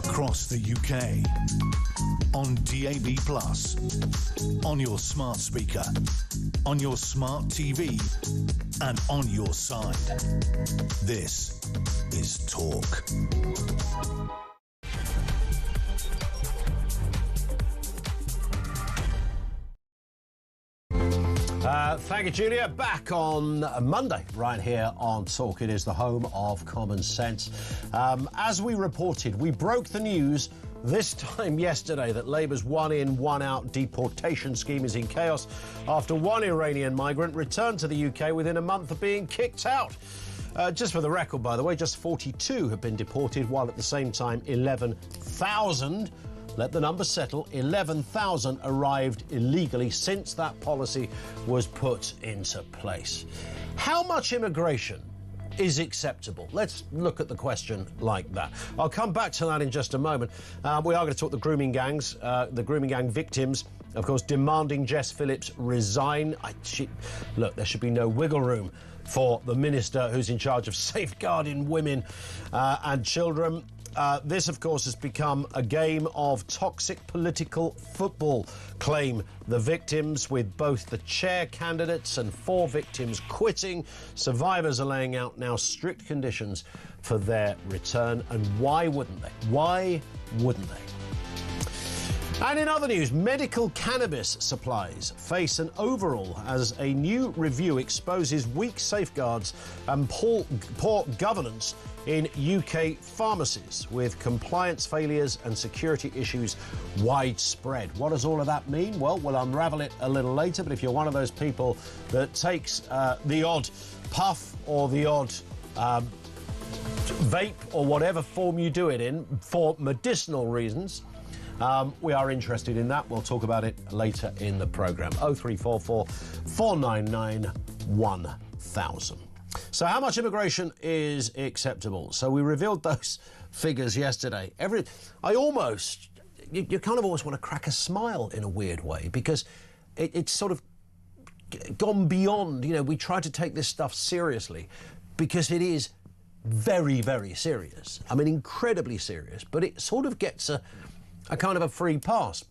across the UK, on DAB+, on your smart speaker, on your smart TV, and on your side. This is Talk. Thank you, Julia. Back on Monday, right here on Talk. It is the home of common sense. As we reported, we broke the news this time yesterday that Labour's one-in, one-out deportation scheme is in chaos after one Iranian migrant returned to the UK within a month of being kicked out. Just for the record, by the way, just 42 have been deported, while at the same time 11,000, let the number settle, 11,000 arrived illegally since that policy was put into place. How much immigration is acceptable? Let's look at the question like that. I'll come back to that in just a moment. We are going to talk the grooming gangs, the grooming gang victims, of course, demanding Jess Phillips resign. Look, there should be no wiggle room for the minister who's in charge of safeguarding women and children. This, of course, has become a game of toxic political football, claim the victims, with both the chair candidates and 4 victims quitting. Survivors are laying out now strict conditions for their return. And why wouldn't they? Why wouldn't they? And in other news, medical cannabis supplies face an overhaul as a new review exposes weak safeguards and poor governance in UK pharmacies, with compliance failures and security issues widespread. What does all of that mean? Well, we'll unravel it a little later, but if you're one of those people that takes the odd puff or the odd vape or whatever form you do it in for medicinal reasons, we are interested in that. We'll talk about it later in the programme. 0344 499 1000. So how much immigration is acceptable? So we revealed those figures yesterday. You kind of almost want to crack a smile in a weird way, because it's sort of gone beyond, we try to take this stuff seriously because it is very, very serious. I mean, incredibly serious, but it sort of gets a kind of a free pass.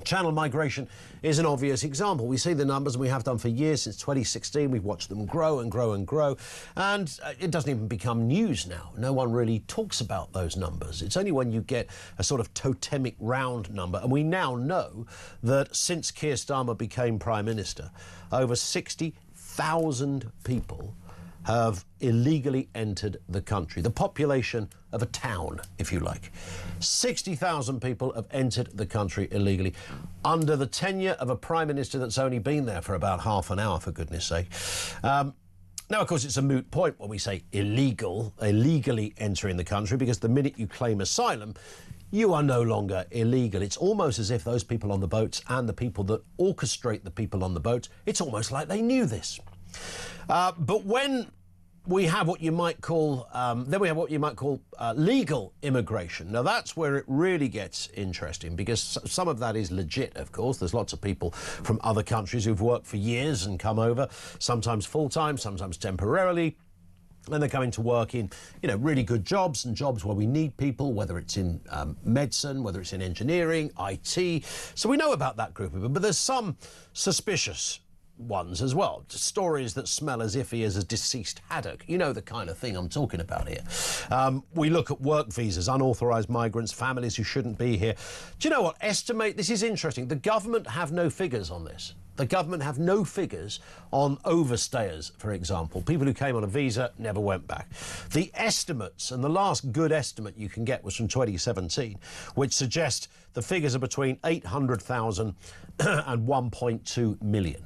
Channel migration is an obvious example. We see the numbers, and we have done for years, since 2016. We've watched them grow and grow and grow, and it doesn't even become news now. No one really talks about those numbers. It's only when you get a sort of totemic round number, and we now know that since Keir Starmer became Prime Minister, over 60,000 people have illegally entered the country. The population of a town, if you like. 60,000 people have entered the country illegally under the tenure of a Prime Minister that's only been there for about half an hour, for goodness sake. Now, of course, it's a moot point when we say illegally entering the country, because the minute you claim asylum, you are no longer illegal. It's almost as if those people on the boats and the people that orchestrate the people on the boats, it's almost like they knew this. But when we have what you might call, legal immigration. Now, that's where it really gets interesting, because some of that is legit, of course. There's lots of people from other countries who've worked for years and come over, sometimes full-time, sometimes temporarily, and they're coming to work in, really good jobs, and jobs where we need people, whether it's in medicine, whether it's in engineering, IT. So we know about that group of people, but there's some suspicious ones as well. Stories that smell as iffy as a deceased haddock. You know the kind of thing I'm talking about here. We look at work visas, unauthorised migrants, families who shouldn't be here. Do you know what? This is interesting. The government have no figures on this. The government have no figures on overstayers, for example. People who came on a visa, never went back. The estimates, and the last good estimate you can get was from 2017, which suggests the figures are between 800,000 and 1.2 million.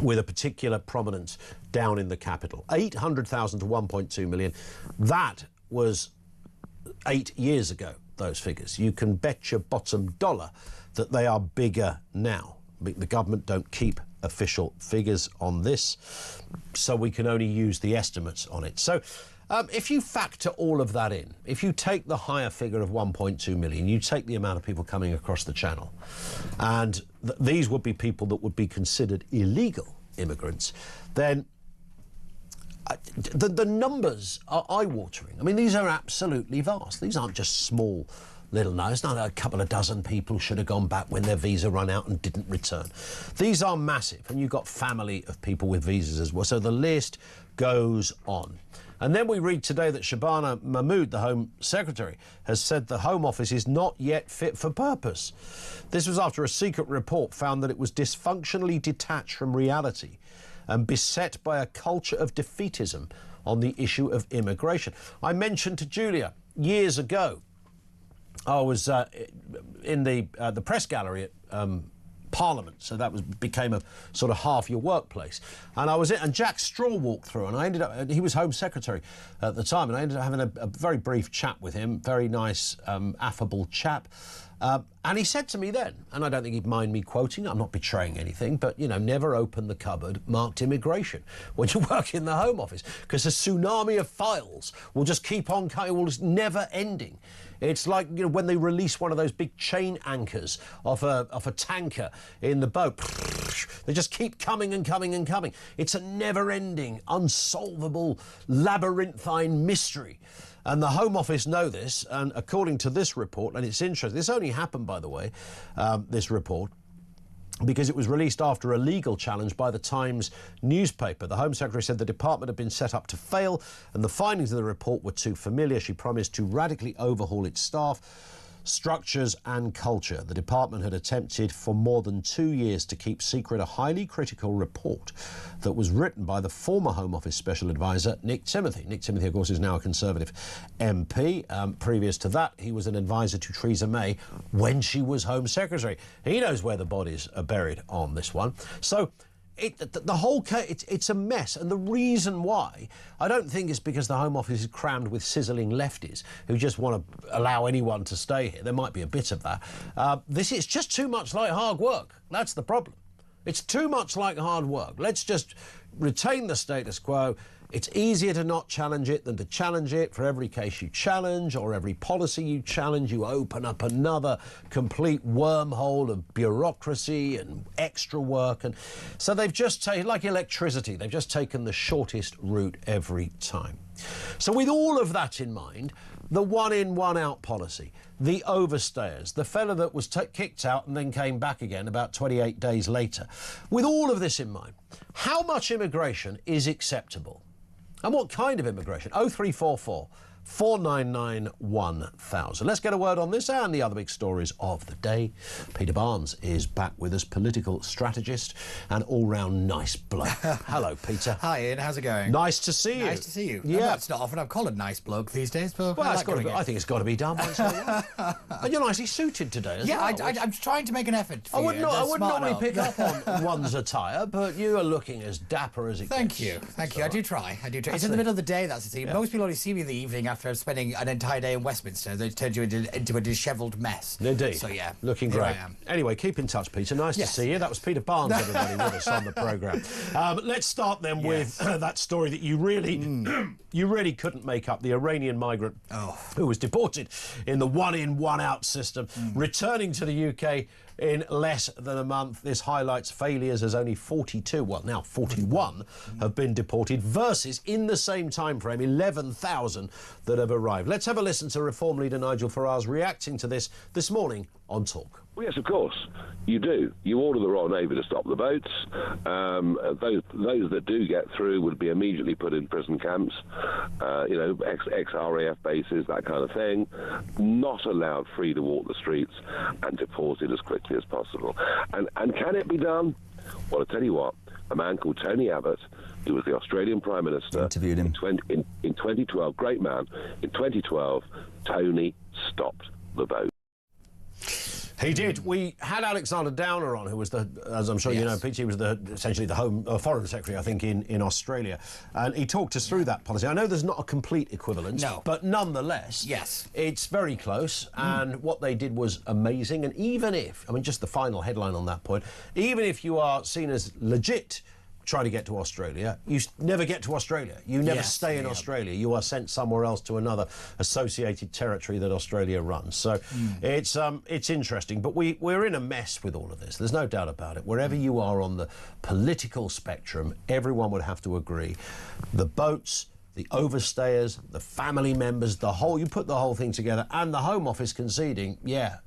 With a particular prominence down in the capital. 800,000 to 1.2 million. That was 8 years ago, those figures. You can bet your bottom dollar that they are bigger now. The government don't keep official figures on this, so we can only use the estimates on it. So if you factor all of that in, if you take the higher figure of 1.2 million, you take the amount of people coming across the channel, and these would be people that would be considered illegal immigrants, then the numbers are eye-watering. I mean, these are absolutely vast. These aren't just small little it's not a couple of dozen people should have gone back when their visa run out and didn't return. These are massive, and you've got family of people with visas as well. So the list goes on. And then we read today that Shabana Mahmood, the Home Secretary, has said the Home Office is not yet fit for purpose. This was after a secret report found that it was dysfunctionally detached from reality and beset by a culture of defeatism on the issue of immigration. I mentioned to Julia years ago, I was in the press gallery at Parliament, so that became a sort of half your workplace. And I was and Jack Straw walked through, and I ended up. He was Home Secretary at the time, and I ended up having a very brief chat with him. Very nice, affable chap. And he said to me then, and I don't think he'd mind me quoting, I'm not betraying anything, but, you know, never open the cupboard marked immigration when you work in the Home Office, because a tsunami of files will just keep on coming, will just never ending. It's like, you know, when they release one of those big chain anchors off a tanker in the boat. They just keep coming and coming and coming. It's a never-ending, unsolvable, labyrinthine mystery. And the Home Office know this, and according to this report, and it's interesting, this only happened, by the way, this report, because it was released after a legal challenge by the Times newspaper. The Home Secretary said the department had been set up to fail, and the findings of the report were too familiar. She promised to radically overhaul its staff, structures and culture. The department had attempted for more than 2 years to keep secret a highly critical report that was written by the former Home Office Special Advisor, Nick Timothy. Nick Timothy, of course, is now a Conservative MP. Previous to that, he was an advisor to Theresa May when she was Home Secretary. He knows where the bodies are buried on this one. So the whole case, it's a mess. And the reason why, I don't think it's because the Home Office is crammed with sizzling lefties who just want to allow anyone to stay here. There might be a bit of that. It's just too much like hard work. That's the problem. It's too much like hard work. Let's just retain the status quo. It's easier to not challenge it than to challenge it. For every case you challenge or every policy you challenge, you open up another complete wormhole of bureaucracy and extra work. And so they've just taken, like electricity, they've just taken the shortest route every time. So with all of that in mind, the one-in, one-out policy, the overstayers, the fella that was kicked out and then came back again about 28 days later. With all of this in mind, how much immigration is acceptable? And what kind of immigration? 0344 499 1000. Let's get a word on this and the other big stories of the day. Peter Barnes is back with us, political strategist and all-round nice bloke. Hello, Peter. Hi, Ian. How's it going? Nice to see you. Nice to see you. Yeah. It's not often I'm called a nice bloke these days, but well, I think it's got to be done once in a while. And you're nicely suited today as well. I'm trying to make an effort for I wouldn't normally pick up on on one's attire, but you are looking as dapper as it gets. Thank you. I do try. It's in the middle of the day, that's the thing. Yeah. Most people only see me in the evening after spending an entire day in Westminster. They turn you into a dishevelled mess. Indeed. So, yeah. Looking great. Anyway, keep in touch, Peter. Nice to see you. That was Peter Barnes, everybody, with us on the programme. Let's start then with that story that you really couldn't make up. The Iranian migrant who was deported in the one-in, one-out system, returning to the UK in less than a month. This highlights failures as only 42, well, now 41, have been deported versus, in the same time frame, 11,000 that have arrived. Let's have a listen to Reform leader Nigel Farage reacting to this morning on Talk. Well, yes, of course, you do. You order the Royal Navy to stop the boats. Those that do get through would be immediately put in prison camps, ex-RAF bases, that kind of thing, not allowed free to walk the streets and deported as quickly as possible. And can it be done? Well, I'll tell you what, a man called Tony Abbott, who was the Australian Prime Minister, interviewed him in 2012, great man, in 2012, Tony stopped the boat. He did. We had Alexander Downer on, who was as I'm sure you know, Pete, he was essentially the Foreign Secretary, I think, in Australia. And he talked us through that policy. I know there's not a complete equivalence, but nonetheless, it's very close. And what they did was amazing. And even if, just the final headline on that point, even if you are seen as legit try to get to Australia, you never get to Australia. You never stay in Australia. You are sent somewhere else to another associated territory that Australia runs. So it's interesting. But we're in a mess with all of this. There's no doubt about it. Wherever you are on the political spectrum, everyone would have to agree. The boats, the overstayers, the family members, you put the whole thing together, and the Home Office conceding,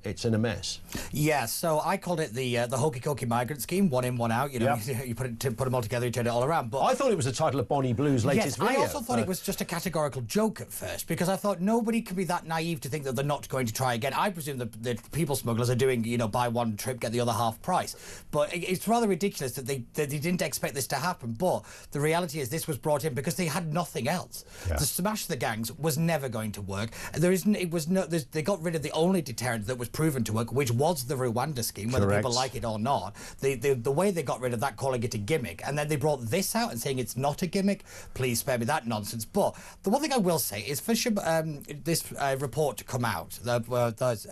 it's in a mess. Yeah, so I called it the hokey-cokey migrant scheme, one in, one out. You know, you put them all together, you turn it all around. But I thought it was the title of Bonnie Blue's latest video. I also thought it was just a categorical joke at first, because I thought nobody could be that naive to think that they're not going to try again. I presume the people smugglers are doing, buy one trip, get the other half price. But it's rather ridiculous that they didn't expect this to happen. But the reality is this was brought in because they had nothing else. The smash the gangs was never going to work. They got rid of the only deterrent that was proven to work, which was the Rwanda scheme, whether people like it or not. The way they got rid of that, calling it a gimmick, and then they brought this out and saying it's not a gimmick. Please spare me that nonsense. But the one thing I will say is, for this report to come out, it's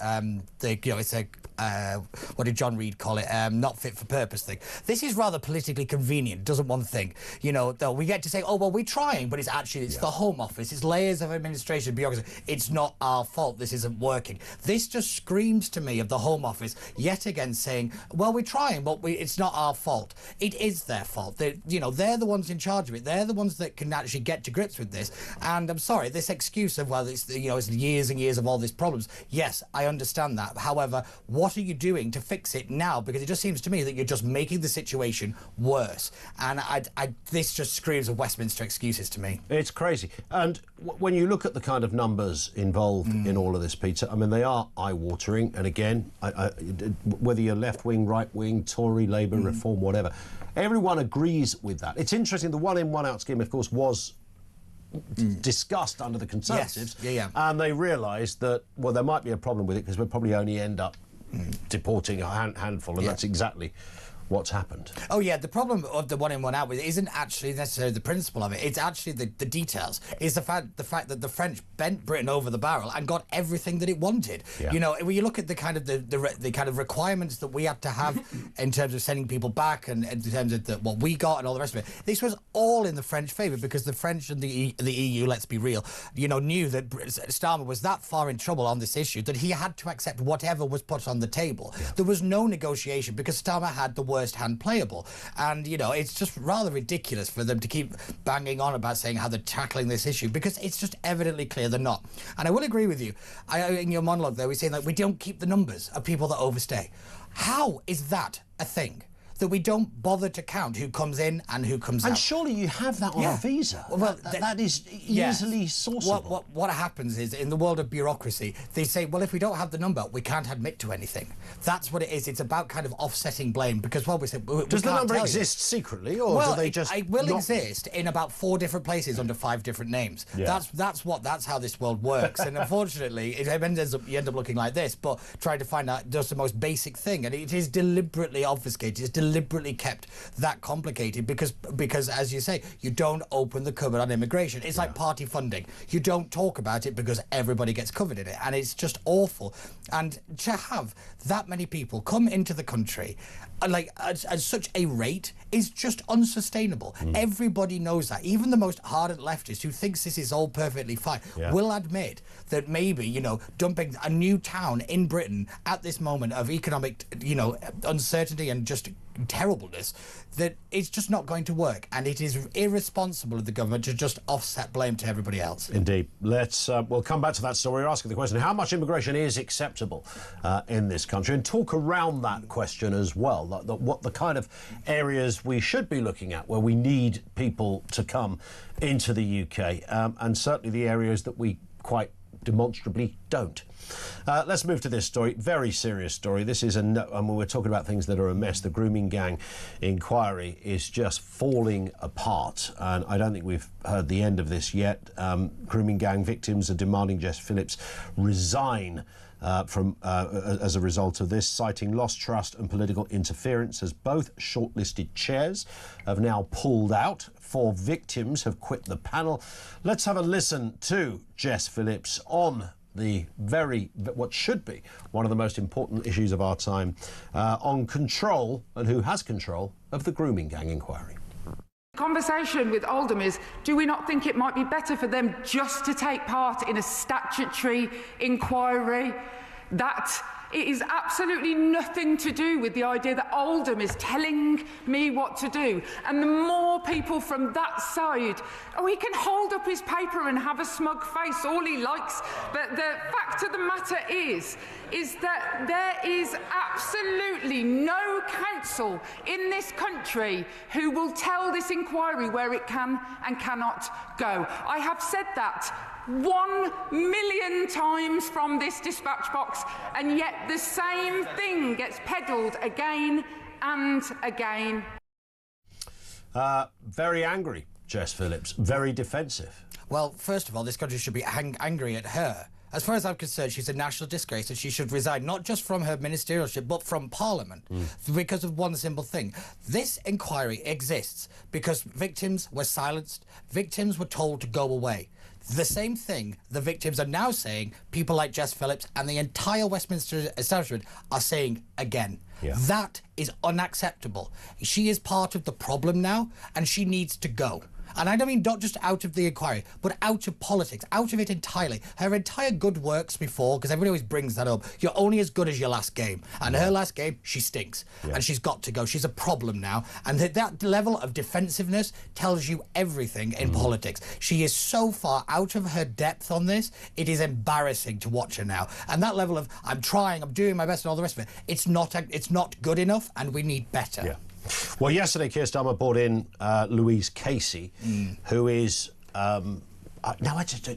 a what did John Reed call it? Not fit for purpose thing. This is rather politically convenient, doesn't one think? Though we get to say, oh well, we're trying, but it's the Home Office, it's layers of administration, bureaucracy. It's not our fault. This isn't working. This just screams to me of the Home Office yet again saying, well, we're trying, but it's not our fault. It is their fault. They're the ones in charge of it. They're the ones that can actually get to grips with this. And I'm sorry, this excuse of, well, it's years and years of all these problems. Yes, I understand that. However, what are you doing to fix it now? Because it just seems to me that you're just making the situation worse. And this just screams of Westminster excuses to me. It's crazy. And when you look at the kind of numbers involved in all of this, Peter, I mean, they are eye-watering. And again, whether you're left-wing, right-wing, Tory, Labour, Reform, whatever, everyone agrees with that. It's interesting, the one-in, one-out scheme, of course, was discussed under the Conservatives. And they realised that, well, there might be a problem with it because we'll probably only end up deporting a handful, and that's exactly what's happened. Oh yeah, the problem of the one in, one out isn't actually necessarily the principle of it. It's actually the details. It's the fact that the French bent Britain over the barrel and got everything that it wanted. When you look at the kind of the kind of requirements that we had to have in terms of sending people back, and in terms of what we got and all the rest of it, this was all in the French favour, because the French and the EU, let's be real, knew that Starmer was that far in trouble on this issue that he had to accept whatever was put on the table. There was no negotiation because Starmer had the worst hand playable. And, it's just rather ridiculous for them to keep banging on about saying how they're tackling this issue, because it's just evidently clear they're not. And I will agree with you. In your monologue there, we're saying that we don't keep the numbers of people that overstay. How is that a thing? That we don't bother to count who comes in and who comes out. And surely you have that on a visa. Well, that is easily sourceable. What happens is, in the world of bureaucracy, they say, well, if we don't have the number, we can't admit to anything. That's what it is. It's about kind of offsetting blame, because, well, we said, does the number exist secretly, or do they just? It will exist in about 4 different places under 5 different names. That's how this world works. And unfortunately, you end up looking like this, but trying to find out just the most basic thing, and it is deliberately obfuscated. It's deliberately kept that complicated because, as you say, you don't open the cupboard on immigration. It's like party funding. You don't talk about it because everybody gets covered in it, and it's just awful. And to have that many people come into the country at such a rate is just unsustainable. Everybody knows that. Even the most ardent leftist who thinks this is all perfectly fine will admit that maybe, dumping a new town in Britain at this moment of economic, uncertainty and just terribleness, that it's just not going to work, and it is irresponsible of the government to just offset blame to everybody else. Indeed. We'll come back to that story. We're asking the question, how much immigration is acceptable in this country, and talk around that question as well, what the kind of areas we should be looking at where we need people to come into the UK, and certainly the areas that we quite demonstrably don't. Let's move to this story. Very serious story. This is we're talking about things that are a mess. The grooming gang inquiry is just falling apart, and I don't think we've heard the end of this yet. Grooming gang victims are demanding Jess Phillips resign as a result of this, citing lost trust and political interference, as both shortlisted chairs have now pulled out. 4 victims have quit the panel. Let's have a listen to Jess Phillips on what should be one of the most important issues of our time, on control and who has control of the grooming gang inquiry. conversation with Oldham is, do we not think it might be better for them just to take part in a statutory inquiry? That it is absolutely nothing to do with the idea that Oldham is telling me what to do. And the more people from that side, he can hold up his paper and have a smug face all he likes, but the fact of the matter is that there is absolutely no council in this country who will tell this inquiry where it can and cannot go. I have said that 1,000,000 times from this dispatch box, and yet the same thing gets peddled again and again. Very angry, Jess Phillips. Very defensive. Well, first of all, this country should be angry at her. As far as I'm concerned, she's a national disgrace and she should resign, not just from her ministerialship, but from Parliament, because of one simple thing. This inquiry exists because victims were silenced, victims were told to go away. The same thing the victims are now saying, people like Jess Phillips and the entire Westminster establishment are saying again. Yeah. That is unacceptable. She is part of the problem now, and she needs to go. And I don't mean not just out of the inquiry, but out of politics, out of it entirely. Her entire good works before, because everybody always brings that up, you're only as good as your last game. And her last game, she stinks. Yeah. And she's got to go. She's a problem now. And that level of defensiveness tells you everything in politics. She is so far out of her depth on this, it is embarrassing to watch her now. And that level of, I'm trying, I'm doing my best and all the rest of it, it's not good enough, and we need better. Yeah. Well, yesterday, Keir Starmer brought in Louise Casey, who is...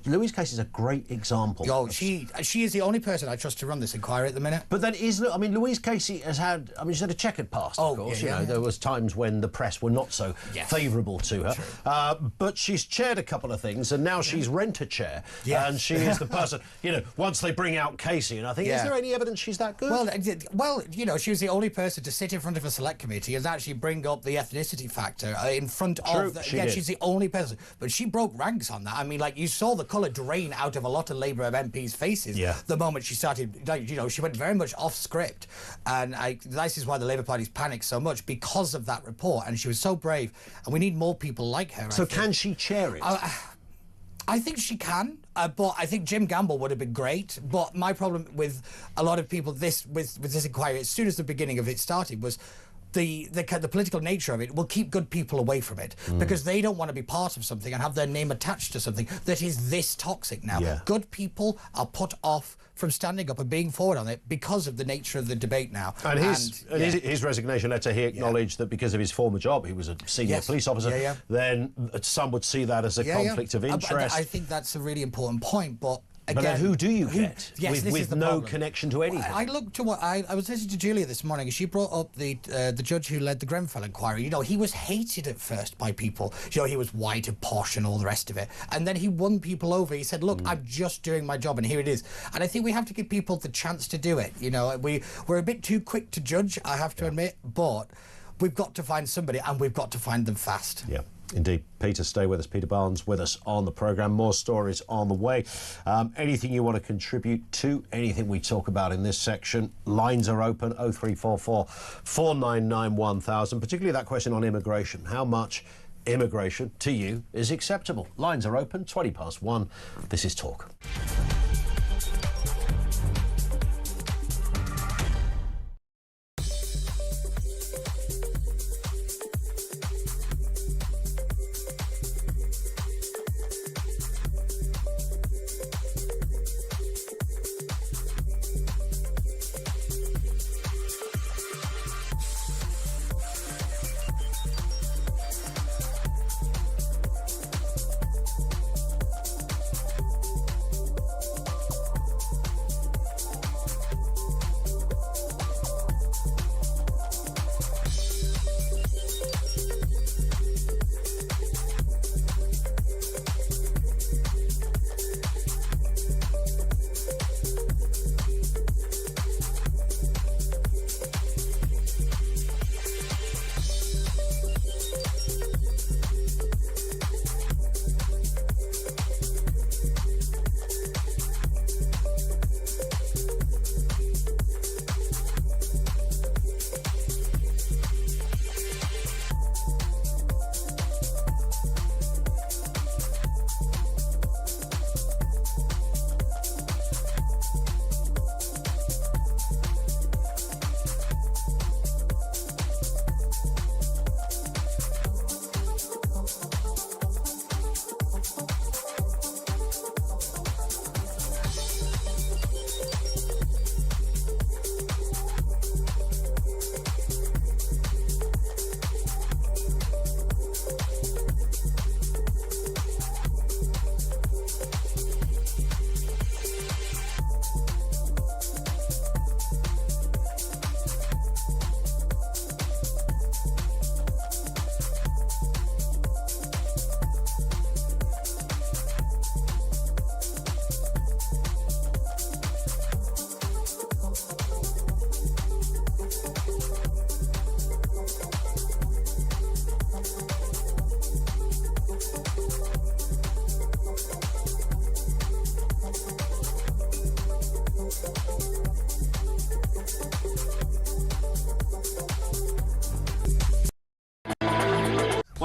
Louise Casey is a great example. Oh, she is the only person I trust to run this inquiry at the minute. But then Louise Casey has had, she's had a checkered past, of course. There was times when the press were not so favourable to her. But she's chaired a couple of things, and now she's rent a chair. Yes. And she is the person, once they bring out Casey, and I think, is there any evidence she's that good? Well, she was the only person to sit in front of a select committee and actually bring up the ethnicity factor in front of... she's the only person. But she broke ranks on that. You saw the colour drain out of a lot of Labour MPs' faces the moment she started. She went very much off script, and this is why the Labour Party's panicked so much, because of that report. And she was so brave, and we need more people like her. So can she chair it? I think she can, but I think Jim Gamble would have been great. But my problem with a lot of people with this inquiry, as soon as the beginning of it started, was the political nature of it will keep good people away from it, because they don't want to be part of something and have their name attached to something that is this toxic now. Yeah. Good people are put off from standing up and being forward on it because of the nature of the debate now. And his resignation letter, he acknowledged that because of his former job, he was a senior police officer, then some would see that as a conflict of interest. I think that's a really important point, but... Again, but then who do you get with no connection to anything? I looked to what I was listening to Julia this morning, and she brought up the judge who led the Grenfell inquiry. He was hated at first by people. He was white and posh and all the rest of it, and then he won people over. He said, "Look, I'm just doing my job, and here it is." And I think we have to give people the chance to do it. We're a bit too quick to judge, I have to admit, but we've got to find somebody, and we've got to find them fast. Yeah. Indeed. Peter, stay with us. Peter Barnes with us on the programme. More stories on the way. Anything you want to contribute to, anything we talk about in this section, lines are open, 0344 499 1000, particularly that question on immigration. How much immigration, to you, is acceptable? Lines are open, 1:20. This is Talk.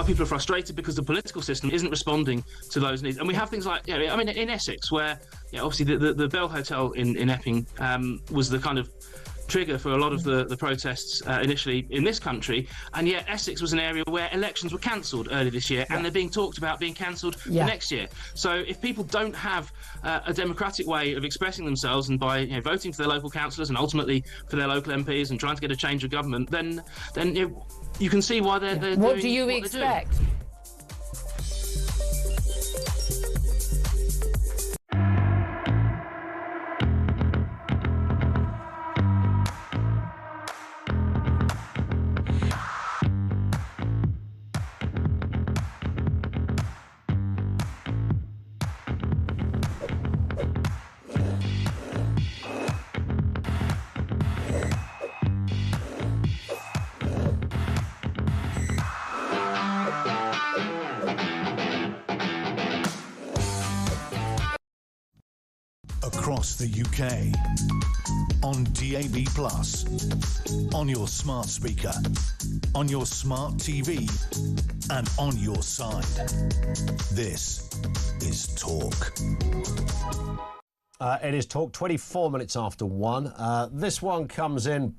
people are frustrated because the political system isn't responding to those needs. And we have things like, in Essex, where obviously the Bell Hotel in Epping was the kind of trigger for a lot of the protests initially in this country, and yet Essex was an area where elections were cancelled earlier this year, and they're being talked about being cancelled for next year. So if people don't have a democratic way of expressing themselves, and by voting for their local councillors and ultimately for their local MPs and trying to get a change of government, then you can see why they're doing what do you expect? Across the UK, on DAB+, on your smart speaker, on your smart TV, and on your side. This is Talk. It is Talk, 24 minutes after 1. This one comes in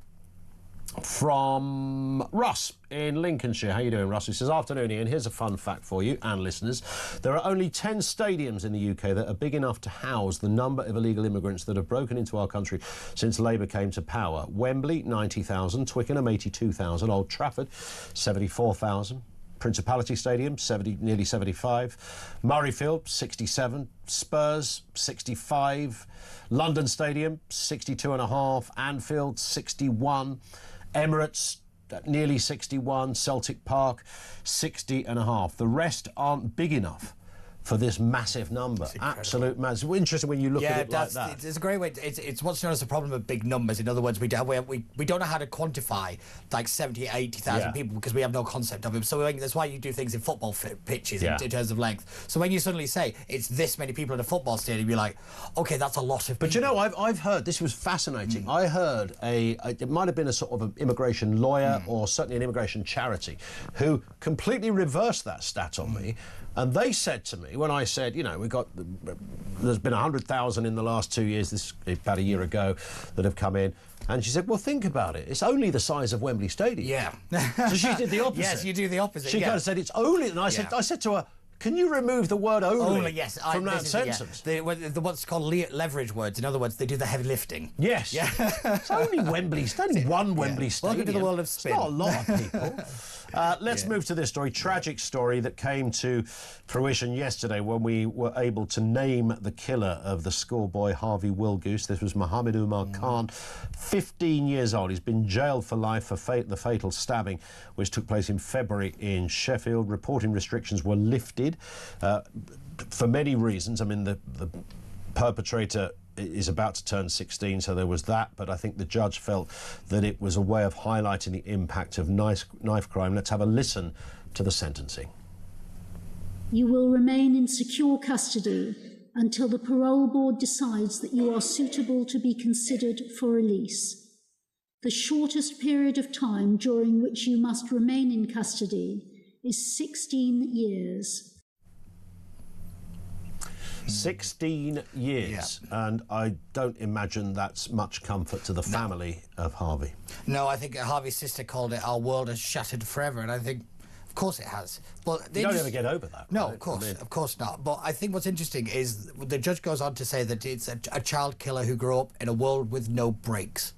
from Russ in Lincolnshire. How you doing, Russ? He says, afternoon, Ian. Here's a fun fact for you and listeners. There are only 10 stadiums in the UK that are big enough to house the number of illegal immigrants that have broken into our country since Labour came to power. Wembley, 90,000. Twickenham, 82,000. Old Trafford, 74,000. Principality Stadium, nearly 75. Murrayfield, 67. Spurs, 65. London Stadium, 62.5. Anfield, 61. Emirates, nearly 61. Celtic Park, 60.5. The rest aren't big enough for this massive number. Absolute massive. It's interesting when you look at it like that. It's a great way. It's what's known as the problem of big numbers. In other words, we don't know how to quantify like 70, 80,000 people because we have no concept of them. So that's why you do things in football pitches in terms of length. So when you suddenly say it's this many people in a football stadium, you're like, okay, that's a lot of people. But you know, I've heard, this was fascinating. I heard it might have been a sort of an immigration lawyer or certainly an immigration charity who completely reversed that stat on me. And they said to me, when I said, there's been 100,000 in the last 2 years, this about a year ago, that have come in. And she said, well, think about it. It's only the size of Wembley Stadium. Yeah. So she did the opposite. Yes, you do the opposite. She kind of said, it's only... And I said to her, can you remove the word only, from that sentence? What's called leverage words. In other words, they do the heavy lifting. Yes. Yeah. It's only Wembley. It's only one Wembley Stadium. Welcome to the world of spin. It's not a lot of people. Let's move to this story. Tragic story that came to fruition yesterday when we were able to name the killer of the schoolboy Harvey Wilgoose. This was Mohammed Umar Khan, 15 years old. He's been jailed for life for the fatal stabbing, which took place in February in Sheffield. Reporting restrictions were lifted for many reasons. I mean, the perpetrator is about to turn 16, so there was that, but I think the judge felt that it was a way of highlighting the impact of knife crime. Let's have a listen to the sentencing. You will remain in secure custody until the parole board decides that you are suitable to be considered for release. The shortest period of time during which you must remain in custody is 16 years. 16 years, and I don't imagine that's much comfort to the family of Harvey. No, I think Harvey's sister called it, our world has shattered forever, and I think, of course it has. But you don't ever get over that. No, right? of course not. But I think what's interesting is the judge goes on to say that it's a child killer who grew up in a world with no brakes.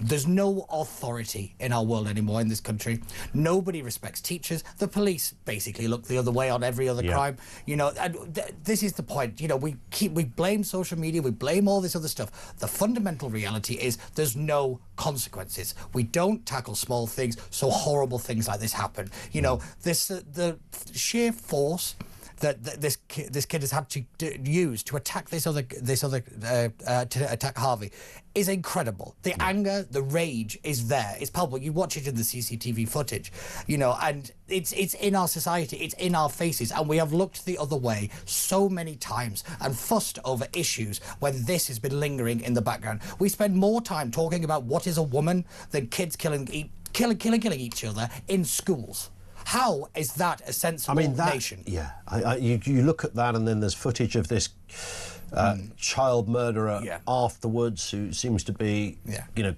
There's no authority in our world anymore in this country. Nobody respects teachers. The police basically look the other way on every other crime. And this is the point. We blame social media, we blame all this other stuff. The fundamental reality is there's no consequences. We don't tackle small things, so horrible things like this happen. The sheer force that this kid has had to use to attack to attack Harvey is incredible. The anger, the rage is there. It's palpable. You watch it in the CCTV footage, and it's in our society. It's in our faces, and we have looked the other way so many times and fussed over issues when this has been lingering in the background. We spend more time talking about what is a woman than kids killing each other in schools. How is that a sensible nation? Yeah, you look at that, and then there's footage of this child murderer afterwards, who seems to be,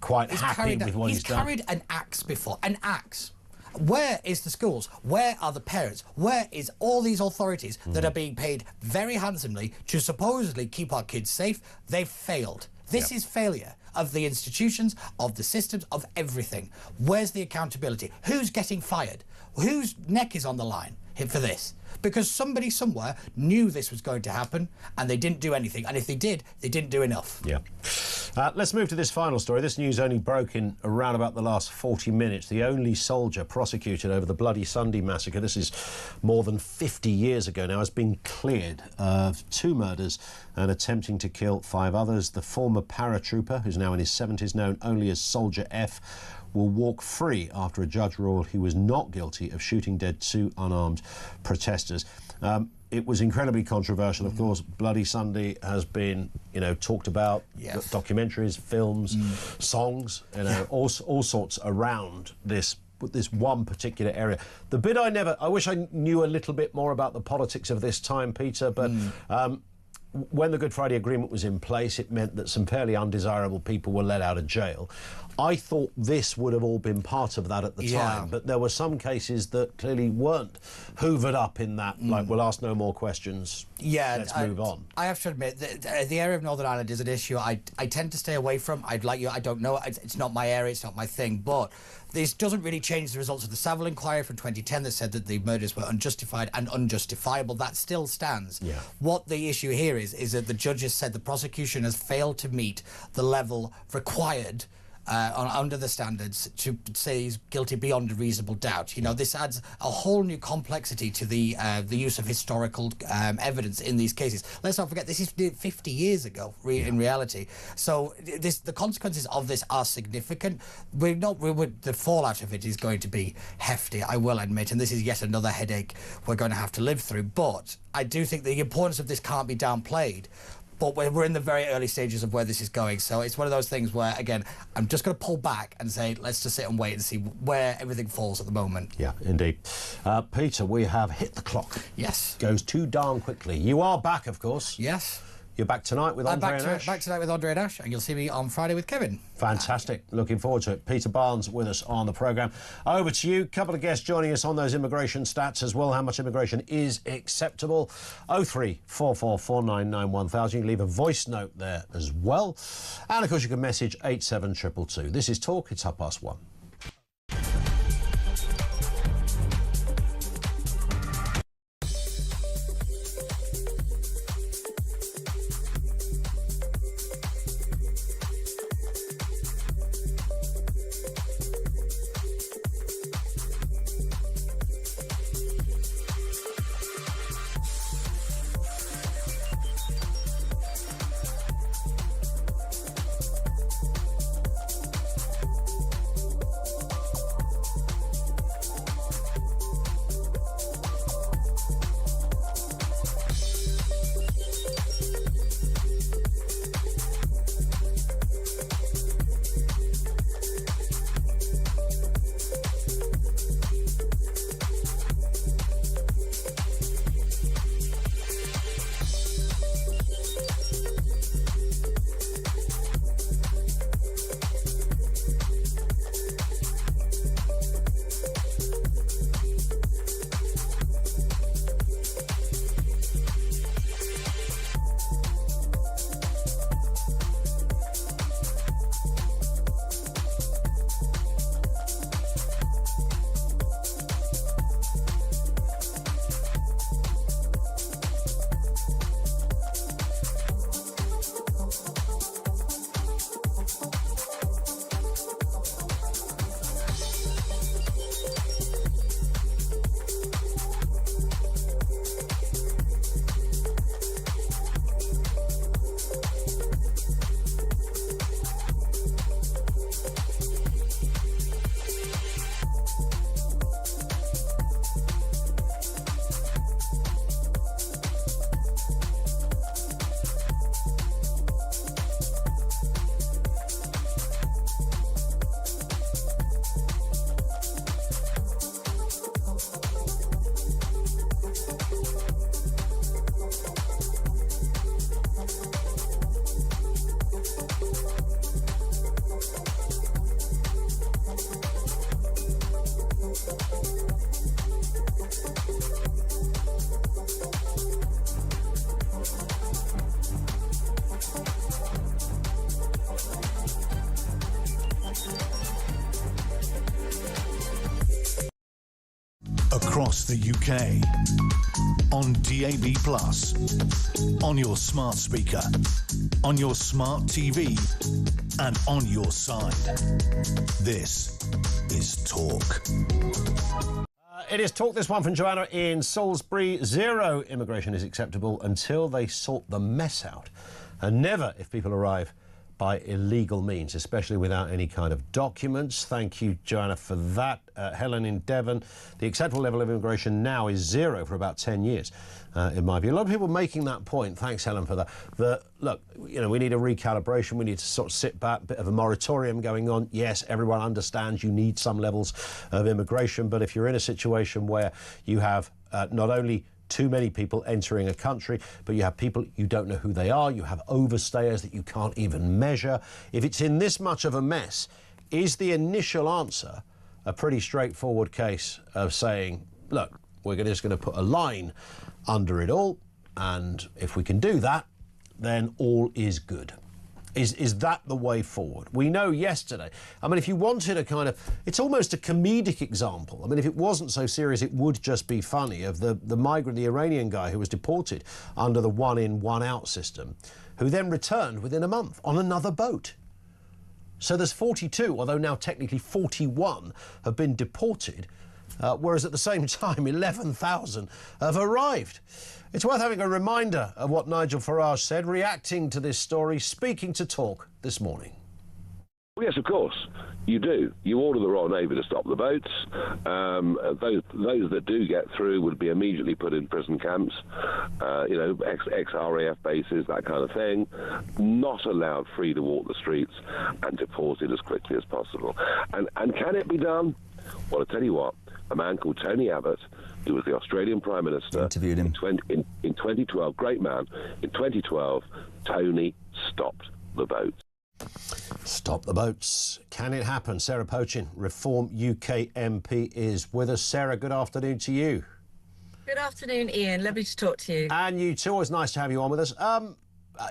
quite happy with what he's done. He's carried an axe before, an axe. Where is the schools? Where are the parents? Where is all these authorities that are being paid very handsomely to supposedly keep our kids safe? They've failed. This is failure of the institutions, of the systems, of everything. Where's the accountability? Who's getting fired? Whose neck is on the line for this? Because somebody somewhere knew this was going to happen and they didn't do anything. And if they did, they didn't do enough. Yeah. Let's move to this final story. This news only broke in around about the last 40 minutes. The only soldier prosecuted over the Bloody Sunday massacre, this is more than 50 years ago now, has been cleared of 2 murders and attempting to kill 5 others. The former paratrooper, who's now in his 70s, known only as Soldier F, will walk free after a judge ruled he was not guilty of shooting dead 2 unarmed protesters. It was incredibly controversial, of course. Bloody Sunday has been, talked about, documentaries, films, songs, all sorts around this one particular area. The bit I wish I knew a little bit more about the politics of this time, Peter, but when the Good Friday Agreement was in place, it meant that some fairly undesirable people were let out of jail. I thought this would have all been part of that at the time, but there were some cases that clearly weren't hoovered up in that, like, we'll ask no more questions, let's move on. I have to admit, the area of Northern Ireland is an issue I tend to stay away from. I don't know, it's not my area, it's not my thing, but this doesn't really change the results of the Savile inquiry from 2010 that said that the murders were unjustified and unjustifiable. That still stands. Yeah. What the issue here is that the judges said the prosecution has failed to meet the level required under the standards to say he's guilty beyond a reasonable doubt. This adds a whole new complexity to the use of historical evidence in these cases. Let's not forget, this is 50 years ago in reality. So the consequences of this are significant. The fallout of it is going to be hefty, I will admit, and this is yet another headache we're going to have to live through. But I do think the importance of this can't be downplayed. But we're in the very early stages of where this is going. So it's one of those things where, again, I'm just going to pull back and say, let's just sit and wait and see where everything falls at the moment. Yeah, indeed. Peter, we have hit the clock. Yes. Goes too darn quickly. You are back, of course. Yes. You're back tonight with Andre and Ash? Back tonight with Andre and Ash, and you'll see me on Friday with Kevin. Fantastic. Looking forward to it. Peter Barnes with us on the programme. Over to you. Couple of guests joining us on those immigration stats as well. How much immigration is acceptable? 03444991000. You can leave a voice note there as well. And, of course, you can message 87222. This is Talk. It's 1:30. across the UK, on DAB+, on your smart speaker, on your smart TV, and on your side. This is Talk. It is Talk, this one from Joanna in Salisbury. Zero immigration is acceptable until they sort the mess out, and never if people arrive by illegal means, especially without any kind of documents. Thank you, Joanna, for that. Helen in Devon, the acceptable level of immigration now is zero for about 10 years, in my view. A lot of people making that point. Thanks, Helen, for that. Look, you know, we need a recalibration. We need to sort of sit back, a bit of a moratorium going on. Yes, everyone understands you need some levels of immigration, but if you're in a situation where you have not only too many people entering a country, but you have people you don't know who they are, you have overstayers that you can't even measure. If it's in this much of a mess, is the initial answer a pretty straightforward case of saying, look, we're just going to put a line under it all, and if we can do that, then all is good? Is that the way forward? We know yesterday, I mean, if you wanted a kind of, it's almost a comedic example. I mean, if it wasn't so serious, it would just be funny, of the migrant, the Iranian guy who was deported under the one-in, one-out system, who then returned within a month on another boat. So there's 42, although now technically 41 have been deported, whereas at the same time 11,000 have arrived. It's worth having a reminder of what Nigel Farage said, reacting to this story, speaking to Talk this morning. Well, yes, of course, you do. You order the Royal Navy to stop the boats. Those that do get through would be immediately put in prison camps, ex-RAF bases, that kind of thing. Not allowed free to walk the streets and deported as quickly as possible. And can it be done? Well, I tell you what, a man called Tony Abbott, who was the Australian Prime Minister, interviewed him in 2012, great man. In 2012, Tony stopped the boats. Stop the boats. Can it happen? Sarah Pochin, Reform UK MP, is with us. Sarah, good afternoon to you. Good afternoon, Ian. Lovely to talk to you. And you too. Always nice to have you on with us.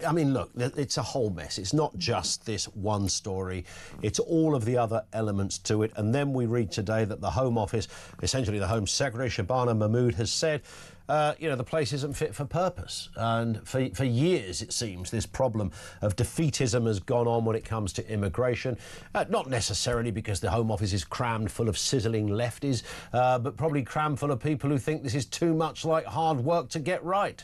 I mean, look, it's a whole mess. It's not just this one story. It's all of the other elements to it. And then we read today that the Home Office, essentially the Home Secretary, Shabana Mahmood, has said, the place isn't fit for purpose. And for years, it seems, this problem of defeatism has gone on when it comes to immigration. Not necessarily because the Home Office is crammed full of sizzling lefties, but probably crammed full of people who think this is too much like hard work to get right.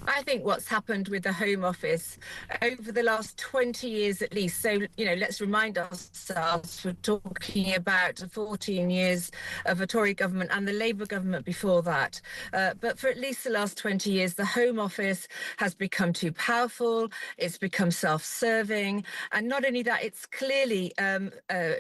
I think what's happened with the Home Office over the last 20 years at least, so, let's remind ourselves, we're talking about 14 years of a Tory government and the Labour government before that. But for at least the last 20 years, the Home Office has become too powerful, it's become self-serving, and not only that, it's clearly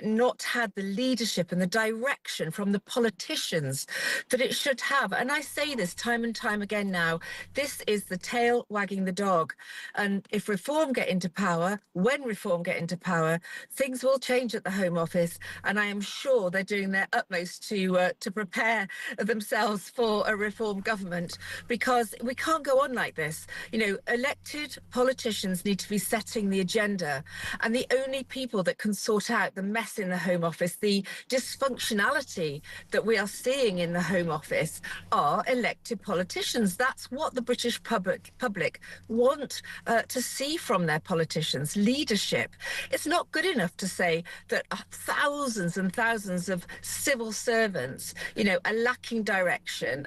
not had the leadership and the direction from the politicians that it should have. And I say this time and time again now, this is the tail wagging the dog. And if Reform get into power, when Reform get into power, things will change at the Home Office. And I am sure they're doing their utmost to prepare themselves for a Reform government, because we can't go on like this. Elected politicians need to be setting the agenda. And the only people that can sort out the mess in the Home Office, the dysfunctionality that we are seeing in the Home Office, are elected politicians. That's what the British public want to see from their politicians, leadership. It's not good enough to say that thousands and thousands of civil servants, are lacking direction,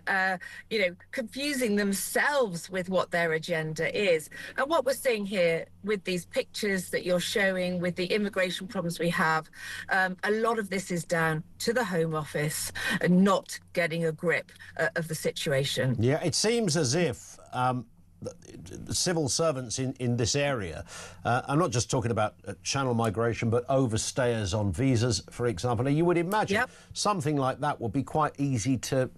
confusing themselves with what their agenda is. And what we're seeing here with these pictures that you're showing, with the immigration problems we have, a lot of this is down to the Home Office and not getting a grip of the situation. Yeah, it seems as if civil servants in this area, I'm not just talking about channel migration, but overstayers on visas, for example. Now, you would imagine something like that would be quite easy to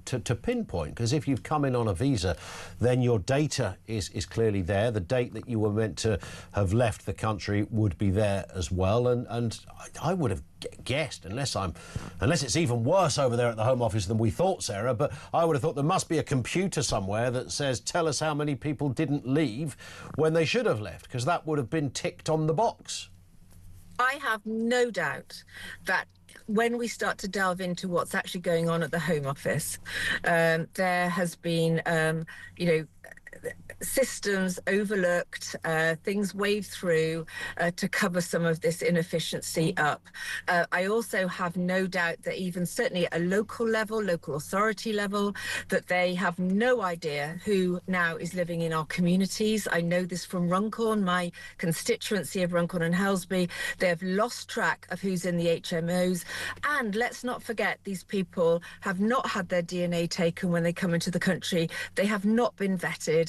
pinpoint, because if you've come in on a visa, then your data is clearly there. The date that you were meant to have left the country would be there as well. And I would have guessed, unless it's even worse over there at the Home Office than we thought, Sarah, but I would have thought there must be a computer somewhere that says, tell us how many people didn't leave when they should have left, because that would have been ticked on the box. I have no doubt that when we start to delve into what's actually going on at the Home Office, there has been, systems overlooked, things waved through to cover some of this inefficiency up. I also have no doubt that even certainly at a local level, local authority level, that they have no idea who now is living in our communities. I know this from Runcorn, my constituency of Runcorn and Helsby. They have lost track of who's in the HMOs. And let's not forget, these people have not had their DNA taken when they come into the country. They have not been vetted.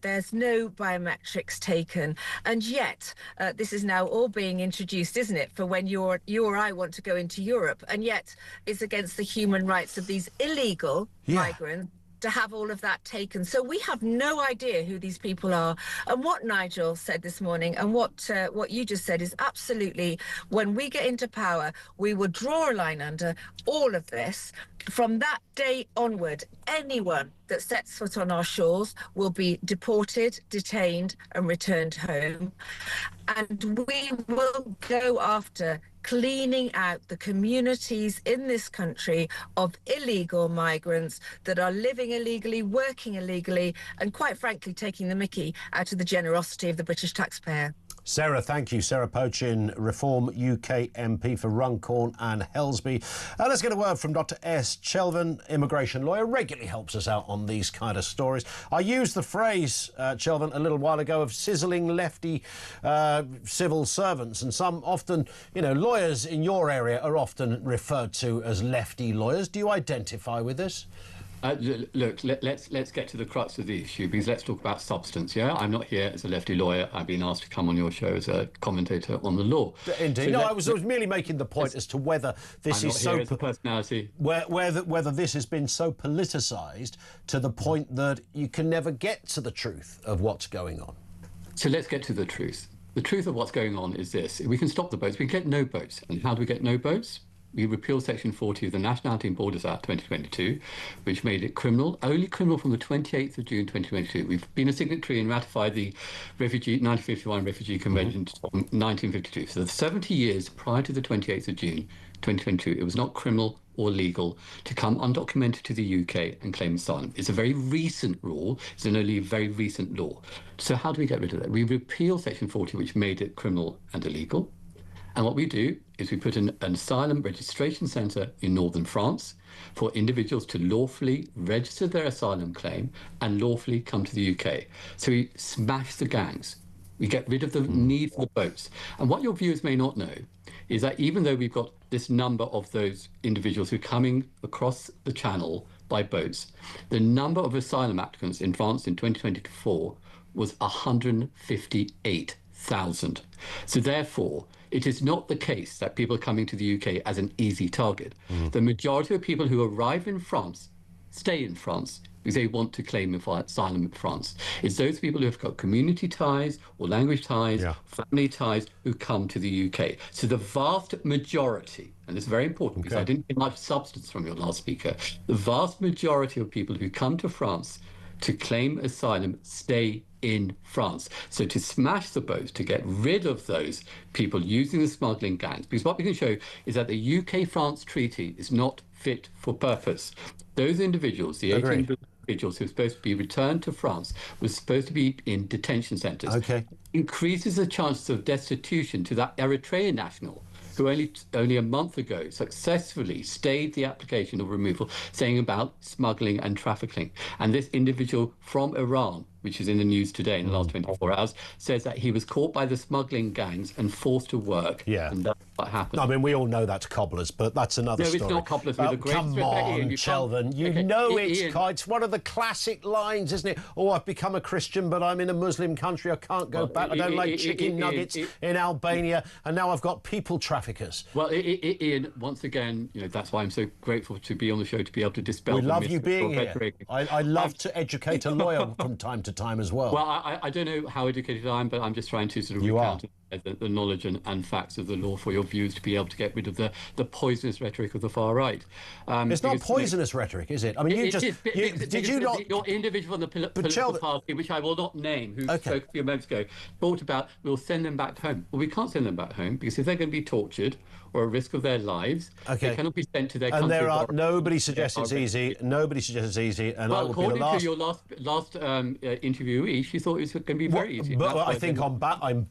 There's no biometrics taken, and yet this is now all being introduced, isn't it, for when you or I want to go into Europe, and yet it's against the human rights of these illegal migrants to have all of that taken. So we have no idea who these people are. And what Nigel said this morning and what you just said is absolutely, when we get into power, we will draw a line under all of this. From that day onward, anyone that sets foot on our shores will be deported, detained and returned home. And we will go after cleaning out the communities in this country of illegal migrants that are living illegally, working illegally, and quite frankly, taking the mickey out of the generosity of the British taxpayer. Sarah, thank you. Sarah Pochin, Reform UK MP for Runcorn and Helsby. Let's get a word from Dr. S. Chelvan, immigration lawyer, regularly helps us out on these kind of stories. I used the phrase, Chelvan, a little while ago of sizzling lefty civil servants, and some often, lawyers in your area are often referred to as lefty lawyers. Do you identify with this? Look, let's get to the crux of the issue, because let's talk about substance. Yeah, I'm not here as a lefty lawyer. I've been asked to come on your show as a commentator on the law. Indeed. So I was merely making the point as to whether this is so personality. Whether this has been so politicised to the point that you can never get to the truth of what's going on. So let's get to the truth. The truth of what's going on is this: we can stop the boats. We can get no boats. And how do we get no boats? We repealed Section 40 of the Nationality and Borders Act 2022, which made it only criminal from the 28th of June 2022. We've been a signatory and ratified the 1951 Refugee Convention from 1952. So the 70 years prior to the 28th of June 2022, it was not criminal or legal to come undocumented to the UK and claim asylum. It's a very recent rule. It's an only very recent law. So how do we get rid of that? We repeal Section 40, which made it criminal and illegal. And what we do is we put an asylum registration centre in northern France for individuals to lawfully register their asylum claim and lawfully come to the UK. So we smash the gangs. We get rid of the need for the boats. And what your viewers may not know is that even though we've got this number of those individuals who are coming across the channel by boats, the number of asylum applicants in France in 2024 was 158,000. So therefore, it is not the case that people are coming to the UK as an easy target. The majority of people who arrive in France stay in France because they want to claim asylum in France. It's those people who have got community ties or language ties, family ties, who come to the UK. So the vast majority, and this is very important because I didn't get much substance from your last speaker, the vast majority of people who come to France to claim asylum stay in France. So to smash the boats, to get rid of those people using the smuggling gangs, because what we can show is that the UK-France treaty is not fit for purpose. Those individuals, the 18 individuals who are supposed to be returned to France, were supposed to be in detention centres. Increases the chances of destitution to that Eritrean national who only a month ago successfully stayed the application of removal, saying about smuggling and trafficking. And this individual from Iran, which is in the news today in the last 24 hours, says that he was caught by the smuggling gangs and forced to work. And that's what happened. I mean, we all know that's cobblers, but that's another story. No, it's not cobblers. With come on, Chelvan. It's one of the classic lines, isn't it? Oh, I've become a Christian, but I'm in a Muslim country. I can't go back. I don't like chicken nuggets in Albania. And now I've got people traffickers. Well, Ian, once again, that's why I'm so grateful to be on the show, to be able to dispel the myths. We love you being here. I love to educate a lawyer from time to time as well. Well, I don't know how educated I am, but I'm just trying to sort of recount the knowledge and facts of the law for your views to be able to get rid of the poisonous rhetoric of the far right. It's not poisonous rhetoric, is it? I mean, did you not? Your individual on the political party, which I will not name, who spoke a few moments ago, talked about we'll send them back home. Well, we can't send them back home because if they're going to be tortured or at risk of their lives, they cannot be sent to their country. And there are nobody suggests it's easy. Nobody suggests it's easy. And well, I would be the last. To your last interviewee, she thought it was going to be very easy. But I think on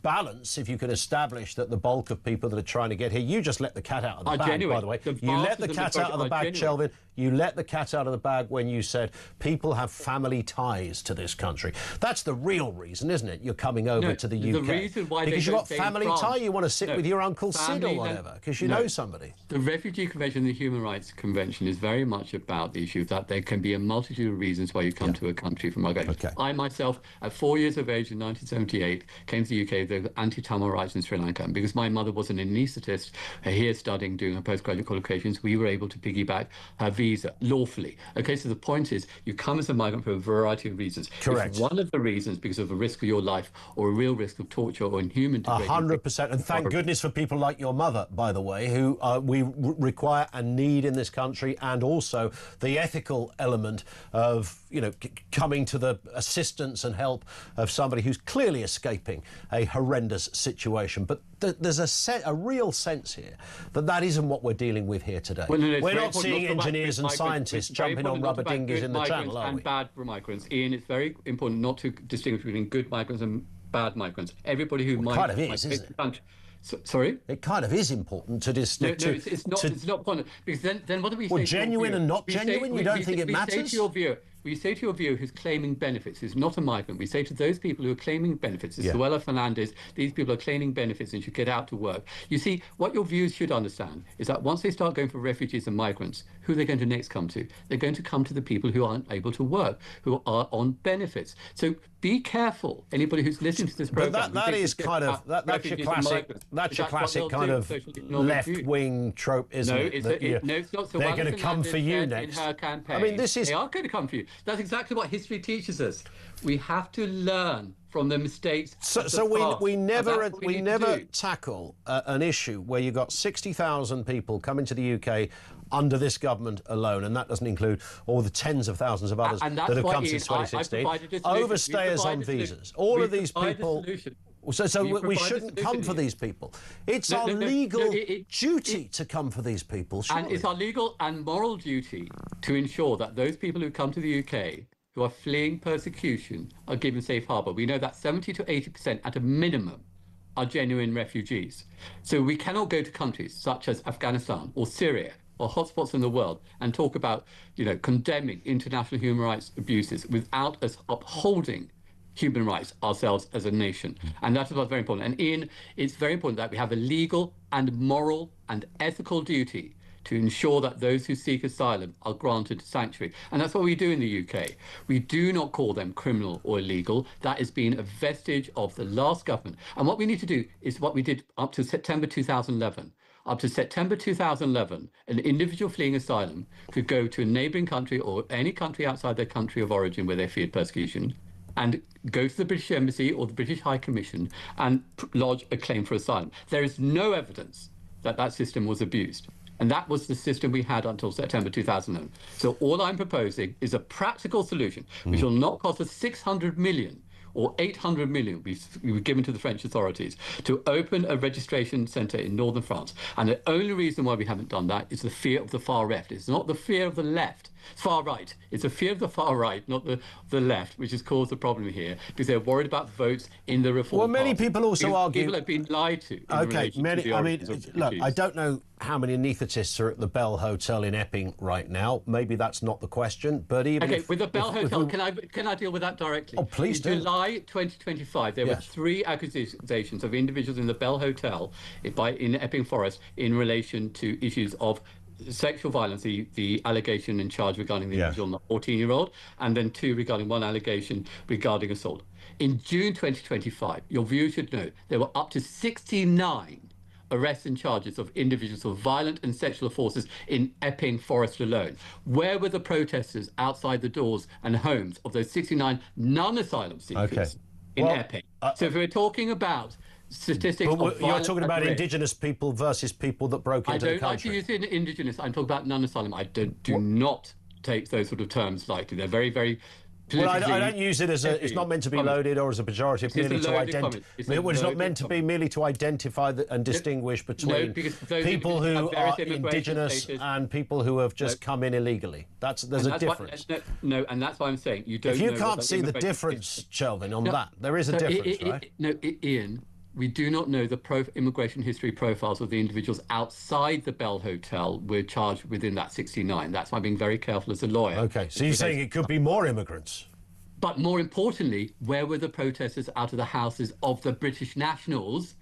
balance, if you can establish that the bulk of people that are trying to get here, you just let the cat out of the bag. Genuine. By the way, you let the cat out of the bag, Kelvin. You let the cat out of the bag when you said people have family ties to this country. That's the real reason, isn't it? You're coming over to the UK. The reason why because you've got family tie. You want to sit with your Uncle Sid or whatever because you know somebody. The Refugee Convention and the Human Rights Convention is very much about the issue that there can be a multitude of reasons why you come to a country from migration. I myself, at 4 years of age in 1978, came to the UK with anti-Tamil rights in Sri Lanka. And because my mother was an anaesthetist here studying, doing her postgraduate qualifications, we were able to piggyback her visa lawfully. Okay, so the point is, you come as a migrant for a variety of reasons. Correct. If one of the reasons because of a risk of your life or a real risk of torture or inhuman degradation. 100%. And thank goodness for people like your mother, by the way, who we require and need in this country, and also the ethical element of, you know, coming to the assistance and help of somebody who's clearly escaping a horrendous situation. But there's a real sense here that isn't what we're dealing with here today. Well, no, we're not seeing engineers and scientists jumping on rubber dinghies in the channel, are we? And bad migrants. Ian, it's very important not to distinguish between good migrants and bad migrants. Everybody who might... Kind of is, isn't it? Sorry? It kind of is important to distinguish. No, it's not important. Because then what do we say? Well, genuine and not genuine? You don't think it matters? We say to your viewer who's claiming benefits, who's not a migrant, we say to those people who are claiming benefits, Suella Fernandez, these people are claiming benefits and should get out to work. You see, what your viewers should understand is that once they start going for refugees and migrants, who are they going to next come to? They're going to come to the people who aren't able to work, who are on benefits. So be careful, anybody who's listening to this program. But that's your classic kind of left-wing trope, isn't it? No, it's not. So they're going to come for you next. In her campaign, I mean, they are going to come for you. That's exactly what history teaches us. We have to learn from the mistakes. So we never tackle an issue where you've got 60,000 people coming to the UK under this government alone, and that doesn't include all the tens of thousands of others that have come since 2016. Overstayers on visas. All of these people. So we shouldn't come for these people. It's our legal duty to come for these people, surely. And it's our legal and moral duty to ensure that those people who come to the UK who are fleeing persecution are given safe harbour. We know that 70 to 80% at a minimum are genuine refugees. So we cannot go to countries such as Afghanistan or Syria or hotspots in the world and talk about, condemning international human rights abuses without us upholding human rights ourselves as a nation. And that is what's very important. And Ian, it's very important that we have a legal and moral and ethical duty to ensure that those who seek asylum are granted sanctuary. And that's what we do in the UK. We do not call them criminal or illegal. That has been a vestige of the last government. And what we need to do is what we did up to September 2011. Up to September 2011, an individual fleeing asylum could go to a neighbouring country or any country outside their country of origin where they feared persecution and go to the British Embassy or the British High Commission and lodge a claim for asylum. There is no evidence that that system was abused. And that was the system we had until September 2011. So all I'm proposing is a practical solution, which will not cost us 600 million or 800 million we were given to the French authorities to open a registration centre in northern France. And the only reason why we haven't done that is the fear of the far left. It's not the fear of the left. Far right. It's a fear of the far right, not the left, which has caused the problem here, because they're worried about votes in the Reform Well, many Party. people also argue... People have been lied to. OK, look, I don't know how many anaesthetists are at the Bell Hotel in Epping right now. Maybe that's not the question, but even with the Bell Hotel, can I deal with that directly? Oh, please do. In July 2025, there were 3 accusations of individuals in the Bell Hotel in Epping Forest in relation to issues of sexual violence, the allegation and charge regarding the individual 14-year-old, and then 2 regarding 1 allegation regarding assault. In June 2025, your viewers should know there were up to 69 arrests and charges of individuals of violent and sexual offences in Epping Forest alone. Where were the protesters outside the doors and homes of those 69 non-asylum seekers in Epping? So if we're talking about statistics. But you're talking about indigenous people versus people that broke into the country. I don't like to use indigenous. I'm talking about non-asylum. I do not take those sort of terms lightly. They're very, very. Well, I don't use it as it's not meant to be loaded or as a pejorative, merely to identify. It's not meant to be merely to identify and distinguish between people who are indigenous and people who have just come in illegally. There's a difference. And that's why I'm saying you don't. If you can't see the difference, Kelvin, on that, there is a difference, right? No, Ian. We do not know the immigration history profiles of the individuals outside the Bell Hotel were charged within that 69. That's why I'm being very careful as a lawyer. OK, so you're saying it could be more immigrants? But more importantly, where were the protesters out of the houses of the British nationals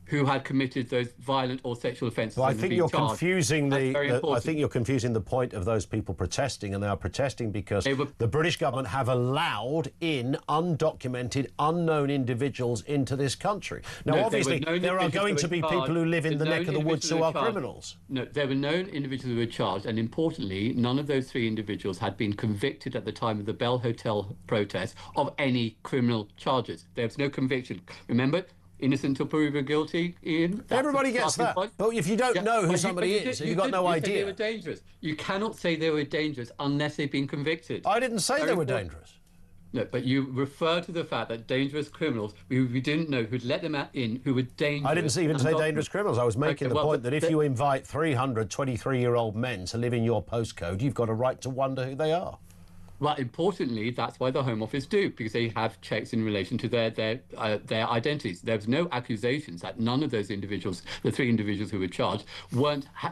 who had committed those violent or sexual offences? Well, I think you're confusing the point of those people protesting, and they are protesting because the British government have allowed in undocumented, unknown individuals into this country. Now, obviously, there are going to be people who live in the neck of the woods who are criminals. No, there were known individuals who were charged, and importantly, none of those 3 individuals had been convicted at the time of the Bell Hotel protest of any criminal charges. There was no conviction. Remember? Innocent until proven guilty, Ian. Everybody gets that. But if you don't know who somebody is, you've got no idea. They were dangerous. You cannot say they were dangerous unless they've been convicted. I didn't say they were dangerous. No, but you refer to the fact that dangerous criminals who we didn't know, who'd let them in, who were dangerous. I didn't even say dangerous criminals. I was making the point that if you invite 300 23-year-old men to live in your postcode, you've got a right to wonder who they are. Well, importantly, that's why the Home Office do, because they have checks in relation to their identities. There was no accusations that none of those individuals, the 3 individuals who were charged,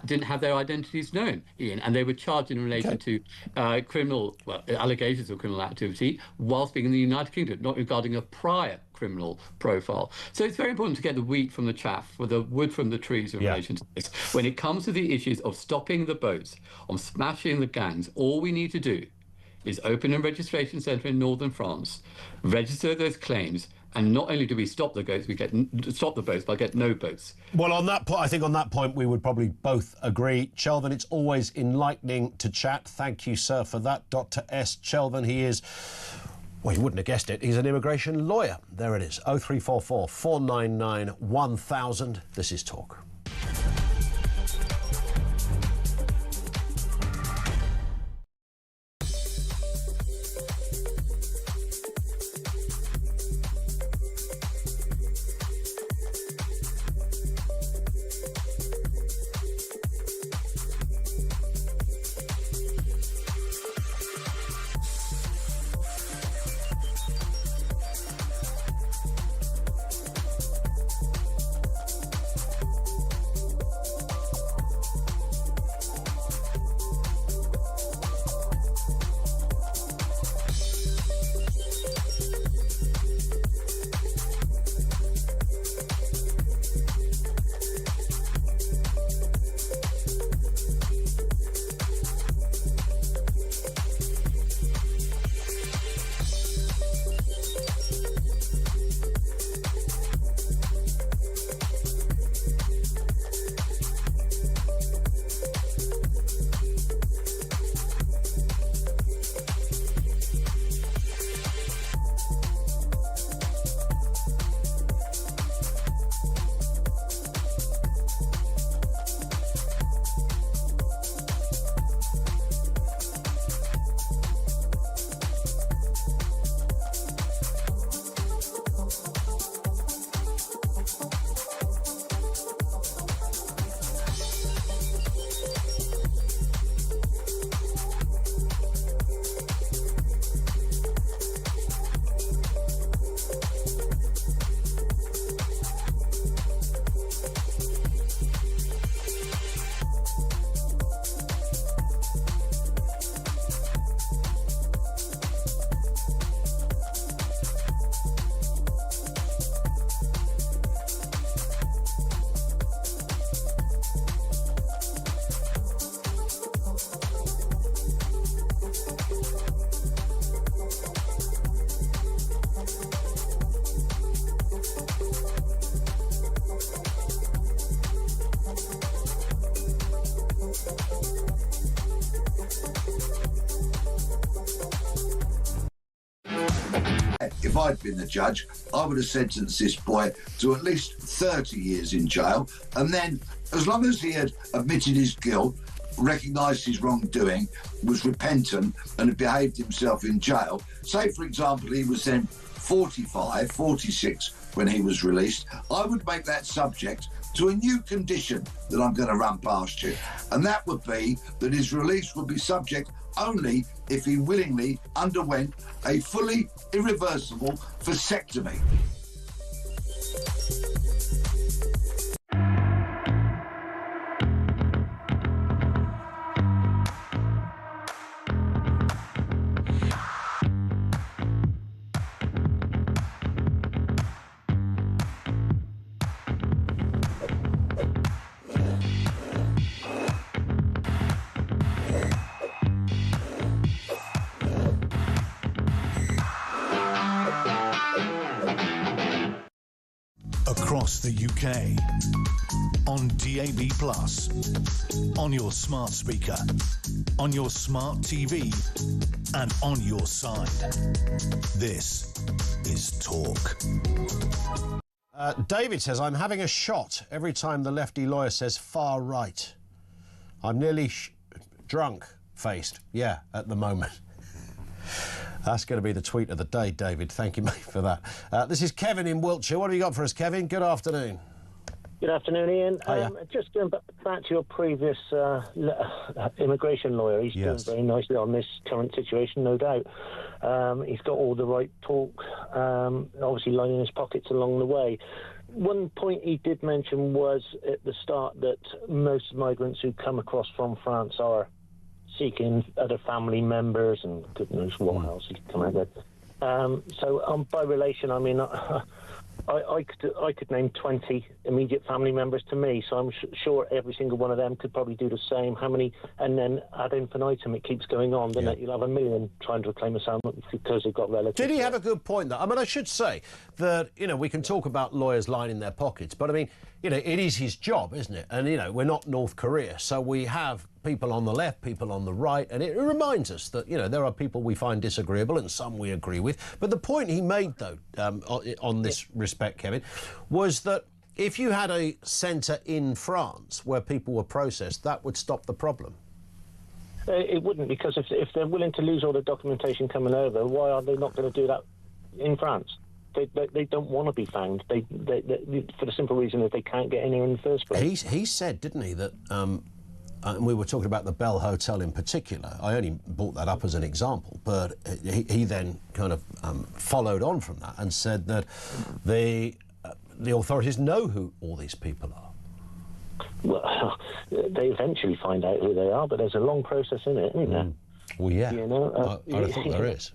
didn't have their identities known, Ian, and they were charged in relation to allegations of criminal activity whilst being in the United Kingdom, not regarding a prior criminal profile. So it's very important to get the wheat from the chaff, or the wood from the trees in relation to this. When it comes to the issues of stopping the boats, on smashing the gangs, all we need to do is open a registration centre in northern France, register those claims, and not only do we stop the boats, but get no boats. Well, on that point, I think on that point we would probably both agree. Chelvin, it's always enlightening to chat. Thank you, sir, for that. Dr. S. Chelvin, he is, well, you wouldn't have guessed it, he's an immigration lawyer. There it is, 0344 499 1000. This is Talk. I'd been the judge, I would have sentenced this boy to at least 30 years in jail. And then, as long as he had admitted his guilt, recognised his wrongdoing, was repentant and had behaved himself in jail, say, for example, he was then 45, 46 when he was released, I would make that subject to a new condition that I'm going to run past you. And that would be that his release would be subject only if he willingly underwent a fully irreversible vasectomy. Across the UK, on DAB+, on your smart speaker, on your smart TV, and on your side. This is Talk. David says, I'm having a shot every time the lefty lawyer says far right. I'm nearly drunk-faced, yeah, at the moment. That's going to be the tweet of the day, David. Thank you, mate, for that. This is Kevin in Wiltshire. What have you got for us, Kevin? Good afternoon. Good afternoon, Ian. Just going back to your previous immigration lawyer, he's doing very nicely on this current situation, no doubt. He's got all the right talk, obviously lining his pockets along the way. One point he did mention was at the start that most migrants who come across from France are seeking other family members and goodness what else he could come out with. So by relation, I mean, I could name 20 immediate family members to me, so I'm sure every single one of them could probably do the same. How many? And then ad infinitum, it keeps going on, then you'll have a million trying to reclaim asylum because they've got relatives. Did he have a good point, though? I mean, I should say that, you know, we can talk about lawyers lining their pockets, but I mean, you know, it is his job, isn't it? And, you know, we're not North Korea, so we have people on the left, people on the right, and it reminds us that, you know, there are people we find disagreeable and some we agree with. But the point he made, though, on this respect, Kevin, was that if you had a centre in France where people were processed, that would stop the problem. It wouldn't, because if they're willing to lose all the documentation coming over, why are they not going to do that in France? They don't want to be found. They for the simple reason that they can't get in here in the first place. He said, didn't he, that... and we were talking about the Bell Hotel in particular. I only brought that up as an example, but he then kind of followed on from that and said that the authorities know who all these people are. Well, they eventually find out who they are, but there's a long process in it, isn't there? Well, yeah. You know, I think there is.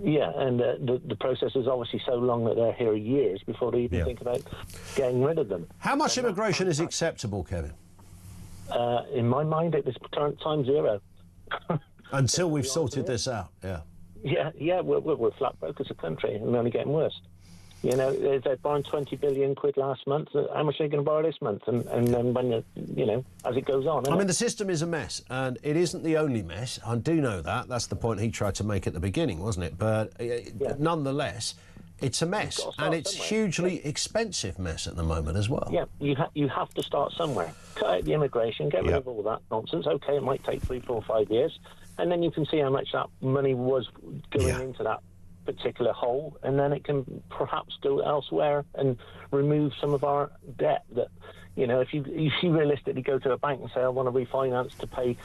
Yeah, and the process is obviously so long that they're here years before they even think about getting rid of them. How much immigration is acceptable, Kevin? In my mind, at this current time, zero. Until we've sorted this out, Yeah, we're flat broke as a country, and we're only getting worse. You know, they're borrowing 20 billion quid last month. How much are they going to borrow this month? And then when, you know, as it goes on. I mean, the system is a mess, and it isn't the only mess. I do know that. That's the point he tried to make at the beginning, wasn't it? But nonetheless, it's a mess, and it's hugely expensive mess at the moment as well. Yeah, you have to start somewhere. Cut out the immigration, get rid of all that nonsense. OK, it might take 3, 4, 5 years, and then you can see how much that money was going into that particular hole, and then it can perhaps go elsewhere and remove some of our debt. That, you know, if you realistically go to a bank and say, I want to refinance to pay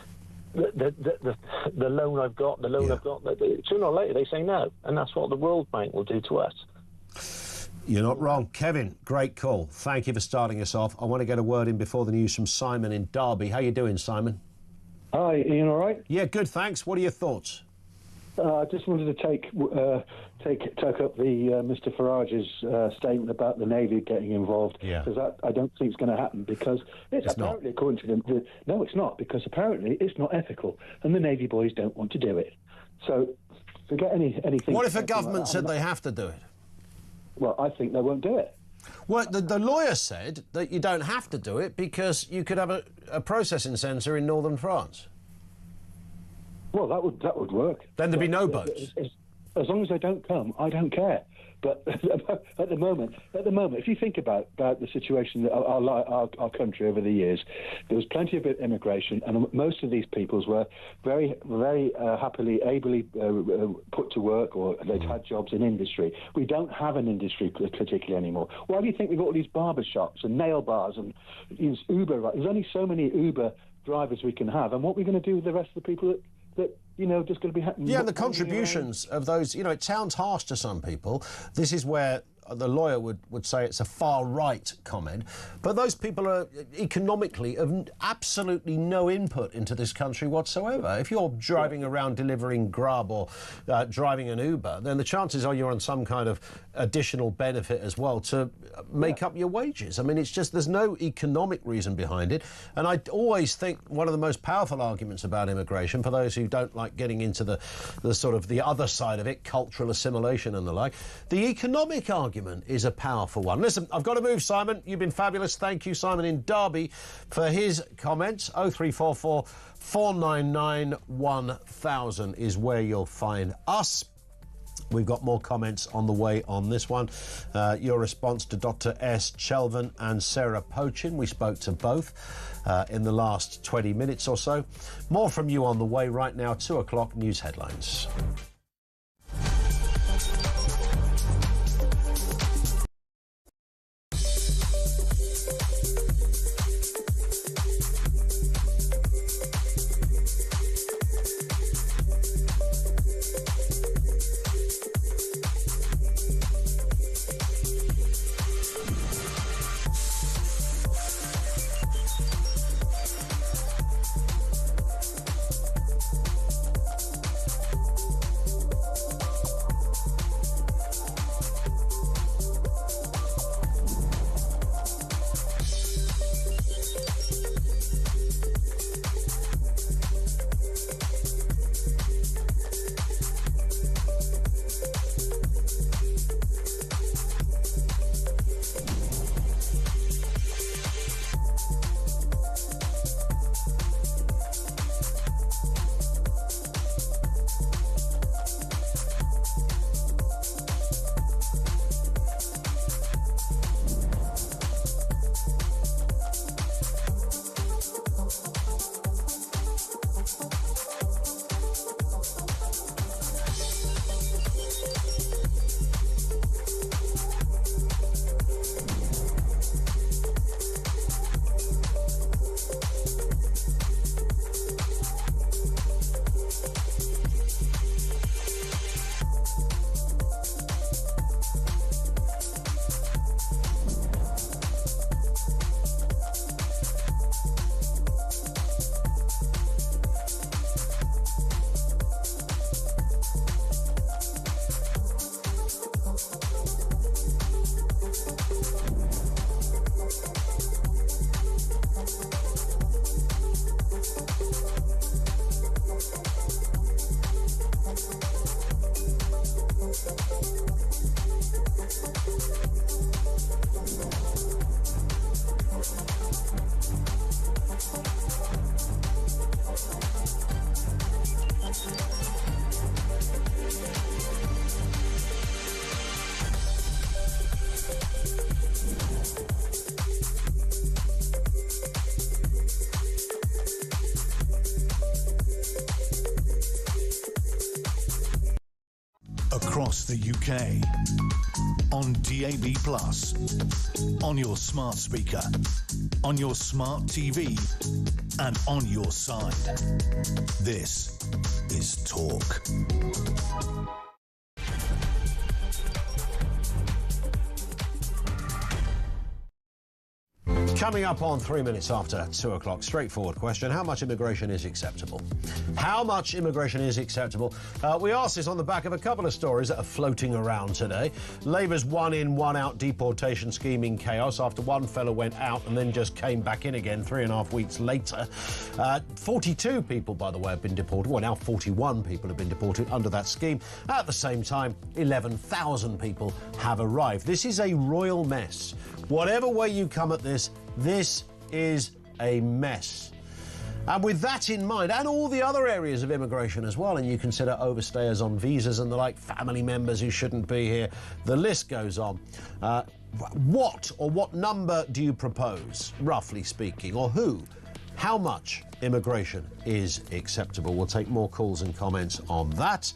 the loan I've got, sooner or later they say no, and that's what the World Bank will do to us. You're not wrong. Kevin, great call. Thank you for starting us off. I want to get a word in before the news from Simon in Derby. How you doing, Simon? Hi, Ian, all right? Yeah, good, thanks. What are your thoughts? I just wanted to take up the Mr. Farage's statement about the Navy getting involved, because I don't think it's going to happen, because it's apparently, according to them, no, it's not, because apparently it's not ethical, and the Navy boys don't want to do it. So forget anything. What if a government said they have to do it? Well, I think they won't do it. Well, the lawyer said that you don't have to do it because you could have a processing centre in northern France. Well, that would work. Then there'd be no boats. As long as they don't come, I don't care. But at the moment, if you think about the situation that our country over the years, there was plenty of immigration, and most of these peoples were very, very happily, ably put to work, or they'd had jobs in industry. We don't have an industry particularly anymore. Why do you think we've got all these barber shops and nail bars and Uber? There's only so many Uber drivers we can have, and what are we going to do with the rest of the people that just going to be happening? Yeah, and the contributions of those, it sounds harsh to some people. This is where the lawyer would say it's a far-right comment, but those people are economically have absolutely no input into this country whatsoever. If you're driving around delivering grub or driving an Uber, then the chances are you're on some kind of additional benefit as well to make up your wages. I mean, it's just there's no economic reason behind it. And I always think one of the most powerful arguments about immigration, for those who don't like getting into the sort of the other side of it, cultural assimilation and the like, the economic argument is a powerful one. Listen, I've got to move, Simon. You've been fabulous. Thank you, Simon in Derby, for his comments. 0344 499 1000 is where you'll find us. We've got more comments on the way on this one. Your response to Dr. S. Chelvan and Sarah Pochin. We spoke to both in the last 20 minutes or so. More from you on the way right now. 2 o'clock news headlines. Across the UK, on DAB+, on your smart speaker, on your smart TV, and on your side. This is Talk. Coming up on 3 minutes after 2 o'clock, straightforward question. How much immigration is acceptable? How much immigration is acceptable? We asked this on the back of a couple of stories that are floating around today. Labour's one-in, one-out deportation scheme in chaos after one fella went out and then just came back in again 3.5 weeks later. 42 people, by the way, have been deported. Well, now 41 people have been deported under that scheme. At the same time, 11,000 people have arrived. This is a royal mess. Whatever way you come at this, this is a mess. And with that in mind, and all the other areas of immigration as well, and you consider overstayers on visas and the like, family members who shouldn't be here, the list goes on. What number do you propose, roughly speaking, or who? How much immigration is acceptable? We'll take more calls and comments on that.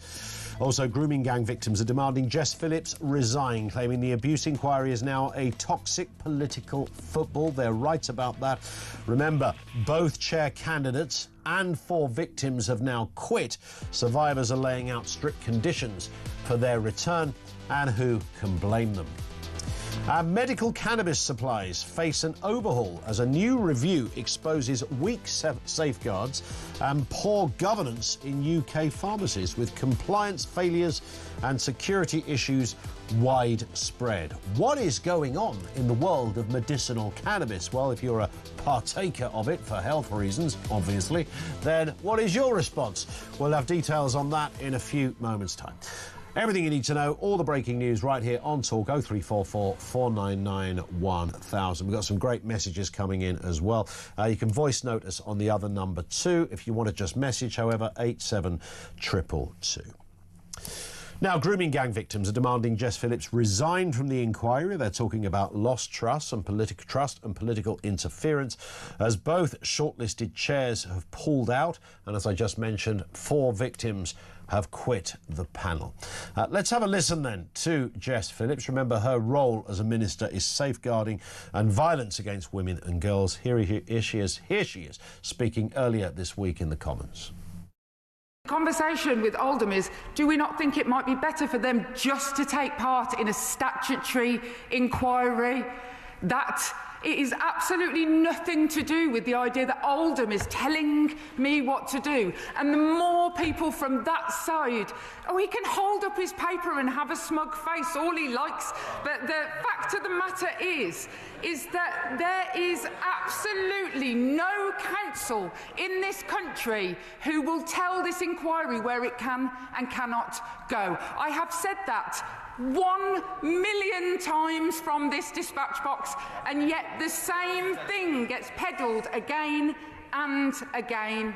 Also, grooming gang victims are demanding Jess Phillips resign, claiming the abuse inquiry is now a toxic political football. They're right about that. Remember, both chair candidates and 4 victims have now quit. Survivors are laying out strict conditions for their return, and who can blame them? Medical cannabis supplies face an overhaul as a new review exposes weak safeguards and poor governance in UK pharmacies, with compliance failures and security issues widespread. What is going on in the world of medicinal cannabis? Well, if you're a partaker of it for health reasons, obviously, then what is your response? We'll have details on that in a few moments' time. Everything you need to know, all the breaking news right here on Talk 0344 499 1000. We've got some great messages coming in as well. You can voice note us on the other number too if you want to just message, however, 87222. Now, grooming gang victims are demanding Jess Phillips resign from the inquiry. They're talking about lost trust and political interference, as both shortlisted chairs have pulled out, and as I just mentioned, 4 victims have quit the panel. Let's have a listen then to Jess Phillips. Remember, her role as a minister is safeguarding and violence against women and girls. Here she is speaking earlier this week in the Commons. The conversation with Oldham is, do we not think it might be better for them just to take part in a statutory inquiry? That it is absolutely nothing to do with the idea that Oldham is telling me what to do. And the more people from that side, he can hold up his paper and have a smug face all he likes, but the fact of the matter is that there is absolutely no council in this country who will tell this inquiry where it can and cannot go. I have said that 1,000,000 times from this dispatch box, and yet the same thing gets peddled again and again.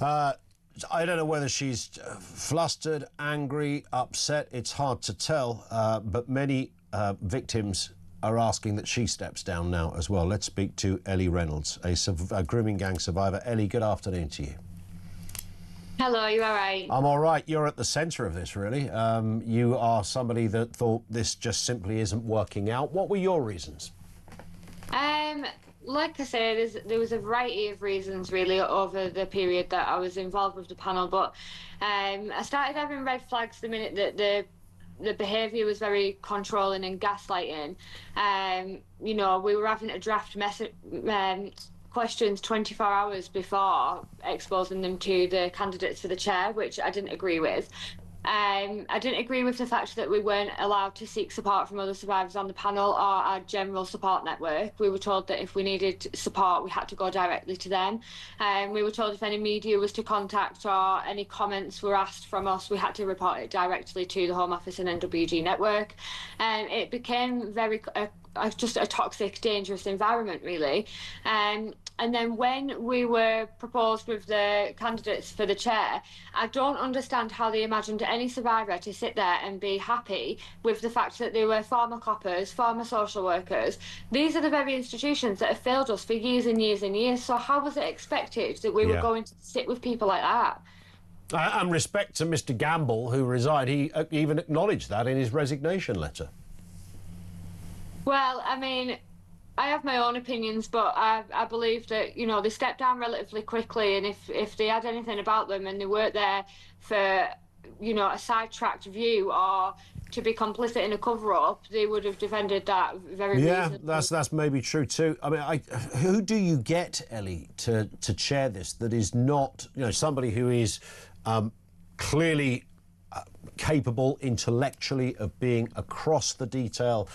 I don't know whether she's flustered, angry, upset. It's hard to tell, but many victims are asking that she steps down now as well. Let's speak to Ellie Reynolds, a grooming gang survivor. Ellie, good afternoon to you. Hello, you all right? I'm all right. You're at the centre of this, really. You are somebody that thought this just simply isn't working out. What were your reasons? Like I said, there was a variety of reasons, really, over the period that I was involved with the panel. But I started having red flags the minute that the behaviour was very controlling and gaslighting. You know, we were having to draft questions 24 hours before exposing them to the candidates for the chair, which I didn't agree with. I didn't agree with the fact that we weren't allowed to seek support from other survivors on the panel or our general support network. We were told that if we needed support, we had to go directly to them. We were told if any media was to contact or any comments were asked from us, we had to report it directly to the Home Office and NWG network. It became very just a toxic, dangerous environment, really. And then when we were proposed with the candidates for the chair, I don't understand how they imagined any survivor to sit there and be happy with the fact that they were former coppers, former social workers. These are the very institutions that have failed us for years and years and years. So how was it expected that we were going to sit with people like that? And respect to Mr. Gamble, who resigned, he even acknowledged that in his resignation letter. Well, I mean, I have my own opinions, but I believe that, you know, they stepped down relatively quickly, and if they had anything about them and they weren't there for, you know, a sidetracked view or to be complicit in a cover-up, they would have defended that very reasonably. That's maybe true too. I mean, who do you get, Ellie, to chair this that is not, you know, somebody who is clearly capable intellectually of being across the detail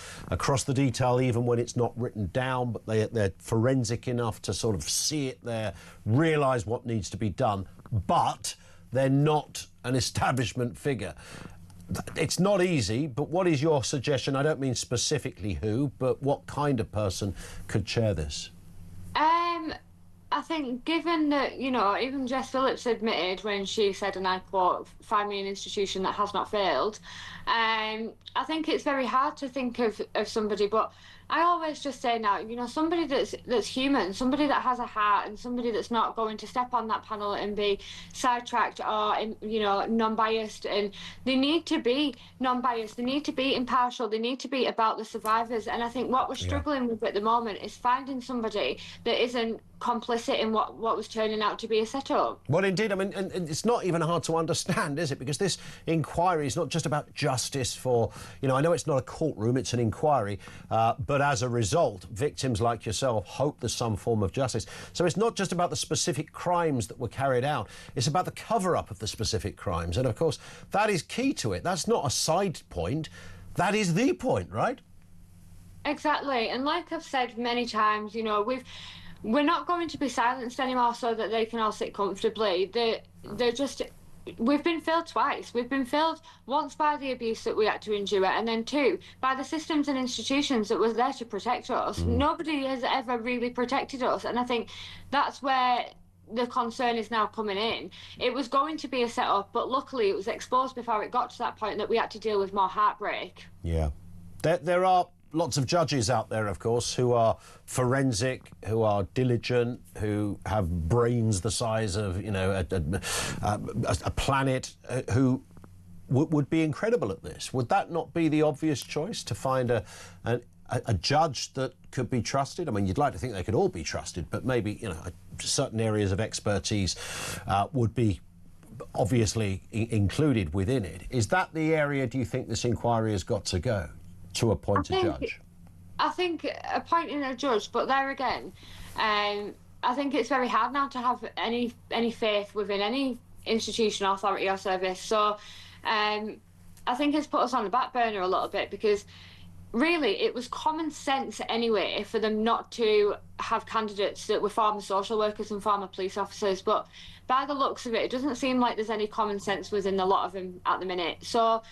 even when it's not written down, but they're forensic enough to sort of see it there, realise what needs to be done, but they're not an establishment figure. It's not easy, but what is your suggestion? I don't mean specifically who, but what kind of person could chair this? I I think given that, you know, even Jess Phillips admitted when she said, and I quote, "Find me an institution that has not failed," I think it's very hard to think of somebody, but I always just say now, you know, somebody that's human, somebody that has a heart, and somebody that's not going to step on that panel and be sidetracked or, you know, non-biased. And they need to be non-biased, they need to be impartial, they need to be about the survivors. And I think what we're struggling with at the moment is finding somebody that isn't complicit in what was turning out to be a setup. Well, indeed. I mean, and it's not even hard to understand, is it? Because this inquiry is not just about justice for, you know, I know it's not a courtroom, it's an inquiry, but as a result, victims like yourself hope there's some form of justice. So it's not just about the specific crimes that were carried out, it's about the cover-up of the specific crimes. And, of course, that is key to it. That's not a side point. That is the point, right? Exactly. And like I've said many times, you know, we're not going to be silenced anymore so that they can all sit comfortably. They're just... We've been failed twice. We've been failed once by the abuse that we had to endure, and then two, by the systems and institutions that was there to protect us. Nobody has ever really protected us, and I think that's where the concern is now coming in. It was going to be a set-up, but luckily it was exposed before it got to that point that we had to deal with more heartbreak. Yeah. There are lots of judges out there, of course, who are forensic, who are diligent, who have brains the size of, you know, a planet, who would be incredible at this. Would that not be the obvious choice, to find a judge that could be trusted? I mean, you'd like to think they could all be trusted, but maybe, you know, certain areas of expertise would be obviously included within it. Is that the area, do you think, this inquiry has got to go? To appoint a judge? I think appointing a judge, but there again, I think it's very hard now to have any faith within any institution, authority or service. So I think it's put us on the back burner a little bit, because really it was common sense anyway for them not to have candidates that were former social workers and former police officers. But by the looks of it doesn't seem like there's any common sense within a lot of them at the minute. So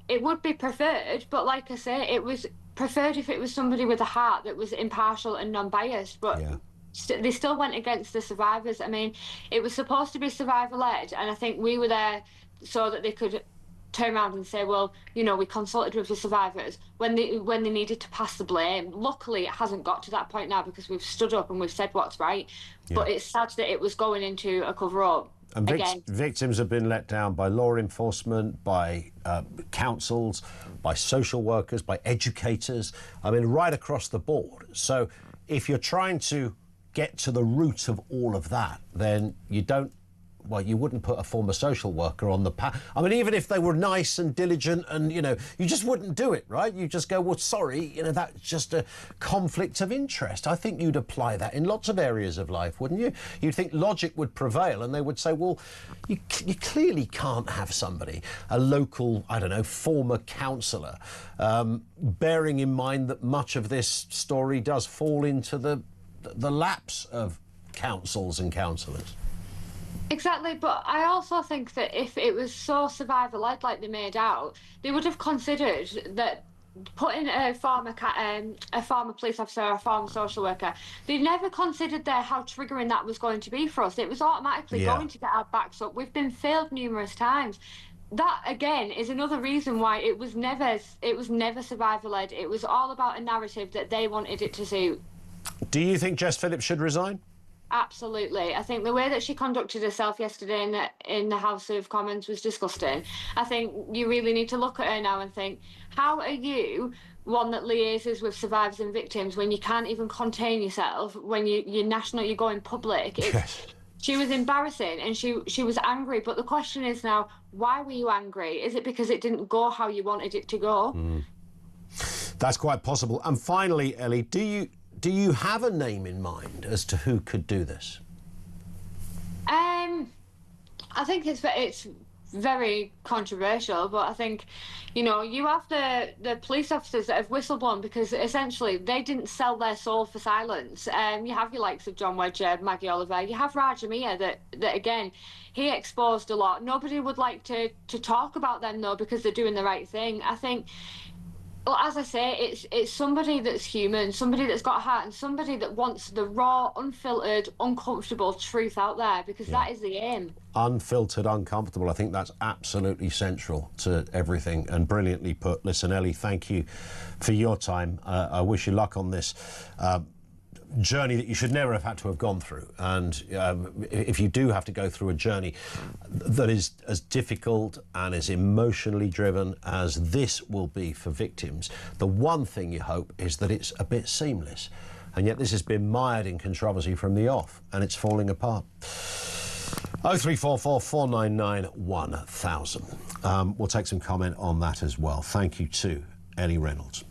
it would be preferred, but like I say, it was preferred if it was somebody with a heart that was impartial and non-biased, but they still went against the survivors. I mean, it was supposed to be survivor-led, and I think we were there so that they could turn around and say, well, you know, we consulted with the survivors when they needed to pass the blame. Luckily, it hasn't got to that point now, because we've stood up and we've said what's right, but it's sad that it was going into a cover-up. And victims have been let down by law enforcement, by councils, by social workers, by educators. I mean, right across the board. So if you're trying to get to the root of all of that, then you don't... Well, you wouldn't put a former social worker on the I mean, even if they were nice and diligent and, you know, you just wouldn't do it, right? You just go, well, sorry, you know, that's just a conflict of interest. I think you'd apply that in lots of areas of life, wouldn't you? You'd think logic would prevail, and they would say, well, you clearly can't have somebody, a local, I don't know, former councillor, bearing in mind that much of this story does fall into the laps of councils and councillors. Exactly, but I also think that if it was so survivor-led like they made out, they would have considered that putting a former police officer or a former social worker, they never considered how triggering that was going to be for us. It was automatically going to get our backs up. We've been failed numerous times. That again is another reason why it was never survivor-led. It was all about a narrative that they wanted it to suit. Do you think Jess Phillips should resign? Absolutely. I think the way that she conducted herself yesterday in the House of Commons was disgusting. I think you really need to look at her now and think, how are you one that liaises with survivors and victims when you can't even contain yourself, when you're national, you're going public? She was embarrassing, and she was angry. But the question is now, why were you angry? Is it because it didn't go how you wanted it to go? That's quite possible. And finally, Ellie, do you have a name in mind as to who could do this? I think it's very controversial, but I think, you know, you have the police officers that have whistleblown because essentially they didn't sell their soul for silence. You have your likes of John Wedger, Maggie Oliver. You have Raj Amir that again, he exposed a lot. Nobody would like to talk about them though, because they're doing the right thing. I think Well, as I say, it's somebody that's human, somebody that's got a heart, and somebody that wants the raw, unfiltered, uncomfortable truth out there, because that is the aim. Unfiltered, uncomfortable. I think that's absolutely central to everything, and brilliantly put. Listen, Ellie, thank you for your time. I wish you luck on this journey that you should never have had to have gone through. And if you do have to go through a journey that is as difficult and as emotionally driven as this will be for victims, the one thing you hope is that it's a bit seamless. And yet this has been mired in controversy from the off, and it's falling apart. 0344 499 1000. We'll take some comment on that as well. Thank you to Ellie Reynolds.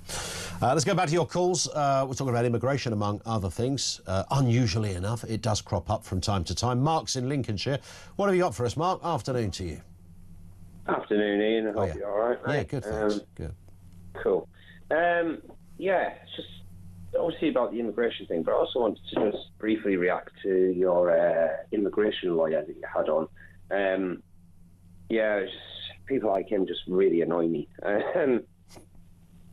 Let's go back to your calls. We're talking about immigration, among other things. Unusually enough, it does crop up from time to time. Mark's in Lincolnshire. What have you got for us, Mark? Afternoon to you. Afternoon, Ian. I hope you're all right, mate. Yeah, good, thanks. Good. Cool. Yeah, it's just obviously about the immigration thing, but I also wanted to just briefly react to your immigration lawyer that you had on. Yeah, it's just, people like him just really annoy me.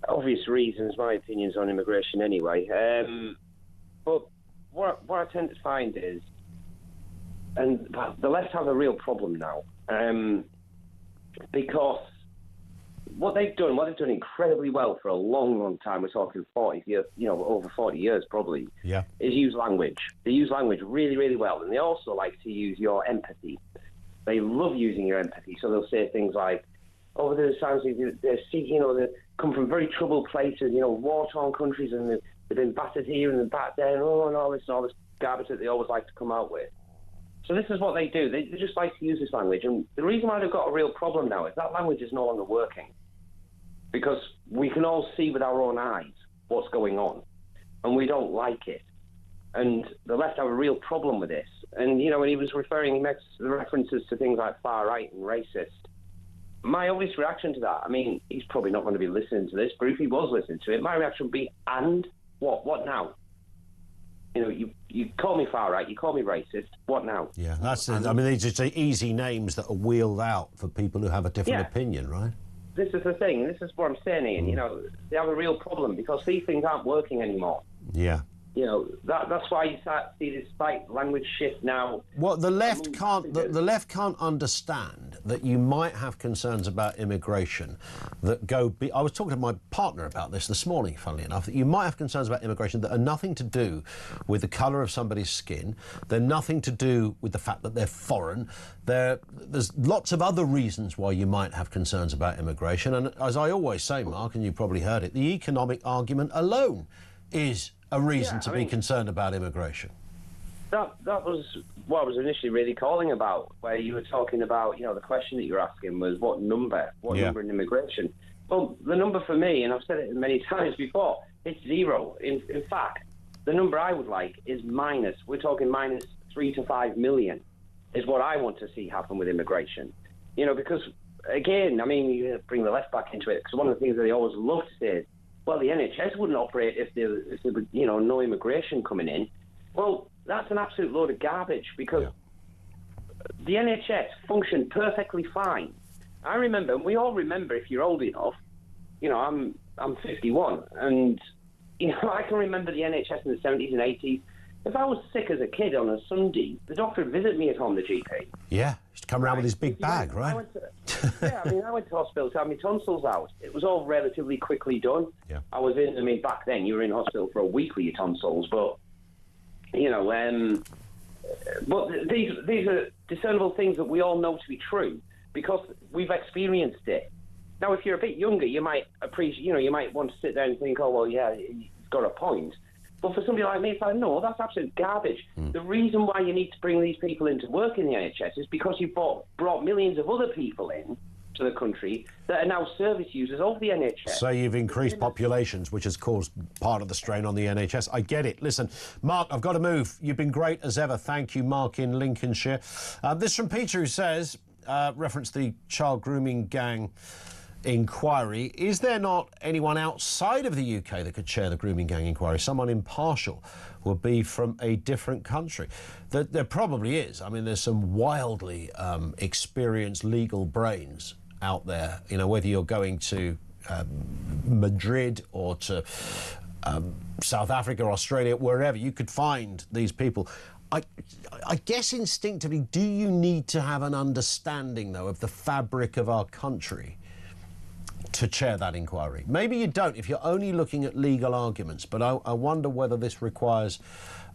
Obvious reasons, my opinions on immigration anyway. But what I tend to find is, and the left have a real problem now, because what they've done incredibly well for a long, long time. We're talking 40 years, over 40 years probably. Yeah. Is use language. They use language really, really well, and they also like to use your empathy. They love using your empathy, so they'll say things like, "Oh, there's times they're seeking, they come from very troubled places, war-torn countries, and they've been battered here and battered there, and all this garbage that they always like to come out with." So this is what they do. They just like to use this language. And the reason why they've got a real problem now is that language is no longer working. Because we can all see with our own eyes what's going on. And we don't like it. And the left have a real problem with this. And, when he was he makes the references to things like far-right and racist. My obvious reaction to that, he's probably not going to be listening to this, but if he was listening to it, my reaction would be, and what? What now? You call me far right, you call me racist, what now? Yeah, these are just easy names that are wheeled out for people who have a different opinion, right? This is the thing, this is what I'm saying, Ian, they have a real problem because these things aren't working anymore. Yeah. That's why you start to see this slight language shift now. Well, the left can't understand that you might have concerns about immigration that go. I was talking to my partner about this morning, funnily enough, that you might have concerns about immigration that are nothing to do with the colour of somebody's skin. They're nothing to do with the fact that they're foreign. There's lots of other reasons why you might have concerns about immigration. And as I always say, Mark, and you probably heard it, the economic argument alone is a reason to be concerned about immigration. That was what I was initially really calling about, where you were talking about, the question that you were asking was what number in immigration. Well, the number for me, and I've said it many times before, it's zero. In fact, the number I would like is minus. We're talking minus 3 to 5 million is what I want to see happen with immigration. Because, again, you bring the left back into it, because one of the things that they always love to say is, well, the NHS wouldn't operate if there was, no immigration coming in. Well, that's an absolute load of garbage because the NHS functioned perfectly fine. I remember, and we all remember if you're old enough, I'm 51, and, I can remember the NHS in the 70s and 80s. If I was sick as a kid on a Sunday, the doctor would visit me at home, the GP. Yeah, he'd come around with his big bag, right? I went to hospital to have my tonsils out. It was all relatively quickly done. Yeah. I was back then, you were in hospital for a week with your tonsils, but, but these are discernible things that we all know to be true because we've experienced it. Now, if you're a bit younger, you might appreciate, you might want to sit there and think, oh, well, yeah, he's got a point. But for somebody like me, it's like, no, that's absolute garbage. The reason why you need to bring these people into work in the NHS is because you brought millions of other people in to the country that are now service users of the NHS. So you've increased populations, which has caused part of the strain on the NHS. I get it. Listen, Mark, I've got to move. You've been great as ever. Thank you, Mark in Lincolnshire. This from Peter, who says, reference the child grooming gang inquiry, is there not anyone outside of the UK that could chair the grooming gang inquiry? Someone impartial would be from a different country. There probably is. There's some wildly experienced legal brains out there, whether you're going to Madrid or to South Africa, Australia, wherever, you could find these people. I guess instinctively, do you need to have an understanding, though, of the fabric of our country to chair that inquiry? Maybe you don't if you're only looking at legal arguments, but I wonder whether this requires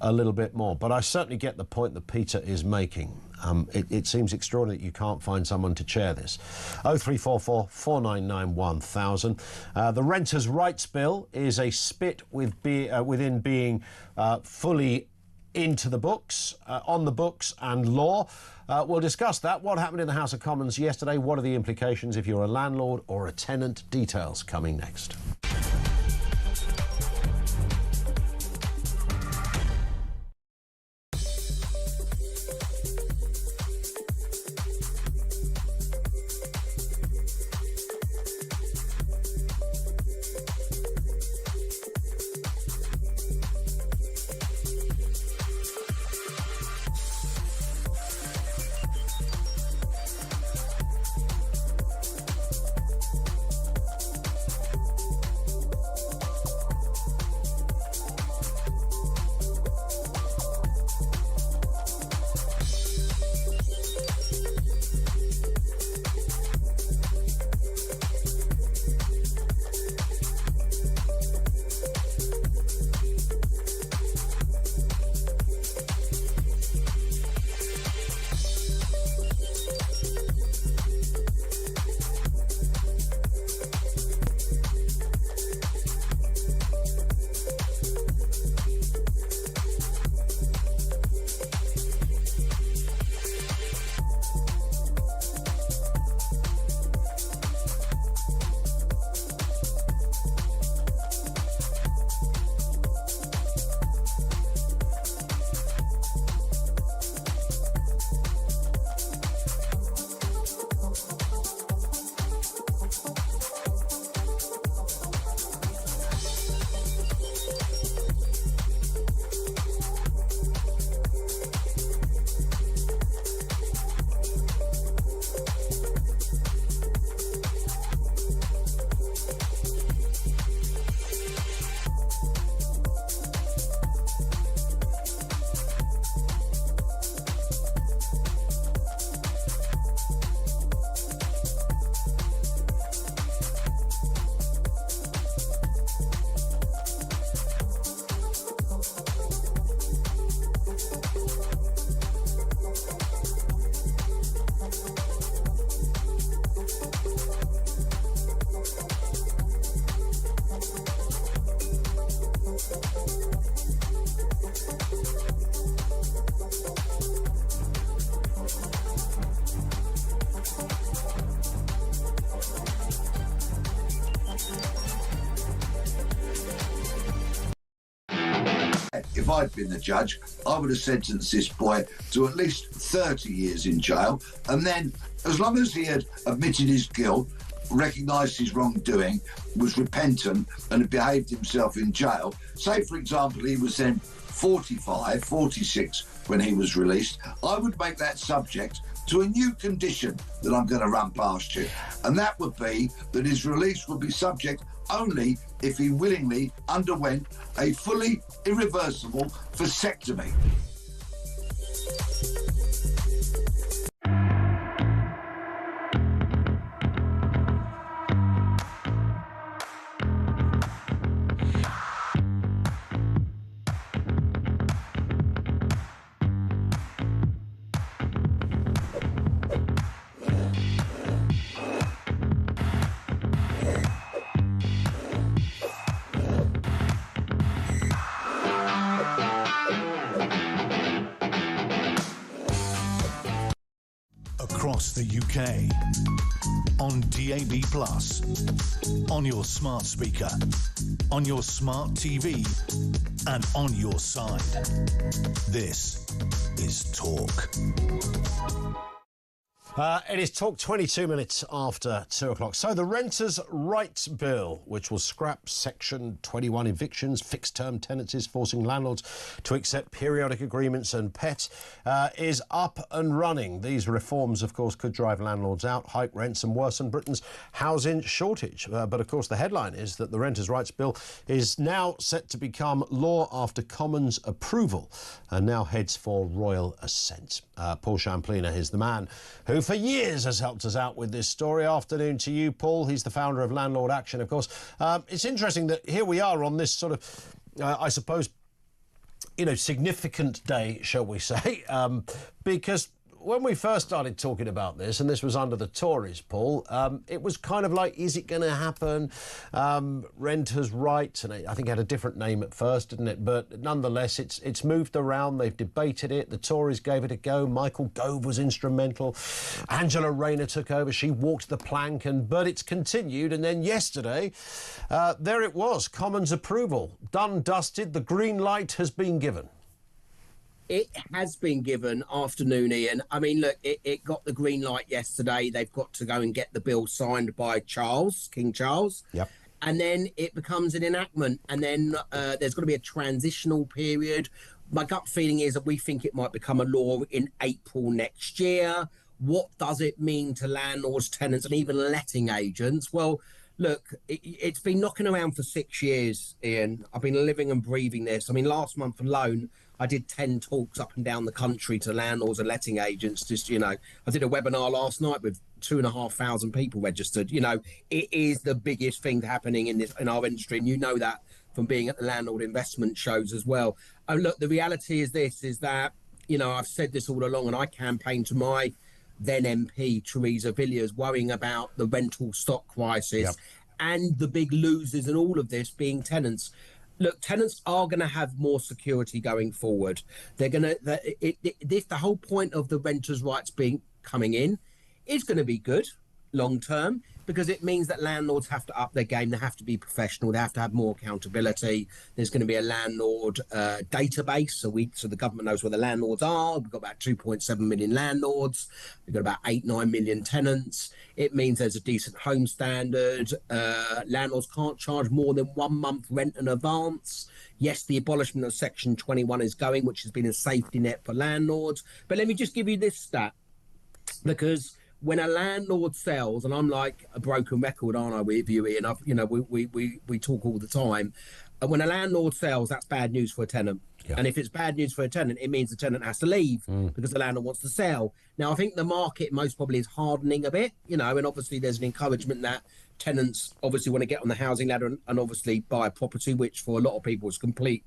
a little bit more. But I certainly get the point that Peter is making. It seems extraordinary that you can't find someone to chair this. 0344 499 1000. The Renters' Rights Bill is a spit within being fully into the books, on the books and law. We'll discuss that. What happened in the House of Commons yesterday? What are the implications if you're a landlord or a tenant? Details coming next. If I'd been the judge, I would have sentenced this boy to at least 30 years in jail, and then, as long as he had admitted his guilt, recognised his wrongdoing, was repentant and had behaved himself in jail, say, for example, he was then 45, 46 when he was released, I would make that subject to a new condition that I'm going to run past you. And that would be that his release would be subject only if he willingly underwent a fully irreversible vasectomy. Across the UK, on DAB+, on your smart speaker, on your smart TV, and on your side. This is Talk. It is talk 22 minutes after 2 o'clock. So the Renters' Rights Bill, which will scrap Section 21 evictions, fixed-term tenancies, forcing landlords to accept periodic agreements and pets, is up and running. These reforms, of course, could drive landlords out, hike rents and worsen Britain's housing shortage. But, of course, the headline is that the Renters' Rights Bill is now set to become law after Commons approval and now heads for royal assent. Paul Champlina is the man who for years has helped us out with this story. Afternoon to you, Paul. He's the founder of Landlord Action, of course. It's interesting that here we are on this sort of, I suppose, significant day, shall we say, because when we first started talking about this, and this was under the Tories, Paul, it was kind of like, is it going to happen? Renters' rights, and I think it had a different name at first, didn't it? But nonetheless, it's moved around. They've debated it. The Tories gave it a go. Michael Gove was instrumental. Angela Rayner took over. She walked the plank, but it's continued. And then yesterday, there it was, Commons approval. Done, dusted. The green light has been given. It has been given, afternoon, Ian. I mean, look, it got the green light yesterday. They've got to go and get the bill signed by King Charles. Yep. And then it becomes an enactment. And then there's got to be a transitional period. My gut feeling is that we think it might become a law in April next year. What does it mean to landlords, tenants, and even letting agents? Well, look, it's been knocking around for 6 years, Ian. I've been living and breathing this. I mean, last month alone, I did 10 talks up and down the country to landlords and letting agents. I did a webinar last night with 2,500 people registered. It is the biggest thing happening in our industry, and you know that from being at the landlord investment shows as well. Oh, look, the reality is that, I've said this all along, and I campaigned to my then MP, Theresa Villiers, worrying about the rental stock crisis and the big losers in all of this being tenants. Look, tenants are going to have more security going forward. They're going to. The whole point of the renters' rights coming in is going to be good long term, because it means that landlords have to up their game. They have to be professional. They have to have more accountability. There's going to be a landlord database, so the government knows where the landlords are. We've got about 2.7 million landlords. We've got about 8-9 million tenants. It means there's a decent home standard. Landlords can't charge more than 1 month rent in advance. Yes, the abolishment of Section 21 is going, which has been a safety net for landlords. But let me just give you this stat, because when a landlord sells, and I'm like a broken record, aren't I, with you, Ian? We talk all the time. And when a landlord sells, that's bad news for a tenant. Yeah. And if it's bad news for a tenant, it means the tenant has to leave because the landlord wants to sell. Now, I think the market most probably is hardening a bit, and obviously there's an encouragement that tenants obviously want to get on the housing ladder and obviously buy a property, which for a lot of people is a complete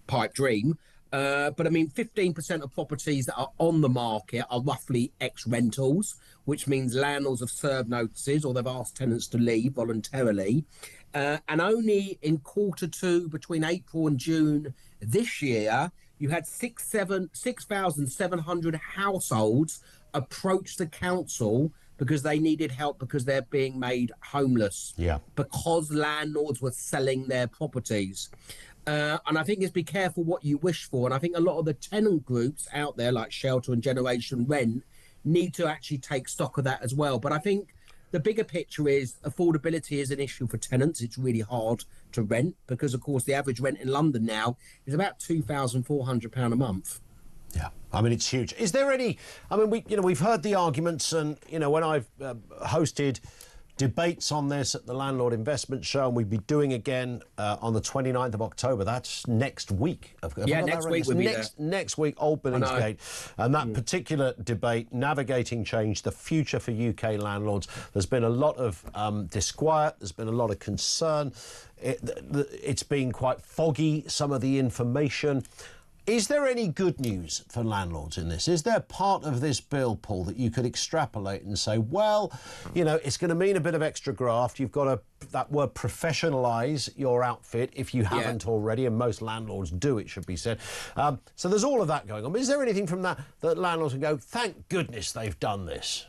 pipe dream. But I mean, 15% of properties that are on the market are roughly ex-rentals, which means landlords have served notices or they've asked tenants to leave voluntarily. And only in Q2, between April and June this year, you had 6,700 households approach the council because they needed help because they're being made homeless. Yeah. Because landlords were selling their properties. And I think it's be careful what you wish for. And I think a lot of the tenant groups out there, like Shelter and Generation Rent, need to actually take stock of that as well. But I think the bigger picture is affordability is an issue for tenants. It's really hard to rent because, of course, the average rent in London now is about £2,400 a month. Yeah, I mean, it's huge. Is there any? I mean, we've heard the arguments, and when I've hosted debates on this at the Landlord Investment Show, and we'll be doing again on the 29th of October. That's next week. Next week we'll be there. Next week, Old Billingsgate. And that particular debate, Navigating Change, the future for UK landlords. There's been a lot of disquiet. There's been a lot of concern. It's been quite foggy, some of the information. Is there any good news for landlords in this? Is there part of this bill, Paul, that you could extrapolate and say, well, it's going to mean a bit of extra graft. You've got to, that word, professionalise your outfit if you haven't already, and most landlords do, it should be said. So there's all of that going on. But is there anything from that landlords can go, thank goodness they've done this?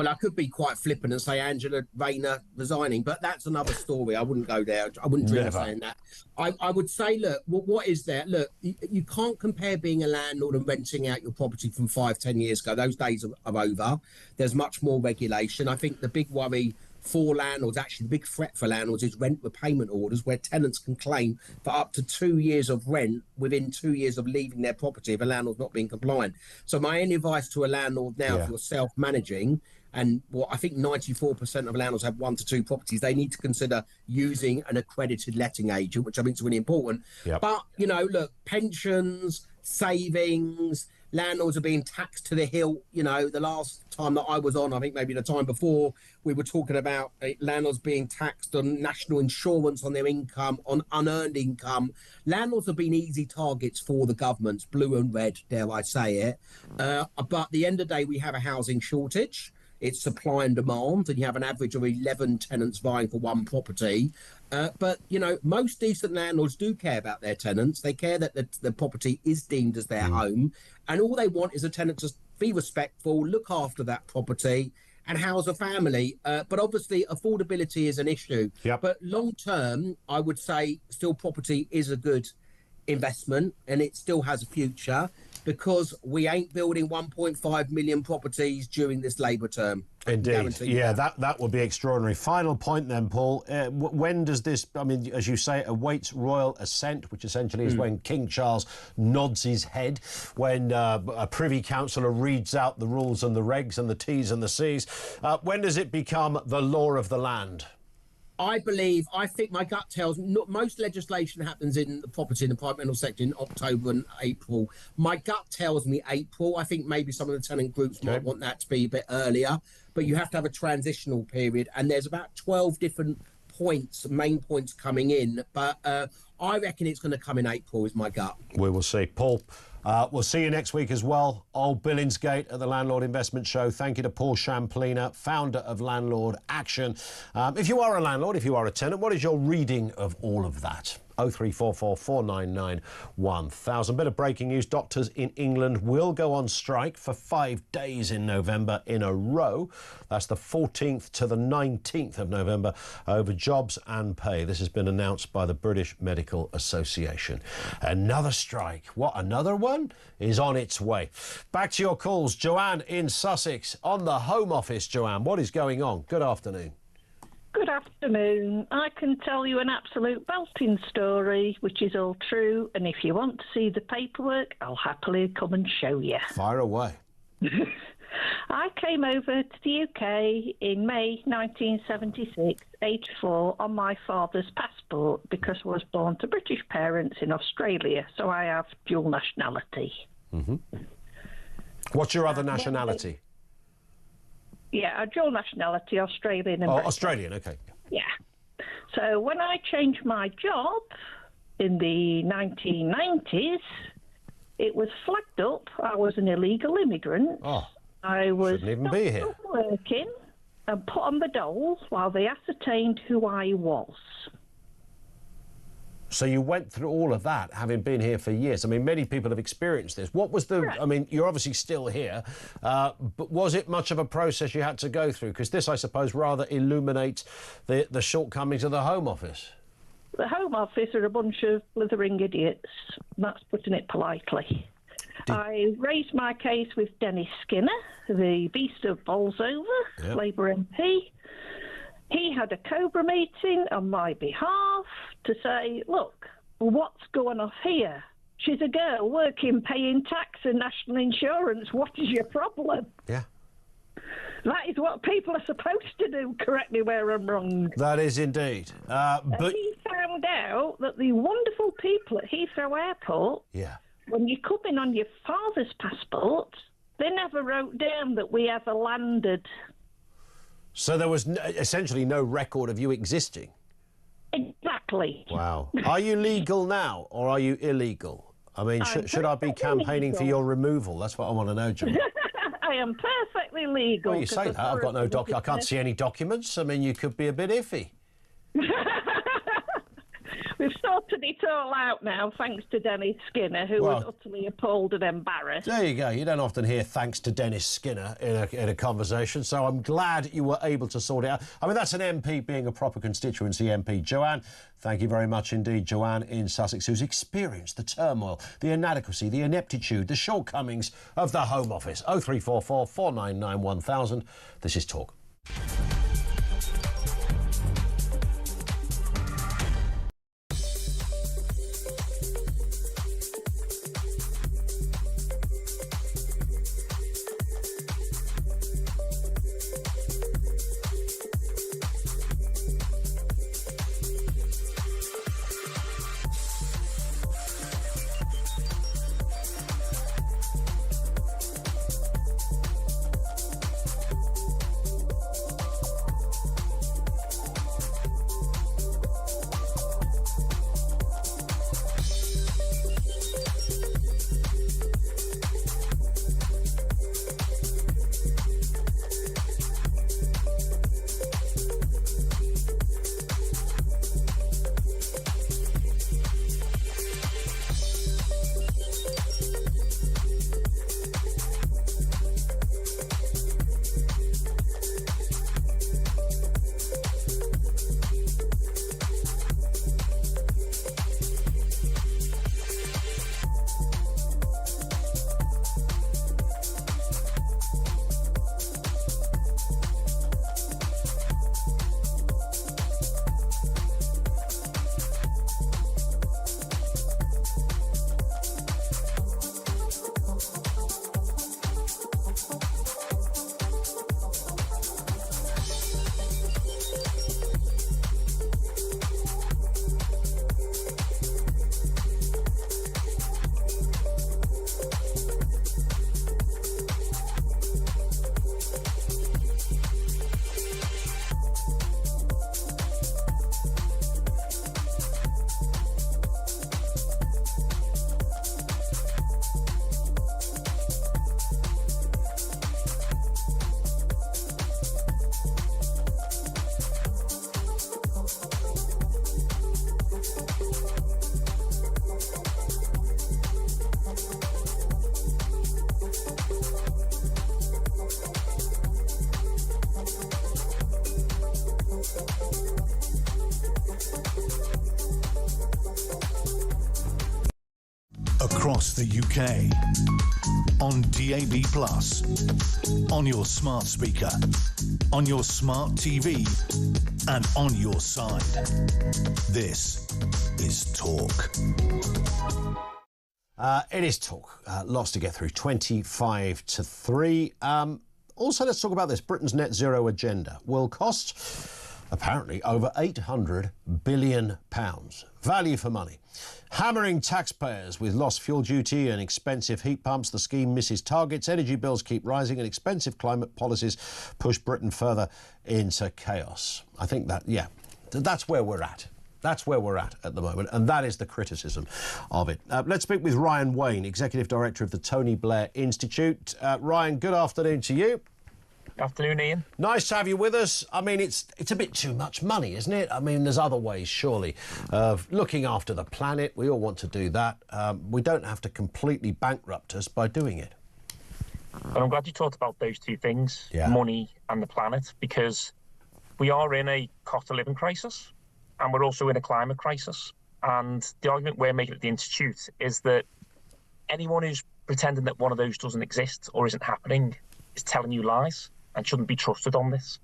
Well, I could be quite flippant and say Angela Rayner resigning, but that's another story. I wouldn't go there. I wouldn't dream of saying that. I would say, look, what is there? Look, you can't compare being a landlord and renting out your property from 5-10 years ago. Those days are over. There's much more regulation. I think the big worry for landlords, actually the big threat for landlords, is rent repayment orders, where tenants can claim for up to 2 years of rent within 2 years of leaving their property if a landlord's not being compliant. So my only advice to a landlord now, if you're self-managing, and I think 94% of landlords have 1 to 2 properties, they need to consider using an accredited letting agent, which I think is really important. But, you know, look, pensions, savings, landlords are being taxed to the hilt. You know, the last time that I was on, I think maybe the time before, we were talking about landlords being taxed on national insurance on their income, on unearned income. Landlords have been easy targets for the governments, blue and red, dare I say it. But at the end of the day, we have a housing shortage. It's supply and demand, and you have an average of 11 tenants vying for one property. But, you know, most decent landlords do care about their tenants. They care that the property is deemed as their home, and all they want is a tenant to be respectful, look after that property, and house a family. But obviously, affordability is an issue. But long term, I would say still property is a good investment, and it still has a future, because we ain't building 1.5 million properties during this Labour term. Indeed. Yeah, that would be extraordinary. Final point then, Paul. When does this, I mean, as you say, awaits royal assent, which essentially is when King Charles nods his head, when a Privy Councillor reads out the rules and the regs and the T's and the C's. When does it become the law of the land? I think my gut tells me most legislation happens in the property and the private rental sector in October and April. My gut tells me April. I think maybe some of the tenant groups might want that to be a bit earlier, but you have to have a transitional period, and there's about 12 different main points coming in, but I reckon it's going to come in April is my gut. We will see. Paul, we'll see you next week as well. Old Billingsgate at the Landlord Investment Show. Thank you to Paul Champlina, founder of Landlord Action. If you are a landlord, if you are a tenant, what is your reading of all of that? 0344 499 1000. Bit of breaking news. Doctors in England will go on strike for 5 days in November in a row. That's the 14th to the 19th of November over jobs and pay. This has been announced by the British Medical Association. Another strike. What, another one? Is on its way. Back to your calls. Joanne in Sussex on the Home Office. Joanne, what is going on? Good afternoon. Good afternoon. I can tell you an absolute belting story, which is all true, and if you want to see the paperwork, I'll happily come and show you. Fire away. I came over to the UK in May 1976, age 4, on my father's passport because I was born to British parents in Australia, so I have dual nationality. What's your other nationality? Yeah, a dual nationality, Australian and British. Australian, okay. Yeah. So when I changed my job in the 1990s, it was flagged up I was an illegal immigrant. Oh, I was shouldn't even be here. Working and put on the dole while they ascertained who I was. So you went through all of that, having been here for years. I mean, many people have experienced this. What was the... I mean, you're obviously still here, but was it much of a process you had to go through? Because this, I suppose, rather illuminates the shortcomings of the Home Office. The Home Office are a bunch of blithering idiots. That's putting it politely. I raised my case with Dennis Skinner, the beast of Bolsover, Labour MP. He had a COBRA meeting on my behalf to say, look, what's going off here? She's a girl working, paying tax and national insurance. What is your problem? Yeah. That is what people are supposed to do. Correct me where I'm wrong. That is indeed. But he found out that the wonderful people at Heathrow Airport, when you come in on your father's passport, they never wrote down that we ever landed. So there was essentially no record of you existing? Exactly. Wow. Are you legal now, or are you illegal? I mean, should I be campaigning for your removal? That's what I want to know, John. I am perfectly legal. Well, you say that. I've got no I can't see any documents. I mean, you could be a bit iffy. We've sorted it all out now, thanks to Dennis Skinner, who was utterly appalled and embarrassed. There you go. You don't often hear thanks to Dennis Skinner in a conversation, so I'm glad you were able to sort it out. I mean, that's an MP being a proper constituency MP. Joanne, thank you very much indeed. Joanne in Sussex, who's experienced the turmoil, the inadequacy, the ineptitude, the shortcomings of the Home Office. 0344 499 1000. This is Talk. Across the UK, on DAB+, on your smart speaker, on your smart TV, and on your side. This is Talk. It is Talk. Lots to get through. 25 to 3. Also, let's talk about this. Britain's net zero agenda will cost, apparently, over £800 billion. Value for money. Hammering taxpayers with lost fuel duty and expensive heat pumps, the scheme misses targets, energy bills keep rising and expensive climate policies push Britain further into chaos. I think that, that's where we're at. That's where we're at the moment, and that is the criticism of it. Let's speak with Ryan Wayne, Executive Director of the Tony Blair Institute. Ryan, good afternoon to you. Afternoon, Ian. Nice to have you with us. I mean, it's a bit too much money, isn't it? I mean, there's other ways, surely, of looking after the planet. We all want to do that. We don't have to completely bankrupt us by doing it. And I'm glad you talked about those two things, money and the planet, because we are in a cost of living crisis and we're also in a climate crisis. And the argument we're making at the Institute is that anyone who's pretending that one of those doesn't exist or isn't happening is telling you lies and shouldn't be trusted on this.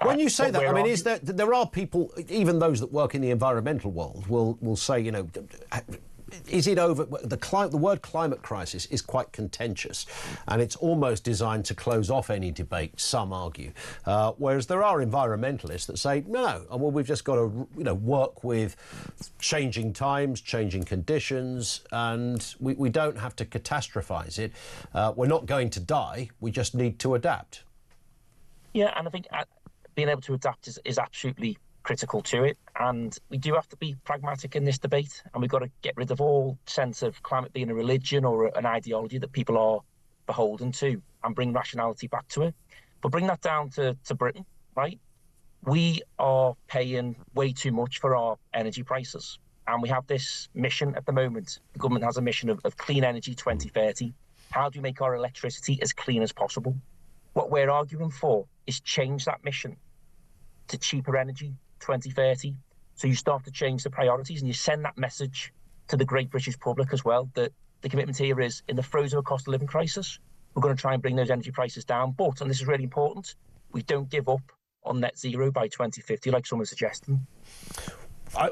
When you say that, I mean, is there are people, even those that work in the environmental world, will say, you know, is it over? The word climate crisis is quite contentious, and it's almost designed to close off any debate, some argue. Whereas there are environmentalists that say, no, well, we've just got to, you know, work with changing times, changing conditions, and we don't have to catastrophise it. We're not going to die, we just need to adapt. Yeah, and I think being able to adapt is absolutely critical to it, and we do have to be pragmatic in this debate, and we've got to get rid of all sense of climate being a religion or an ideology that people are beholden to, and bring rationality back to it. But bring that down to Britain, right? We are paying way too much for our energy prices. And we have this mission at the moment. The government has a mission of clean energy 2030. How do we make our electricity as clean as possible? What we're arguing for is change that mission to cheaper energy 2030. So you start to change the priorities and you send that message to the great British public as well, that the commitment here is, in the throes of a cost of living crisis, we're going to try and bring those energy prices down. But, and this is really important, we don't give up on net zero by 2050, like someone's suggesting.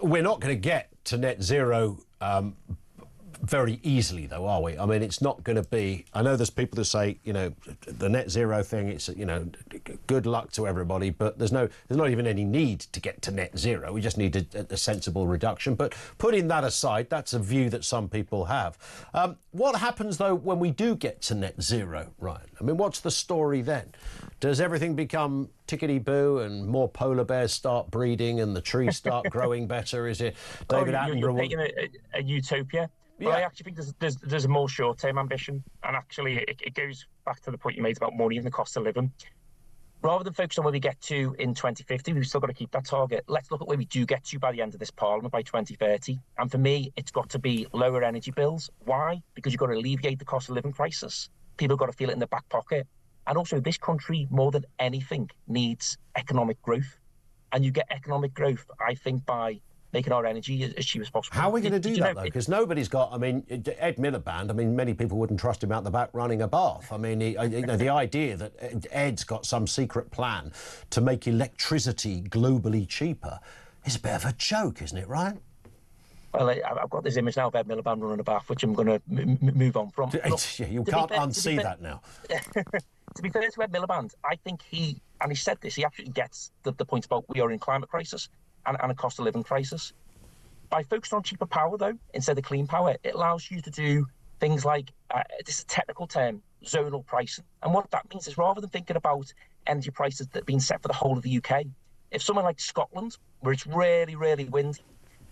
We're not going to get to net zero very easily, though, are we? I mean, it's not going to be... I know there's people that say, you know, the net zero thing, it's, you know, good luck to everybody, but there's not even any need to get to net zero. We just need a sensible reduction. But putting that aside, that's a view that some people have. What happens, though, when we do get to net zero, Ryan? I mean, what's the story then? Does everything become tickety-boo and more polar bears start breeding and the trees start growing better? Is it David Attenborough? You're painting a utopia. Well, I actually think there's a more short-term ambition, and actually it goes back to the point you made about money and the cost of living. Rather than focus on where we get to in 2050, we've still got to keep that target. Let's look at where we do get to by the end of this Parliament, by 2030. And for me, it's got to be lower energy bills. Why? Because you've got to alleviate the cost of living crisis. People have got to feel it in their back pocket. And also, this country, more than anything, needs economic growth. And you get economic growth, I think, by making our energy as cheap as possible. How are we going to do that, though? Because nobody's got... I mean, Ed Miliband, I mean, many people wouldn't trust him out the back running a bath. I mean, you know, the idea that Ed's got some secret plan to make electricity globally cheaper is a bit of a joke, isn't it, Ryan? Well, I've got this image now of Ed Miliband running a bath, which I'm going to move on from. Look, you can't unsee that now. To be fair to Ed Miliband, I think he said this, he absolutely gets the point about we are in climate crisis and a cost of living crisis. By focusing on cheaper power, though, instead of clean power, it allows you to do things like, this is a technical term, zonal pricing. And what that means is, rather than thinking about energy prices that are being set for the whole of the UK, if someone like Scotland, where it's really, really windy,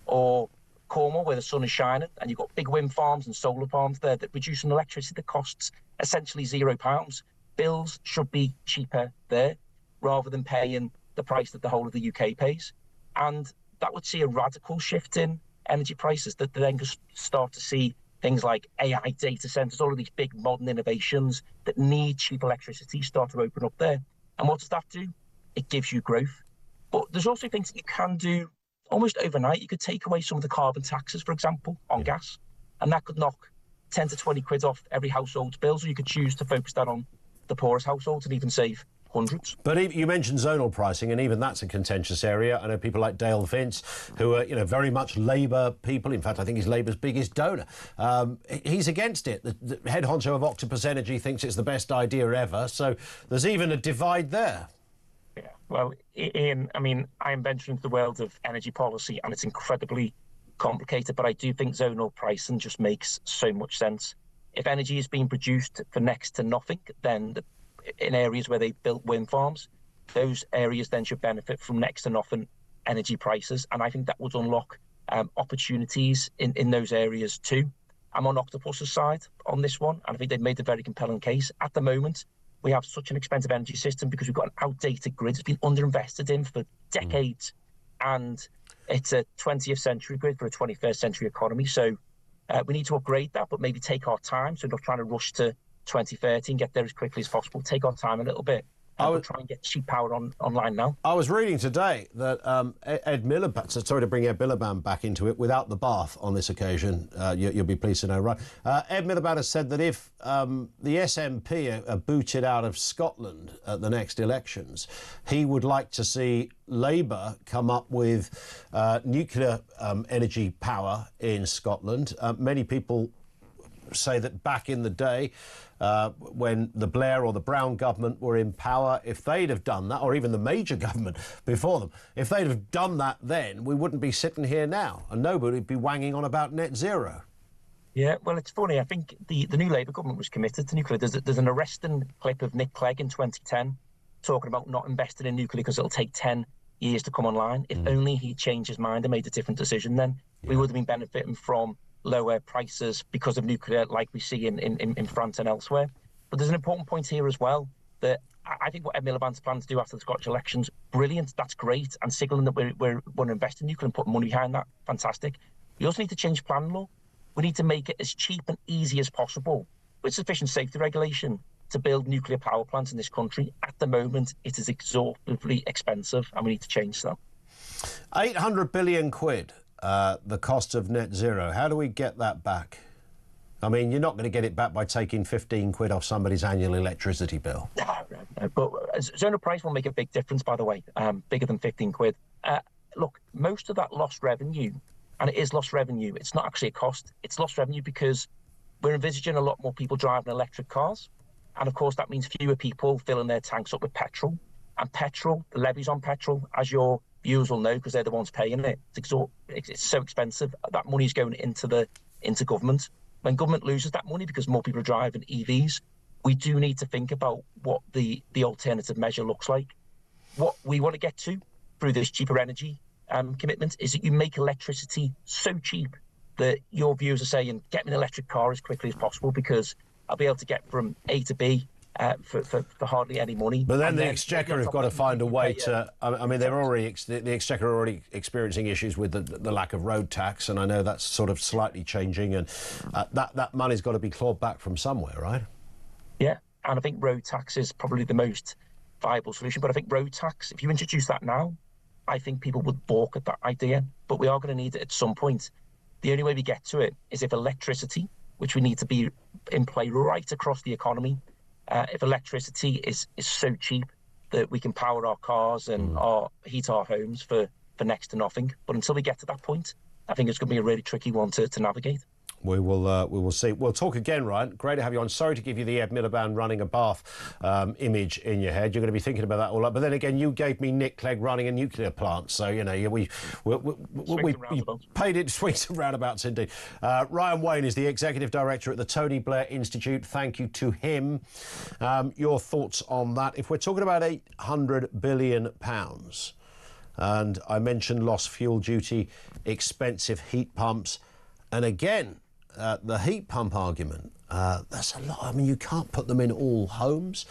or Cornwall, where the sun is shining, and you've got big wind farms and solar farms there that produce an electricity that costs essentially £0, bills should be cheaper there, rather than paying the price that the whole of the UK pays. And that would see a radical shift in energy prices, that then could start to see things like AI data centres, all of these big modern innovations that need cheap electricity start to open up there. And what does that do? It gives you growth. But there's also things that you can do almost overnight. You could take away some of the carbon taxes, for example, on gas, and that could knock 10 to 20 quid off every household's bills, or you could choose to focus that on the poorest households and even save hundreds. But you mentioned zonal pricing, and even that's a contentious area. I know people like Dale Vince, who are, you know, very much Labour people. In fact, I think he's Labour's biggest donor. He's against it. The head honcho of Octopus Energy thinks it's the best idea ever. So there's even a divide there. Yeah, well, Ian, I mean, I'm venturing into the world of energy policy, and it's incredibly complicated, but I do think zonal pricing just makes so much sense. If energy is being produced for next to nothing, then in areas where they built wind farms, those areas then should benefit from next to nothing energy prices. And I think that would unlock opportunities in those areas too. I'm on Octopus's side on this one, and I think they've made a very compelling case. At the moment, we have such an expensive energy system because we've got an outdated grid. It's been underinvested in for decades, and it's a 20th century grid for a 21st century economy. So we need to upgrade that, but maybe take our time. So we're not trying to rush to 2030 and get there as quickly as possible. Take our time a little bit. We'll try and get cheap power online now. I was reading today that Ed Miliband, so sorry to bring Ed Miliband back into it, without the bath on this occasion, you'll be pleased to know, right? Ed Miliband has said that if the SNP are booted out of Scotland at the next elections, he would like to see Labour come up with nuclear energy power in Scotland. Many people say that back in the day, when the Blair or the Brown government were in power, if they'd have done that, or even the Major government before them, if they'd have done that then, we wouldn't be sitting here now, and nobody would be wanging on about net zero. Yeah, well, it's funny. I think the new Labour government was committed to nuclear. There's an arresting clip of Nick Clegg in 2010 talking about not investing in nuclear because it'll take 10 years to come online. If only he changed his mind and made a different decision then, we would have been benefiting from lower prices because of nuclear, like we see in France and elsewhere. But there's an important point here as well, that I think what Ed Miliband's plan to do after the Scottish elections, brilliant, that's great, and signalling that we're going to invest in nuclear and put money behind that, fantastic. We also need to change planning law. We need to make it as cheap and easy as possible with sufficient safety regulation to build nuclear power plants in this country. At the moment, it is exorbitantly expensive, and we need to change that. 800 billion quid, the cost of net zero. How do we get that back? I mean, you're not going to get it back by taking 15 quid off somebody's annual electricity bill. No, but zonal price will make a big difference, by the way, bigger than 15 quid. Look, most of that lost revenue, and it is lost revenue, it's not actually a cost, it's lost revenue because we're envisaging a lot more people driving electric cars. And of course, that means fewer people filling their tanks up with petrol. And petrol, the levies on petrol, as your viewers will know, because they're the ones paying it, it's so expensive. That money's going into government. When government loses that money because more people are driving EVs, we do need to think about what the alternative measure looks like. What we want to get to through this cheaper energy commitment is that you make electricity so cheap that your viewers are saying, get me an electric car as quickly as possible because I'll be able to get from A to B for hardly any money. But then the Exchequer have got to find a way to... I mean, the Exchequer are already experiencing issues with the lack of road tax, and I know that's sort of slightly changing, and that money's got to be clawed back from somewhere, right? Yeah, and I think road tax is probably the most viable solution. But I think road tax, if you introduce that now, I think people would balk at that idea. But we are going to need it at some point. The only way we get to it is if electricity, which we need to be in play right across the economy, if electricity is so cheap that we can power our cars and heat our homes for next to nothing. But until we get to that point, I think it's going to be a really tricky one to navigate. We will see. We'll talk again, Ryan. Great to have you on. Sorry to give you the Ed Miliband running a bath image in your head. You're going to be thinking about that all up. But then again, you gave me Nick Clegg running a nuclear plant. So, you know, we paid it swings and roundabouts indeed. Ryan Wayne is the Executive Director at the Tony Blair Institute. Thank you to him. Your thoughts on that? If we're talking about £800 billion, and I mentioned lost fuel duty, expensive heat pumps, and again, the heat pump argument, that's a lot. I mean, you can't put them in all homes.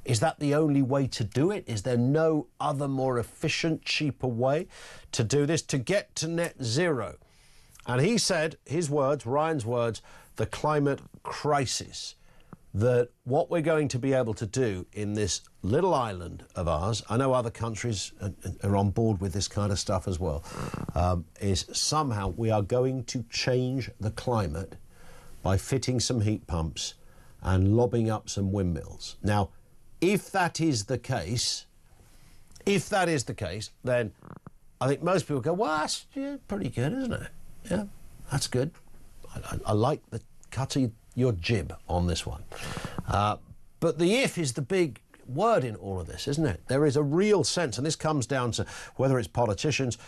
Is that the only way to do it? Is there no other more efficient, cheaper way to do this, to get to net zero? And he said, his words, Ryan's words, the climate crisis, that what we're going to be able to do in this little island of ours, I know other countries are on board with this kind of stuff as well, is somehow we are going to change the climate by fitting some heat pumps and lobbing up some windmills. Now, if that is the case, then I think most people go, well, that's pretty good, isn't it? Yeah, that's good. I like the cut of your jib on this one. But the if is the big word in all of this, isn't it? There is a real sense, and this comes down to whether it's politicians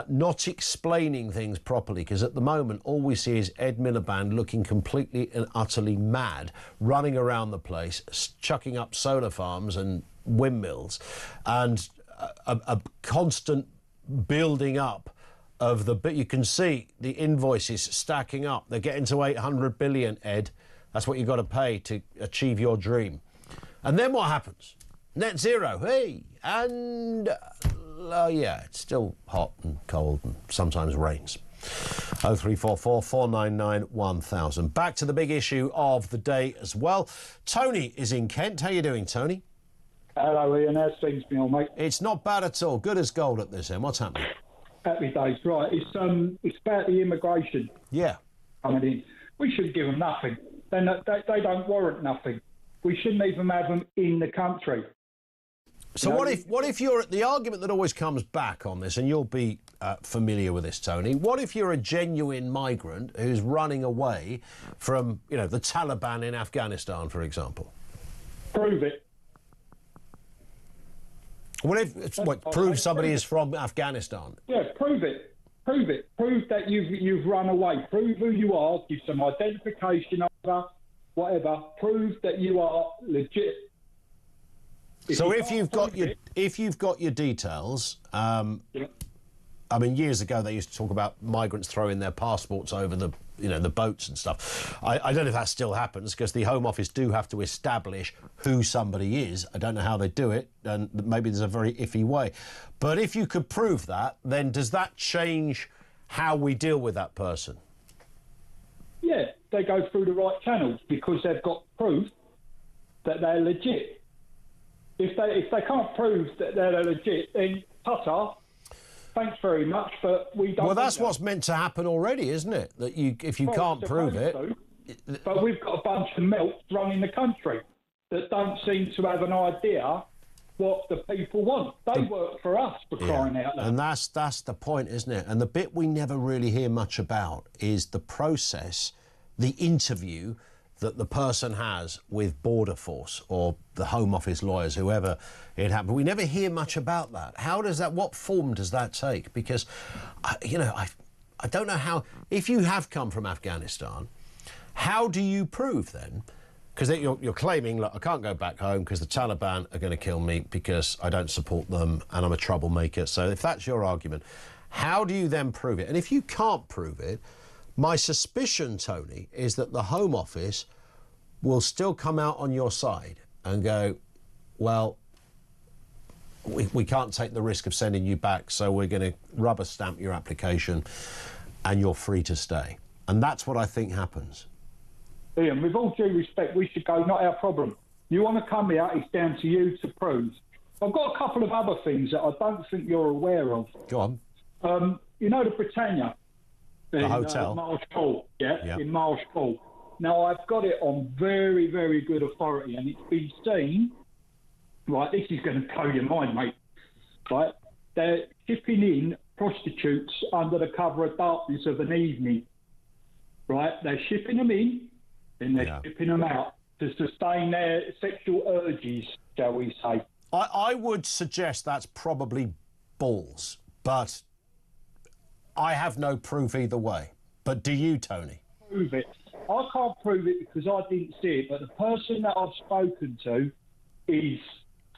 not explaining things properly, because at the moment all we see is Ed Miliband looking completely and utterly mad, running around the place, chucking up solar farms and windmills, and a constant building up of the bit. You can see the invoices stacking up. They're getting to 800 billion, Ed. That's what you've got to pay to achieve your dream. And then what happens? Net zero, hey! And, yeah, it's still hot and cold and sometimes rains. 0344 499 1000. Back to the big issue of the day as well. Tony is in Kent. How you doing, Tony? Hello, Ian. How's things been, mate? It's not bad at all. Good as gold at this end. What's happening? Happy days, right. It's about the immigration. Yeah. Coming in. We should give them nothing. They don't warrant nothing. We shouldn't even have them in the country. So what if you're the argument that always comes back on this, and you'll be familiar with this, Tony. What if you're a genuine migrant who's running away from, the Taliban in Afghanistan, for example? Prove it. Prove somebody is from Afghanistan? Yeah, prove it. Prove it. Prove that you've run away. Prove who you are. Give some identification over, whatever. Prove that you are legit. If you've got your details, I mean, years ago they used to talk about migrants throwing their passports over the boats and stuff. I don't know if that still happens, because the Home Office do have to establish who somebody is. I don't know how they do it, and maybe there's a very iffy way. But if you could prove that, then does that change how we deal with that person? Yeah, they go through the right channels because they've got proof that they're legit. If they can't prove that they're legit, then ta-ta, thanks very much, but we don't... Well, that's what's meant to happen already, isn't it? That if you can't prove it... But we've got a bunch of melts running the country that don't seem to have an idea what the people want. They work for us, for crying out loud. And that's the point, isn't it? And the bit we never really hear much about is the process, the interview that the person has with Border Force or the Home Office lawyers, whoever it happened. We never hear much about that. How does that, what form does that take? Because, I don't know how, if you have come from Afghanistan, how do you prove then? Because you're claiming, look, I can't go back home because the Taliban are going to kill me because I don't support them and I'm a troublemaker. So if that's your argument, how do you then prove it? And if you can't prove it, my suspicion, Tony, is that the Home Office will still come out on your side and go, well, we can't take the risk of sending you back, so we're going to rubber stamp your application and you're free to stay. And that's what I think happens. Ian, with all due respect, we should go, not our problem. You want to come here, it's down to you to prove. I've got a couple of other things that I don't think you're aware of. Go on. You know the Britannia? The hotel. Marsh Hall, in Marsh Hall. Now, I've got it on very, very good authority, and it's been seen, right, this is going to blow your mind, mate, right? They're shipping in prostitutes under the cover of darkness of an evening, right? They're shipping them in, then they're shipping them out to sustain their sexual urges, shall we say. I would suggest that's probably balls, but I have no proof either way. But do you, Tony? Prove it. I can't prove it because I didn't see it, but the person that I've spoken to is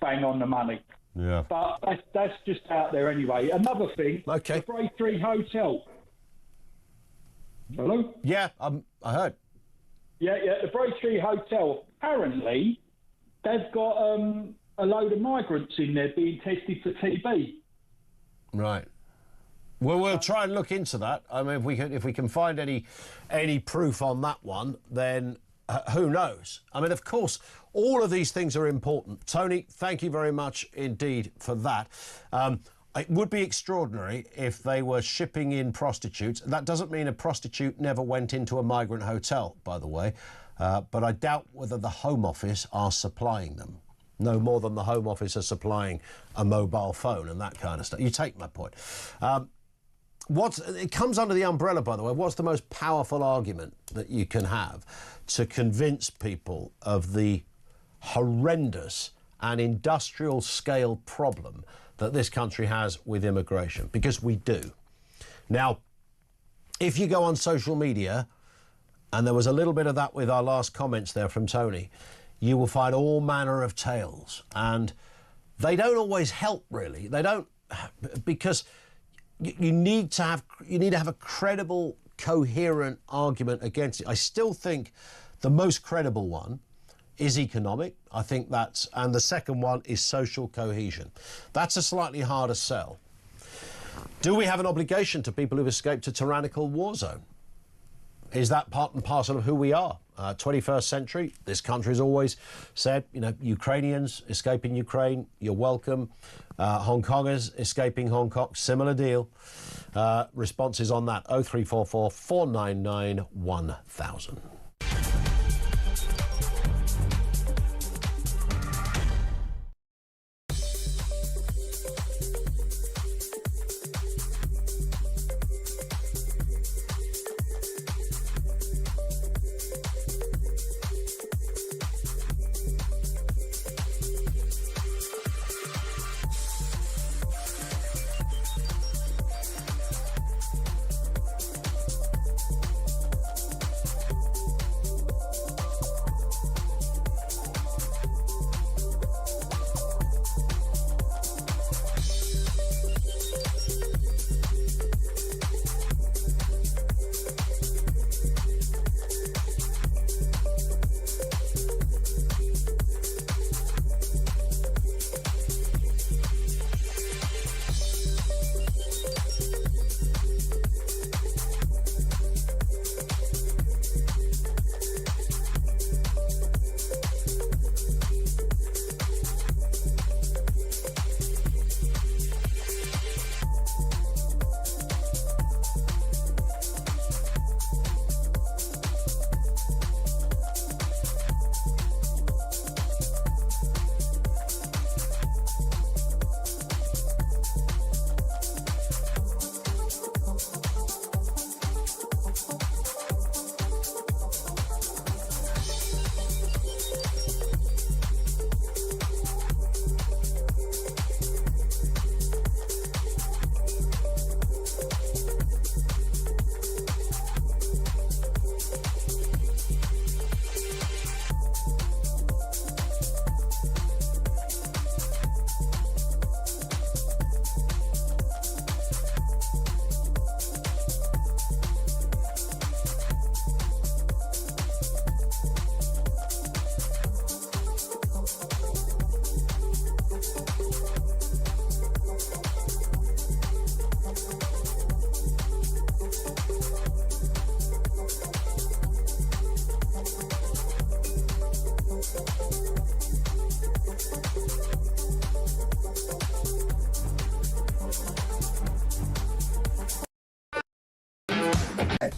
bang on the money. Yeah. But that's just out there anyway. Another thing, okay. The Braintree Hotel. Hello? Yeah, I heard. Yeah, the Braintree Hotel. Apparently, they've got a load of migrants in there being tested for TB. Right. Well, we'll try and look into that. I mean, if we can find any proof on that one, then who knows? I mean, of course, all of these things are important. Tony, thank you very much indeed for that. It would be extraordinary if they were shipping in prostitutes. That doesn't mean a prostitute never went into a migrant hotel, by the way. But I doubt whether the Home Office are supplying them. No more than the Home Office are supplying a mobile phone and that kind of stuff. You take my point. It comes under the umbrella, by the way, what's the most powerful argument that you can have to convince people of the horrendous and industrial scale problem that this country has with immigration? Because we do. Now, if you go on social media, and there was a little bit of that with our last comments there from Tony, you will find all manner of tales, and they don't always help, really. They don't, because you need to have a credible, coherent argument against it. I still think the most credible one is economic. I think that's, and the second one is social cohesion. That's a slightly harder sell. Do we have an obligation to people who've escaped a tyrannical war zone? Is that part and parcel of who we are? 21st century, this country's always said, Ukrainians escaping Ukraine, you're welcome. Hong Kongers escaping Hong Kong, similar deal. Responses on that, 0344 499 1000.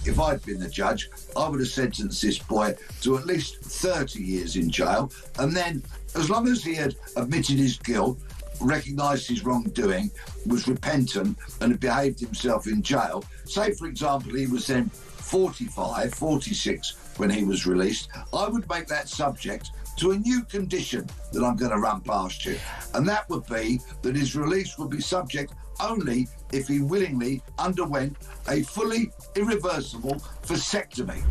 if I'd been the judge, I would have sentenced this boy to at least 30 years in jail. And then, as long as he had admitted his guilt, recognised his wrongdoing, was repentant and had behaved himself in jail, say, for example, he was then 45, 46 when he was released, I would make that subject to a new condition that I'm going to run past you. And that would be that his release would be subject only if he willingly underwent a fully irreversible vasectomy.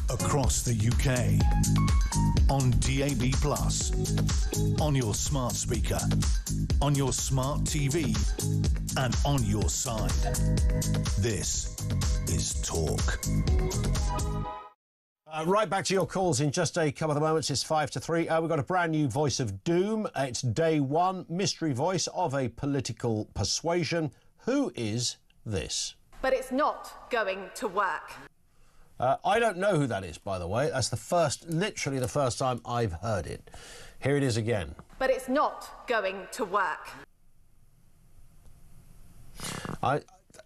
Across the UK, on DAB+, on your smart speaker, on your smart TV, and on your side. This is Talk. Right back to your calls in just a couple of moments. It's 5 to 3. We've got a brand new voice of doom. It's day one, mystery voice of a political persuasion. Who is this? But it's not going to work. I don't know who that is, by the way. That's literally the first time I've heard it. Here it is again. But it's not going to work.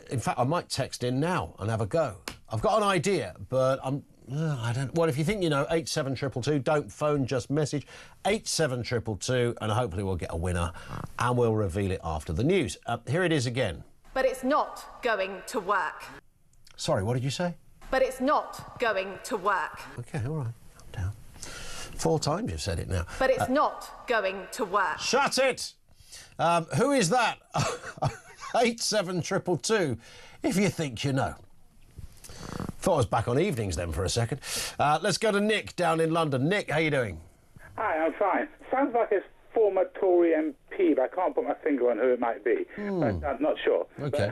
In fact, I might text in now and have a go. I've got an idea, but I don't. Well, if you think you know, 87222, don't phone, just message 87222, and hopefully we'll get a winner, and we'll reveal it after the news. Here it is again. But it's not going to work. Sorry, what did you say? But it's not going to work. OK, all right, calm down. 4 times you've said it now. But it's not going to work. Shut it! Who is that? 87222, if you think you know. Thought I was back on evenings then for a second. Let's go to Nick down in London. Nick, how you doing? Hi, I'm fine. Sounds like a former Tory MP, but I can't put my finger on who it might be. But I'm not sure. OK.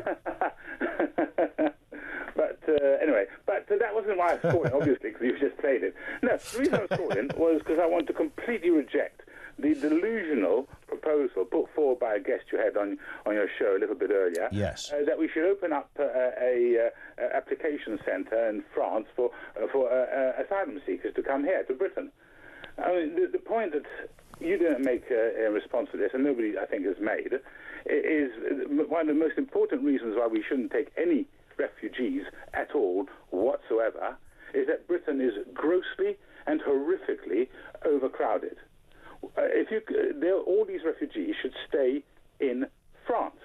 But anyway, that wasn't why I was calling, obviously, because you've just played it. No, the reason I was calling was because I want to completely reject the delusional proposal put forward by a guest you had on your show a little bit earlier. Yes. That we should open up a application centre in France for asylum seekers to come here to Britain. I mean, the point that you didn't make in response to this, and nobody I think has made, is one of the most important reasons why we shouldn't take any refugees at all whatsoever, is that Britain is grossly and horrifically overcrowded. All these refugees should stay in France.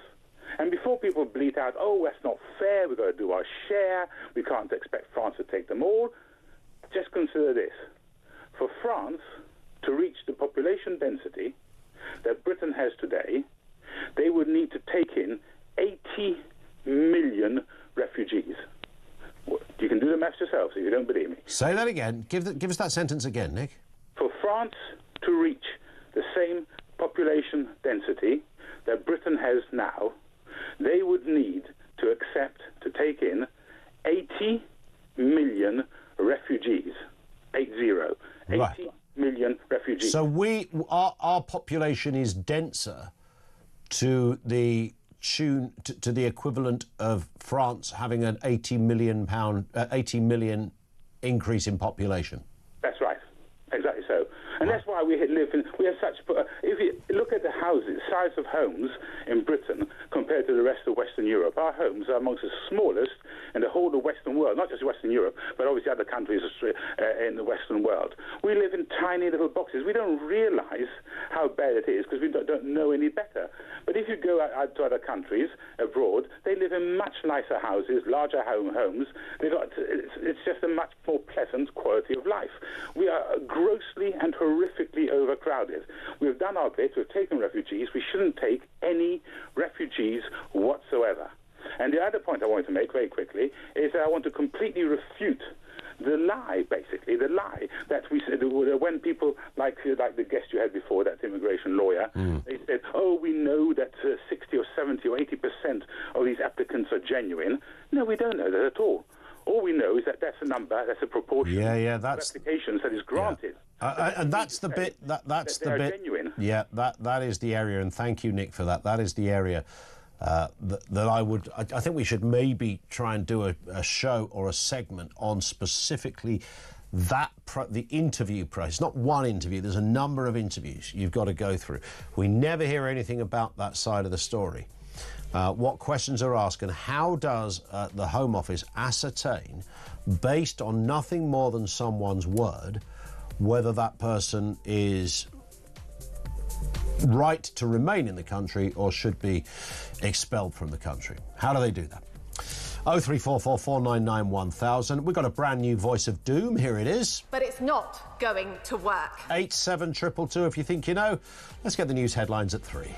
And before people bleat out, oh, that's not fair, we've got to do our share, we can't expect France to take them all, just consider this. For France to reach the population density that Britain has today, they would need to take in 80 million refugees. You can do the maths yourself if you don't believe me. Say that again. Give us that sentence again, Nick. For France to reach the same population density that Britain has now, they would need to take in 80 million refugees. 80 million refugees. So our population is denser to the equivalent of France having an 80 million increase in population. That's right, exactly so. And that's why we have such. If you look at the size of homes in Britain compared to the rest of Western Europe, our homes are amongst the smallest in the whole of the Western world, not just Western Europe, but obviously other countries in the Western world. We live in tiny little boxes. We don't realise how bad it is because we don't know any better. But if you go out to other countries abroad, they live in much nicer houses, larger homes. It's just a much more pleasant quality of life. We are grossly and horrifically overcrowded. We've done our bit. We've taken refugees. We shouldn't take any refugees whatsoever. And the other point I want to make very quickly is that I want to completely refute the lie that we said when people like the guest you had before, that immigration lawyer, they said, oh, we know that 60 or 70 or 80% a proportion of applications that is granted. And that's the bit that's the bit genuine. Yeah, that is the area, and thank you, Nick, for that. That is the area that I think we should maybe try and do a show or a segment on specifically the interview process. Not one interview, there's a number of interviews you've got to go through. We never hear anything about that side of the story. What questions are asked, and how does the Home Office ascertain, based on nothing more than someone's word, whether that person is right to remain in the country or should be expelled from the country? How do they do that? 0344 499 1000. We've got a brand new voice of doom. Here it is. But it's not going to work. 87222 if you think you know. Let's get the news headlines at 3.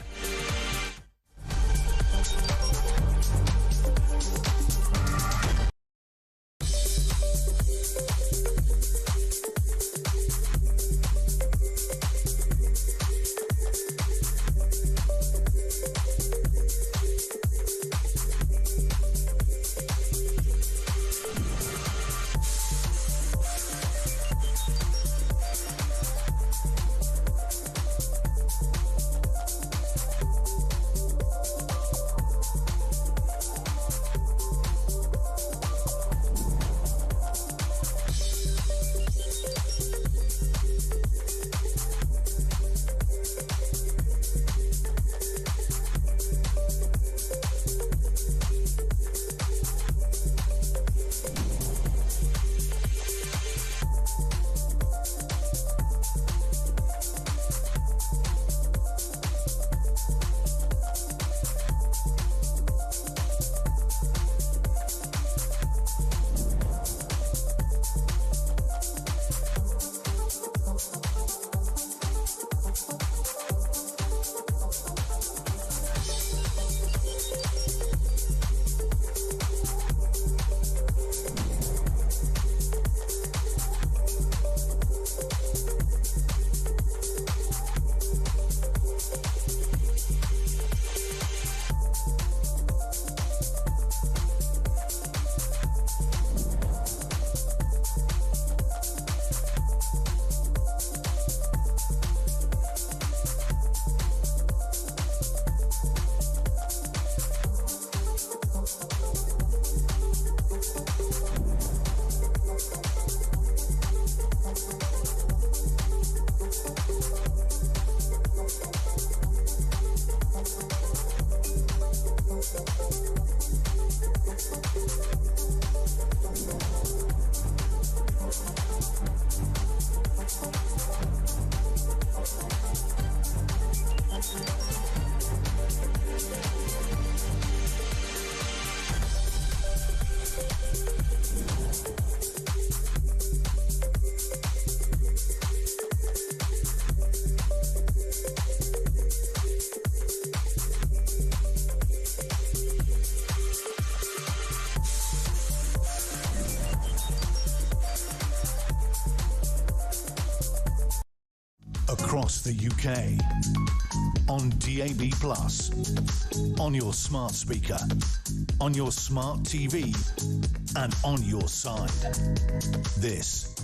Across the UK, on DAB+, on your smart speaker, on your smart TV, and on your side. This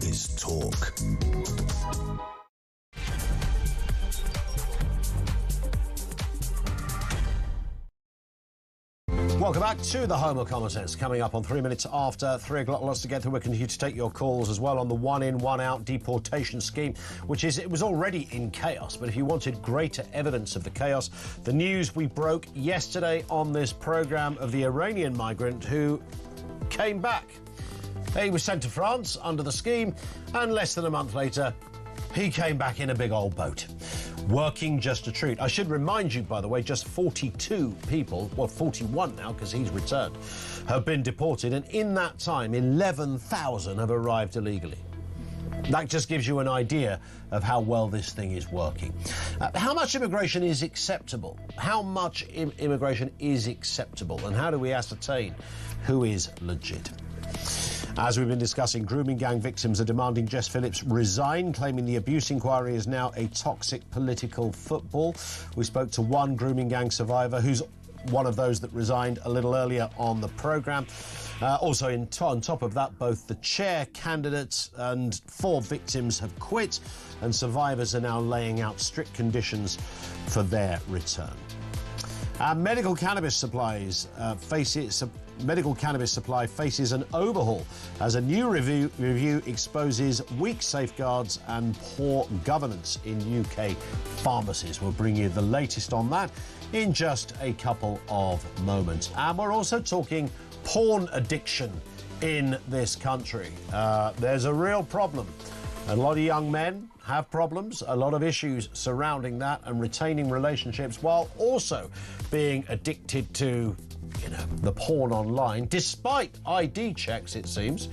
is Talk. Welcome back to the Home of Common Sense. Coming up on 3 minutes after 3 o'clock, lots to get through. We're continue to take your calls as well on the one-in, one-out deportation scheme, it was already in chaos. But if you wanted greater evidence of the chaos, the news we broke yesterday on this programme of the Iranian migrant who came back. He was sent to France under the scheme, and less than a month later, he came back in a big old boat, working just a treat. I should remind you, by the way, just 42 people, well, 41 now because he's returned, have been deported, and in that time, 11,000 have arrived illegally. That just gives you an idea of how well this thing is working. How much immigration is acceptable? How much immigration is acceptable? And how do we ascertain who is legit? As we've been discussing, grooming gang victims are demanding Jess Phillips resign, claiming the abuse inquiry is now a toxic political football. We spoke to one grooming gang survivor who's one of those that resigned a little earlier on the programme. Also, on top of that, both the chair candidates and 4 victims have quit, and survivors are now laying out strict conditions for their return. Medical cannabis supply faces an overhaul as a new review exposes weak safeguards and poor governance in UK pharmacies. We'll bring you the latest on that in just a couple of moments. And we're also talking porn addiction in this country. There's a real problem. A lot of young men have problems, a lot of issues surrounding that, and retaining relationships while also being addicted to, the porn online, despite ID checks, it seems,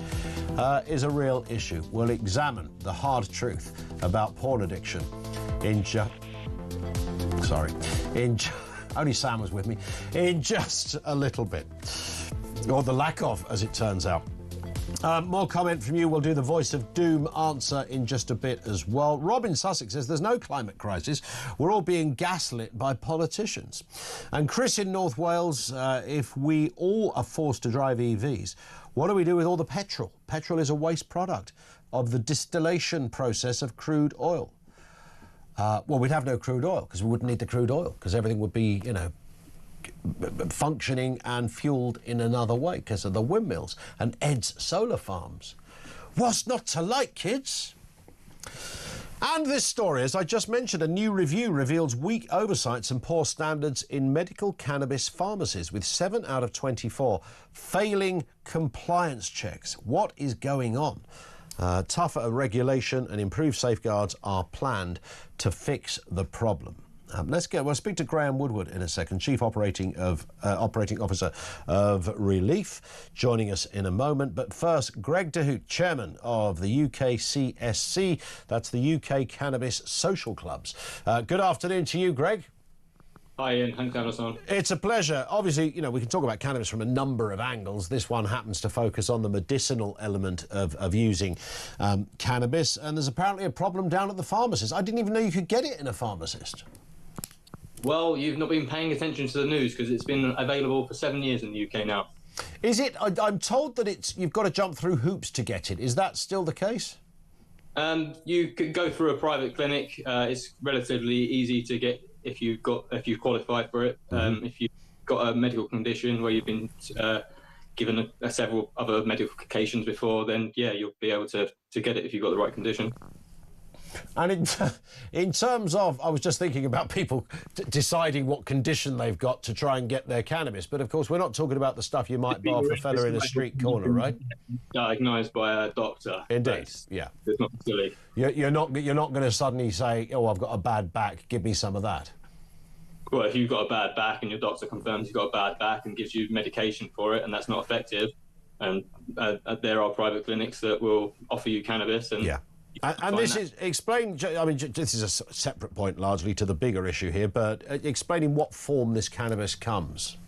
is a real issue. We'll examine the hard truth about porn addiction only Sam was with me, in just a little bit. Or the lack of, as it turns out. More comment from you. We'll do the voice of doom answer in just a bit as well. Rob in Sussex says there's no climate crisis. We're all being gaslit by politicians. And Chris in North Wales, if we all are forced to drive EVs, what do we do with all the petrol? Petrol is a waste product of the distillation process of crude oil. Well, we'd have no crude oil because we wouldn't need the crude oil because everything would be, functioning and fuelled in another way because of the windmills and Ed's solar farms. What's not to like, kids? And this story, as I just mentioned, a new review reveals weak oversights and poor standards in medical cannabis pharmacies, with 7 out of 24 failing compliance checks. What is going on? Tougher regulation and improved safeguards are planned to fix the problem. We'll speak to Graham Woodward in a second, Chief Operating Officer of Relief, joining us in a moment. But first, Greg DeHoot, Chairman of the UKCSC, that's the UK Cannabis Social Clubs. Good afternoon to you, Greg. Hi, Ian. Thanks for having us on. It's a pleasure. Obviously, we can talk about cannabis from a number of angles. This one happens to focus on the medicinal element of using cannabis, and there's apparently a problem down at the pharmacist. I didn't even know you could get it in a pharmacist. Well, you've not been paying attention to the news because it's been available for 7 years in the UK now. Is it? I'm told that you've got to jump through hoops to get it. Is that still the case? You could go through a private clinic. It's relatively easy to get if you qualify for it. If you've got a medical condition where you've been given several other medications before, then yeah, you'll be able to get it if you've got the right condition. And in terms of, I was just thinking about people deciding what condition they've got to try and get their cannabis, but of course we're not talking about the stuff you might buy off a fella in a street corner, right? Diagnosed by a doctor. Indeed, yeah. It's not silly. You're not going to suddenly say, "Oh, I've got a bad back. Give me some of that." Well, if you've got a bad back and your doctor confirms you've got a bad back and gives you medication for it, and that's not effective, and there are private clinics that will offer you cannabis, and yeah. And this is explain. I mean, this is a separate point, largely to the bigger issue here. But explaining what form this cannabis comes.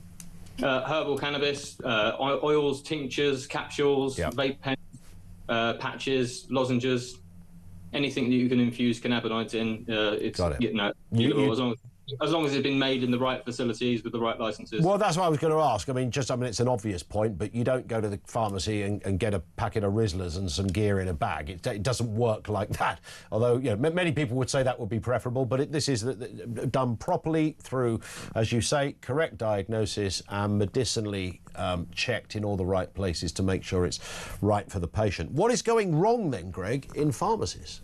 Herbal cannabis, oils, tinctures, capsules, vape pens, patches, lozenges, anything that you can infuse cannabinoids in. It's got it. As long as it's been made in the right facilities with the right licenses. Well, that's what I was going to ask. I mean, it's an obvious point, but you don't go to the pharmacy and get a packet of Rizzlers and some gear in a bag. It doesn't work like that. Although, many people would say that would be preferable, but this is done properly through, as you say, correct diagnosis and medicinally checked in all the right places to make sure it's right for the patient. What is going wrong then, Greg, in pharmacies?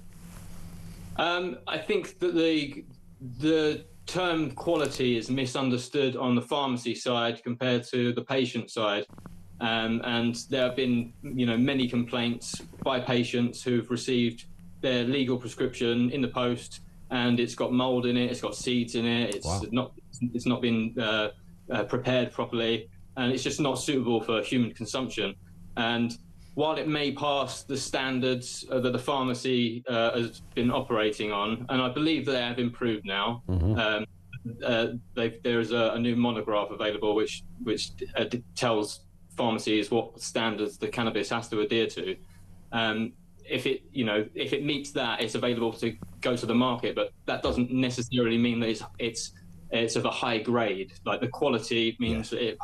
I think that the term quality is misunderstood on the pharmacy side compared to the patient side, and there have been many complaints by patients who've received their legal prescription in the post and it's got mold in it, it's got seeds in it, it's not been prepared properly, and it's just not suitable for human consumption. And while it may pass the standards that the pharmacy has been operating on, and I believe they have improved now, there is a new monograph available which tells pharmacies what standards the cannabis has to adhere to. If it meets that, it's available to go to the market, but that doesn't necessarily mean that it's it's of a high grade. Like the quality means the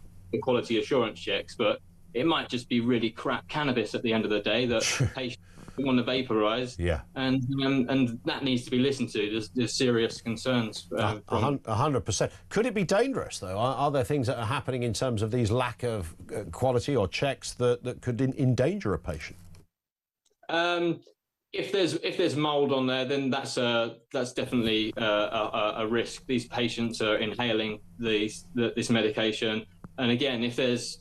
quality assurance checks, but it might just be really crap cannabis at the end of the day that patients want to vaporize. And that needs to be listened to. There's serious concerns. 100%. Could it be dangerous, though? Are there things that are happening in terms of these lack of quality or checks that could endanger a patient? If there's mold on there, then that's definitely a risk. These patients are inhaling this medication, and again, if there's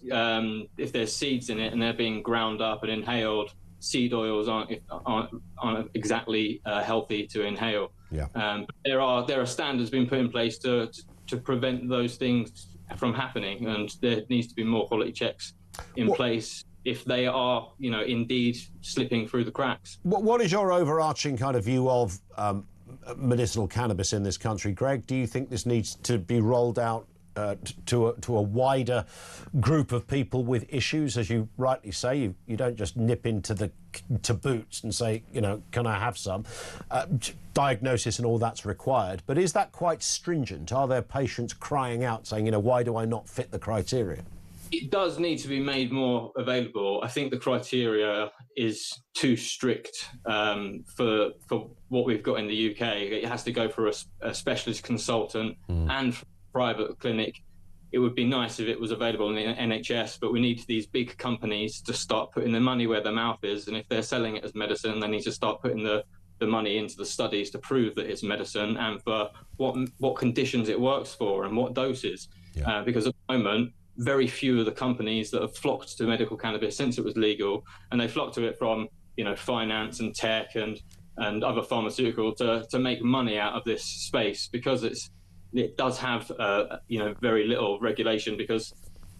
seeds in it and they're being ground up and inhaled, seed oils aren't exactly healthy to inhale. There are standards being put in place to prevent those things from happening, and there needs to be more quality checks in place if they are, indeed slipping through the cracks. What is your overarching kind of view of medicinal cannabis in this country, Greg? Do you think this needs to be rolled out to a wider group of people with issues? As you rightly say, you don't just nip into Boots and say, can I have some? Diagnosis and all that's required. But is that quite stringent? Are there patients crying out saying, why do I not fit the criteria? It does need to be made more available. I think the criteria is too strict for what we've got in the UK. It has to go for a specialist consultant and private clinic. It would be nice if it was available in the NHS, but we need these big companies to start putting their money where their mouth is. And if they're selling it as medicine, they need to start putting the money into the studies to prove that it's medicine and for what conditions it works for and what doses. Because at the moment, very few of the companies that have flocked to medical cannabis since it was legal, and they flock to it from finance and tech and other pharmaceutical to make money out of this space, because it does have very little regulation, because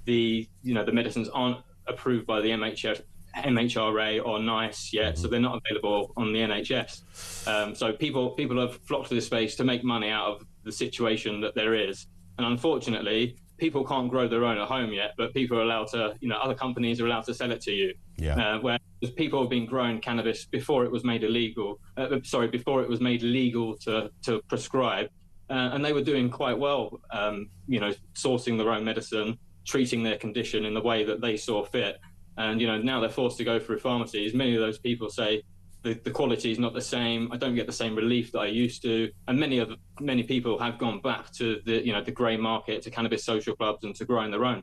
the medicines aren't approved by the MHRA or NICE yet, so they're not available on the NHS. So people have flocked to this space to make money out of the situation that there is, and unfortunately, people can't grow their own at home yet, but people are allowed to, other companies are allowed to sell it to you. Whereas people have been growing cannabis before it was made illegal, before it was made legal to prescribe. And they were doing quite well, sourcing their own medicine, treating their condition in the way that they saw fit. And, now they're forced to go through pharmacies. Many of those people say the quality is not the same. I don't get the same relief that I used to. And many people have gone back to the grey market, to cannabis social clubs and to growing their own.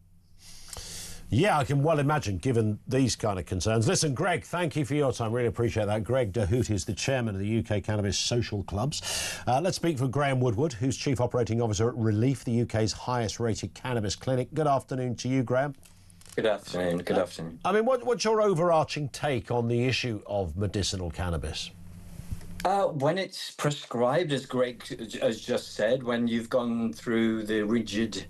Yeah, I can well imagine, given these kind of concerns. Listen, Greg, thank you for your time. Really appreciate that. Greg DeHoot is the chairman of the UK Cannabis Social Clubs. Let's speak for Graham Woodward, who's Chief Operating Officer at Relief, the UK's highest-rated cannabis clinic. Good afternoon to you, Graham. Good afternoon. Good afternoon. I mean, what's your overarching take on the issue of medicinal cannabis? When it's prescribed, as Greg has just said, when you've gone through the rigid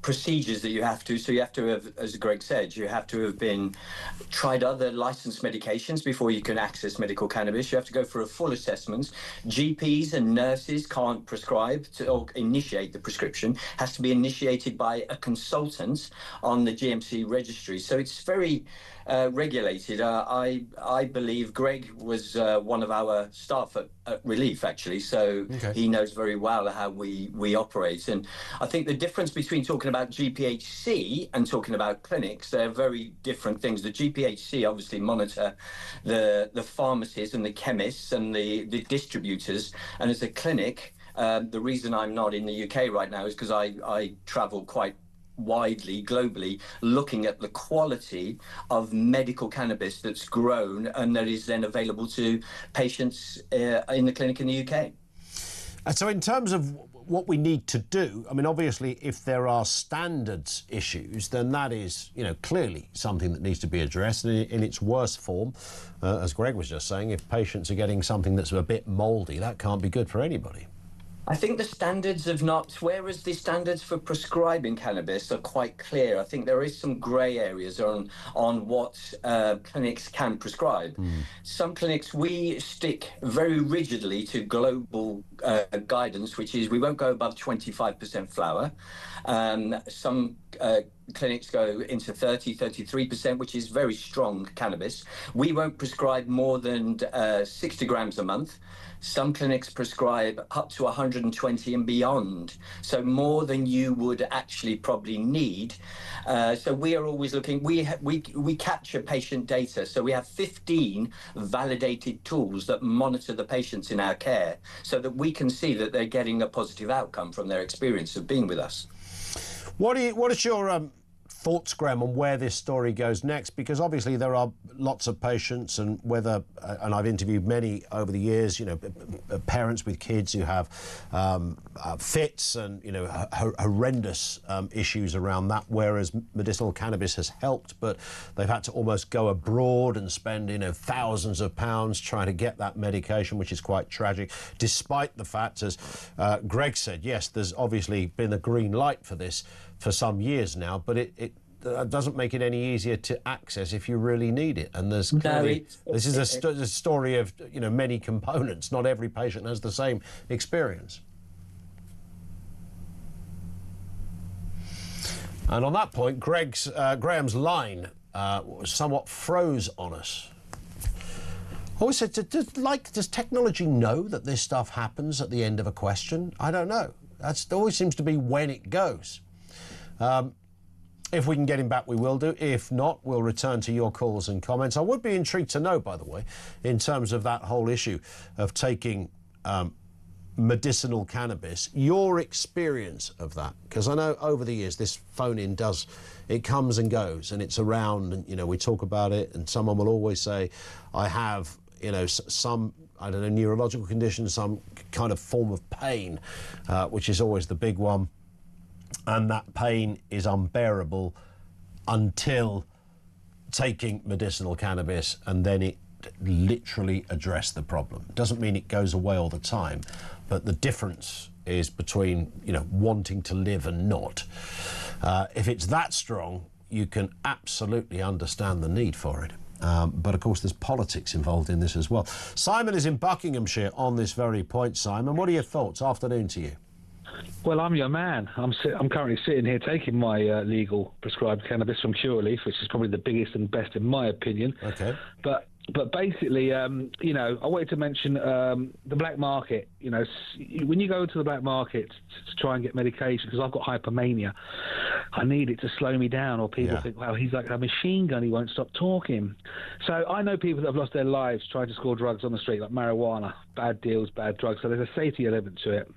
procedures that you have to, so you have to have, as Greg said, you have to have been tried other licensed medications before you can access medical cannabis. You have to go for a full assessment. GPs and nurses can't prescribe or initiate the prescription. Has to be initiated by a consultant on the GMC registry. So it's very regulated. I believe Greg was one of our staff at Relief, actually, so he knows very well how we operate. And I think the difference between talking about GPHC and talking about clinics, they're very different things. The GPHC obviously monitor the pharmacies and the chemists and the distributors, and as a clinic, the reason I'm not in the UK right now is because I travel quite widely, globally, looking at the quality of medical cannabis that's grown and that is then available to patients in the clinic in the UK. So in terms of what we need to do, I mean, obviously, if there are standards issues, then that is, clearly something that needs to be addressed in its worst form. As Greg was just saying, if patients are getting something that's a bit mouldy, that can't be good for anybody. I think the standards have not, whereas the standards for prescribing cannabis are quite clear, I think there is some grey areas on what clinics can prescribe. Some clinics, we stick very rigidly to global guidance, which is we won't go above 25% flour. Some clinics go into 33%, which is very strong cannabis. We won't prescribe more than 60 grams a month. Some clinics prescribe up to 120 and beyond, so more than you would actually probably need. So we are always looking. We capture patient data, so we have 15 validated tools that monitor the patients in our care, so that we can see that they're getting a positive outcome from their experience of being with us. What is your thoughts, Graham, on where this story goes next? Because obviously there are lots of patients, and whether and I've interviewed many over the years, you know, parents with kids who have fits and, you know, horrendous issues around that, whereas medicinal cannabis has helped, but they've had to almost go abroad and spend, you know, thousands of pounds trying to get that medication, which is quite tragic, despite the fact, as Greg said, yes, there's obviously been a green light for this for some years now, but it doesn't make it any easier to access if you really need it. And there's this is a story of, you know, many components. Not every patient has the same experience. And on that point, Graham's line somewhat froze on us. Always said, does technology know that this stuff happens at the end of a question? I don't know. That always seems to be when it goes. If we can get him back, we will do. If not, we'll return to your calls and comments. I would be intrigued to know, by the way, in terms of that whole issue of taking medicinal cannabis, your experience of that. Because I know over the years this phone-in it comes and goes, and it's around, and, you know, we talk about it, and someone will always say, I have, you know, some, I don't know, neurological condition, some kind of form of pain, which is always the big one. And that pain is unbearable until taking medicinal cannabis, and then it literally addressed the problem. Doesn't mean it goes away all the time, but the difference is between, you know, wanting to live and not. If it's that strong, you can absolutely understand the need for it. But of course, there's politics involved in this as well. Simon is in Buckinghamshire on this very point. Simon, what are your thoughts? Afternoon to you. Well, I'm your man. I'm currently sitting here taking my legal prescribed cannabis from Cureleaf, which is probably the biggest and best in my opinion. Okay. But basically, you know, I wanted to mention the black market. You know, when you go to the black market to try and get medication, because I've got hypomania, I need it to slow me down, or people think, well, he's like a machine gun, he won't stop talking. So I know people that have lost their lives trying to score drugs on the street, like marijuana, bad deals, bad drugs. So there's a safety element to it.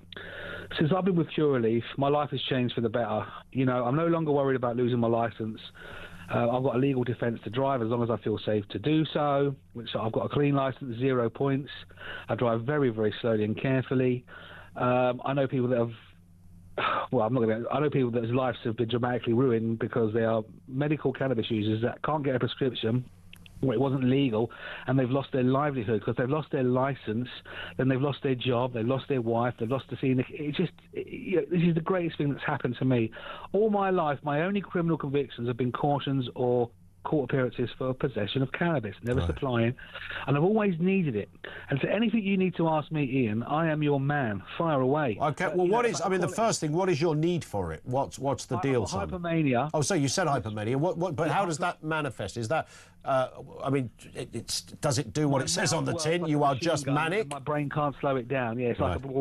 Since I've been with Cureleaf, my life has changed for the better. You know, I'm no longer worried about losing my licence. I've got a legal defence to drive as long as I feel safe to do so, which I've got a clean licence, 0 points. I drive very, very slowly and carefully. I know people that I know people whose lives have been dramatically ruined because they are medical cannabis users that can't get a prescription, where it wasn't legal, and they've lost their livelihood because they've lost their license, then they've lost their job, they've lost their wife, they've lost the scene. This is the greatest thing that's happened to me. All my life, my only criminal convictions have been cautions or court appearances for possession of cannabis, never supplying, and I've always needed it. And so anything you need to ask me, Ian, I am your man. Fire away. Okay, well, the first thing, what is your need for it? What's the deal, Simon? Hypomania. Oh, so you said hypomania. But how does that manifest? Is that, I mean, does it do what it says on the tin? You are just manic? My brain can't slow it down. Yeah, it's like I'm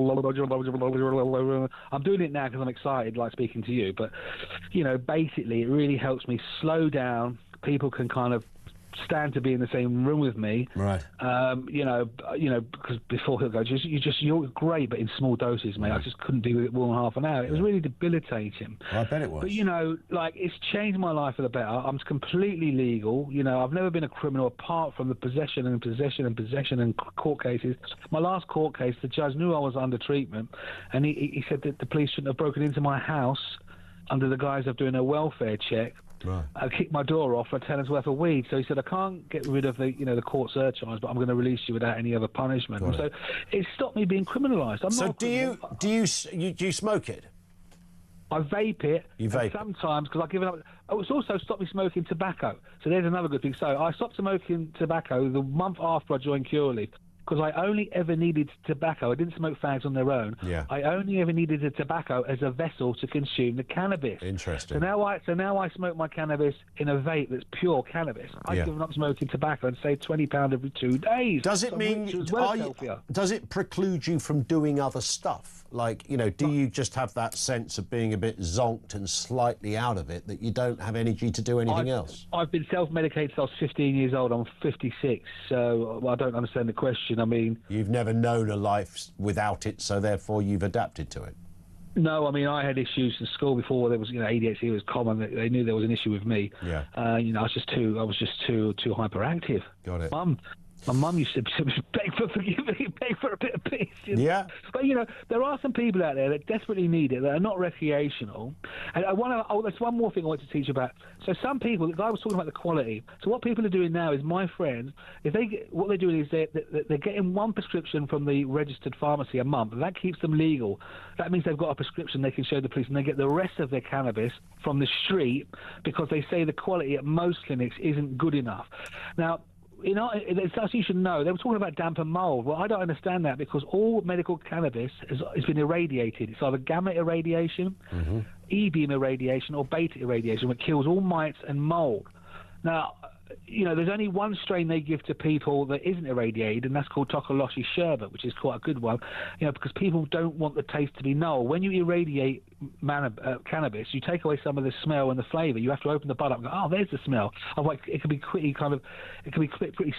doing it now because I'm excited, like speaking to you. But, you know, basically it really helps me slow down. People can kind of stand to be in the same room with me, right? You know, because before he'll go, you're great, but in small doses, mate. I just couldn't do it more than half an hour. It was really debilitating. I bet it was. But you know, like, it's changed my life for the better. I'm completely legal. You know, I've never been a criminal apart from the possession and court cases. My last court case, the judge knew I was under treatment, and he said that the police shouldn't have broken into my house under the guise of doing a welfare check. Right. I kicked my door off for a tenant's worth of weed. So he said, I can't get rid of the court surcharge, but I'm going to release you without any other punishment. And so it stopped me being criminalised. So do you smoke it? I vape it. You vape sometimes, because I've given up. Oh, it's also stopped me smoking tobacco. So there's another good thing. So I stopped smoking tobacco the month after I joined Cureleaf. because I only ever needed tobacco. I didn't smoke fags on their own. Yeah. I only ever needed the tobacco as a vessel to consume the cannabis. Interesting. So now I smoke my cannabis in a vape that's pure cannabis. I've given up smoking tobacco and saved £20 every 2 days. Does it does it preclude you from doing other stuff? Like, you know, do you just have that sense of being a bit zonked and slightly out of it that you don't have energy to do anything else? I've been self-medicated since I was 15 years old. I'm 56, so I don't understand the question. I mean... You've never known a life without it, so therefore you've adapted to it. No, I mean, I had issues in school before. There was, you know, ADHD was common. They knew there was an issue with me. Yeah. You know, I was just too hyperactive. Got it. My mum used to beg for forgiveness, beg for a bit of peace. You know? Yeah. But, you know, there are some people out there that desperately need it, that are not recreational. And there's one more thing I want to teach you about. So some people, the guy was talking about the quality. So what people are doing now is, my friends, what they're doing is they're getting one prescription from the registered pharmacy a month, and that keeps them legal. That means they've got a prescription they can show the police, and they get the rest of their cannabis from the street because they say the quality at most clinics isn't good enough. Now, you know, it's something you should know. They were talking about damp and mold. Well, I don't understand that, because all medical cannabis has been irradiated. It's either gamma irradiation, E-beam irradiation, or beta irradiation, which kills all mites and mold. Now, you know, there's only one strain they give to people that isn't irradiated, and that's called Tokoloshi sherbet, which is quite a good one, you know, because people don't want the taste to be null. When you irradiate cannabis, you take away some of the smell and the flavour. You have to open the bud up and go, oh, there's the smell. Otherwise, it can be pretty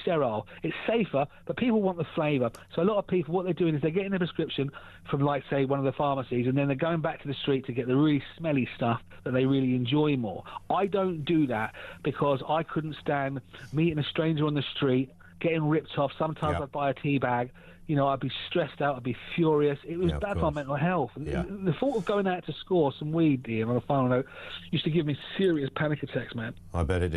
sterile. It's safer, but people want the flavour. So a lot of people, what they're doing is they're getting a prescription from, like, say, one of the pharmacies, and then they're going back to the street to get the really smelly stuff that they really enjoy more. I don't do that because I couldn't stand meeting a stranger on the street, getting ripped off. Sometimes I'd buy a tea bag. You know, I'd be stressed out, I'd be furious. It was bad for my mental health. The thought of going out to score some weed, Ian, on a final note, used to give me serious panic attacks, man. I bet it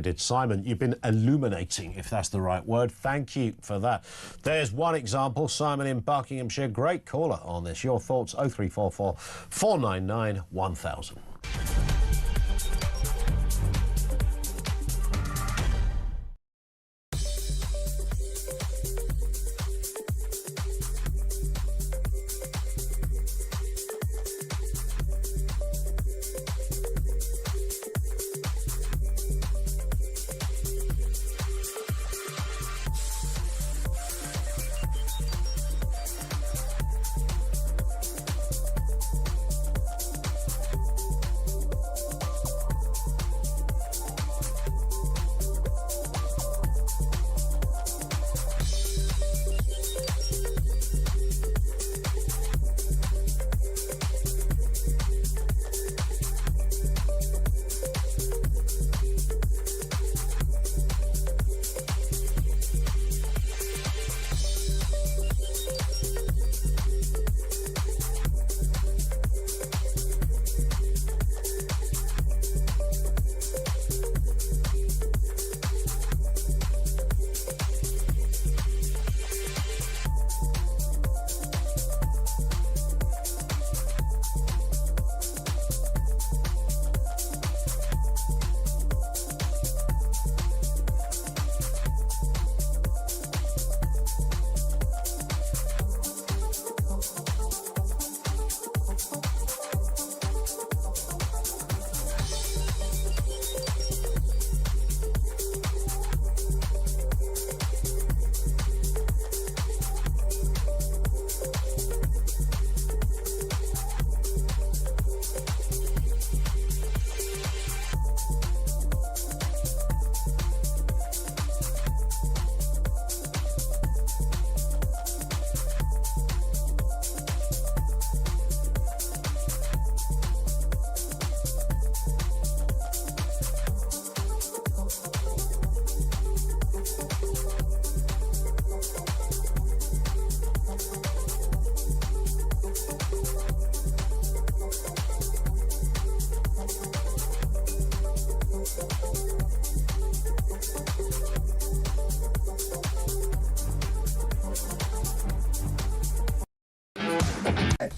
did. Simon, you've been illuminating, if that's the right word. Thank you for that. There's one example. Simon in Buckinghamshire, great caller on this. Your thoughts, 0344 499 1000.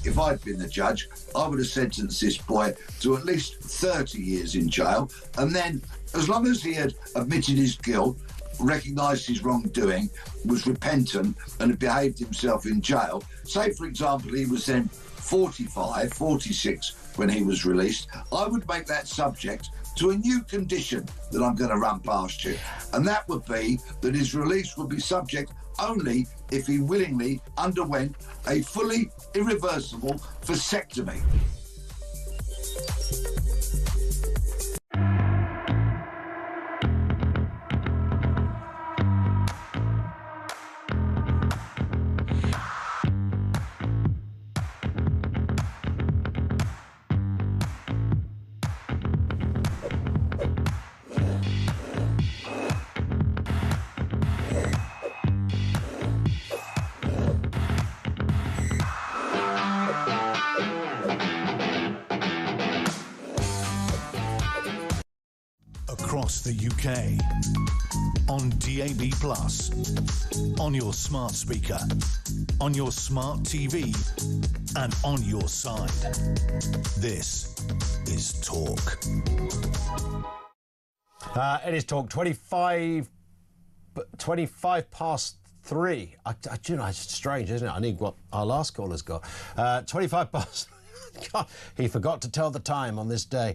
If I'd been the judge, I would have sentenced this boy to at least 30 years in jail, and then, as long as he had admitted his guilt, recognised his wrongdoing, was repentant and had behaved himself in jail, say, for example, he was then 45, 46 when he was released, I would make that subject to a new condition that I'm going to run past you. And that would be that his release would be subject only if he willingly underwent a fully irreversible vasectomy. Across the UK, on DAB+, on your smart speaker, on your smart TV, and on your side. This is Talk. It is Talk, 25 past 3. You know, it's strange, isn't it? I need what our last caller's got. 25 past... God, he forgot to tell the time on this day.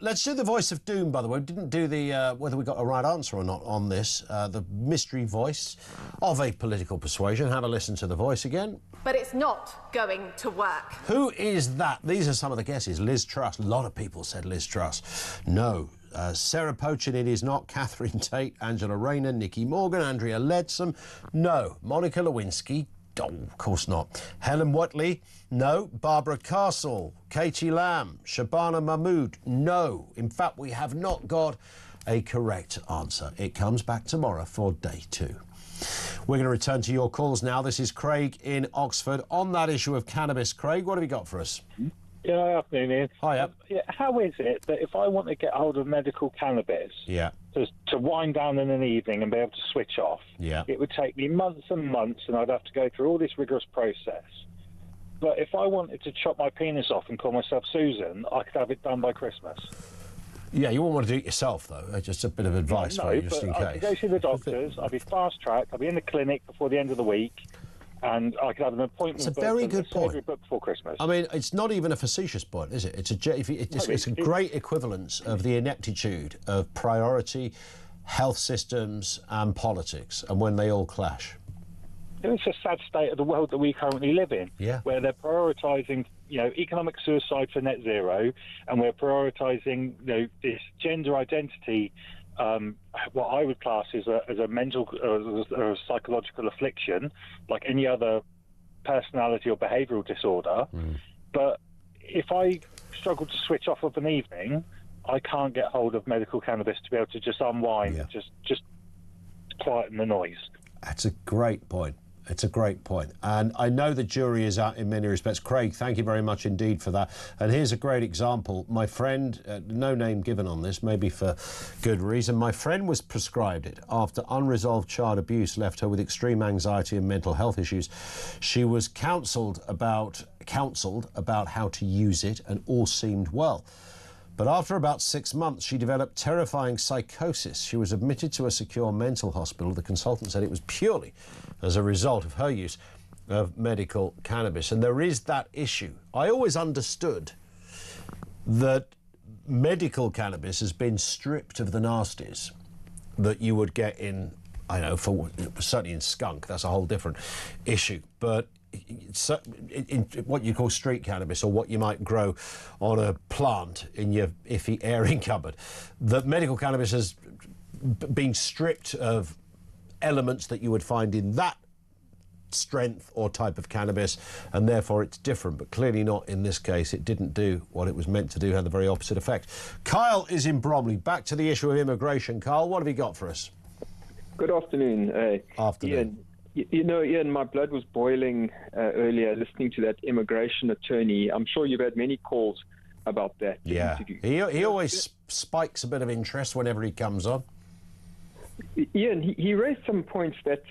Let's do the voice of doom, by the way. We didn't do the whether we got a right answer or not on this. The mystery voice of a political persuasion. Have a listen to the voice again. But it's not going to work. Who is that? These are some of the guesses. Liz Truss. A lot of people said Liz Truss. No. Sarah Pochin, it is not. Catherine Tate, Angela Rayner, Nikki Morgan, Andrea Leadsom. No. Monica Lewinsky. Oh, of course not. Helen Whatley, no. Barbara Castle, Katie Lamb, Shabana Mahmood, no. In fact, we have not got a correct answer. It comes back tomorrow for day 2. We're going to return to your calls now. This is Craig in Oxford. On that issue of cannabis, Craig, what have you got for us? Yeah, good afternoon, Ian. Hiya. How is it that if I want to get hold of medical cannabis to wind down in an evening and be able to switch off, it would take me months and months and I'd have to go through all this rigorous process. But if I wanted to chop my penis off and call myself Susan, I could have it done by Christmas. Yeah, you won't want to do it yourself, though. Just a bit of advice for you, just in case. I could go see the doctors, I'd be fast-tracked, I'd be in the clinic before the end of the week, and I could have an appointment. It's a very good point. Before Christmas. I mean, it's not even a facetious point, is it? It's a great equivalence of the ineptitude of priority, health systems and politics, and when they all clash. It's a sad state of the world that we currently live in, where they're prioritising, economic suicide for net zero, and we're prioritising, this gender identity. What I would class as a mental or a psychological affliction, like any other personality or behavioural disorder. But if I struggle to switch off of an evening, I can't get hold of medical cannabis to be able to just unwind, just quieten the noise. That's a great point. It's a great point. And I know the jury is out in many respects. Craig, thank you very much indeed for that. And here's a great example. My friend, no name given on this, maybe for good reason, my friend was prescribed it after unresolved child abuse left her with extreme anxiety and mental health issues. She was counselled about how to use it, and all seemed well. But after about 6 months, she developed terrifying psychosis. She was admitted to a secure mental hospital. The consultant said it was purely as a result of her use of medical cannabis. And there is that issue. I always understood that medical cannabis has been stripped of the nasties that you would get in, certainly in skunk. That's a whole different issue. But in what you call street cannabis, or what you might grow on a plant in your iffy airing cupboard, that medical cannabis has been stripped of elements that you would find in that strength or type of cannabis, and therefore it's different. But clearly not in this case. It didn't do what it was meant to do, had the very opposite effect. Kyle is in Bromley. Back to the issue of immigration. Kyle, what have you got for us? Good afternoon. Afternoon. Ian, my blood was boiling earlier listening to that immigration attorney. I'm sure you've had many calls about that. Yeah, he always spikes a bit of interest whenever he comes on. Ian, he raised some points that,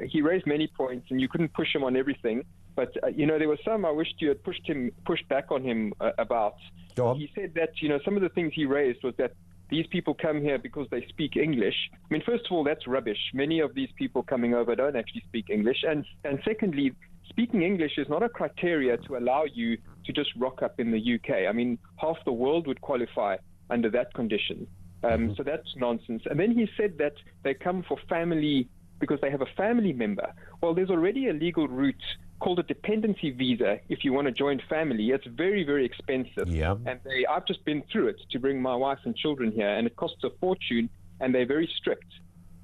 he raised many points, and you couldn't push him on everything. But, there were some I wished you had pushed back on him about. Go on. He said that, some of the things he raised was that these people come here because they speak English. I mean, first of all, that's rubbish. Many of these people coming over don't actually speak English. And secondly, speaking English is not a criteria to allow you to just rock up in the UK. I mean, half the world would qualify under that condition. So that's nonsense. And then he said that they come for family because they have a family member. Well, there's already a legal route called a dependency visa if you want to join family. It's very, very expensive. Yeah. And I've just been through it to bring my wife and children here, and it costs a fortune, and they're very strict.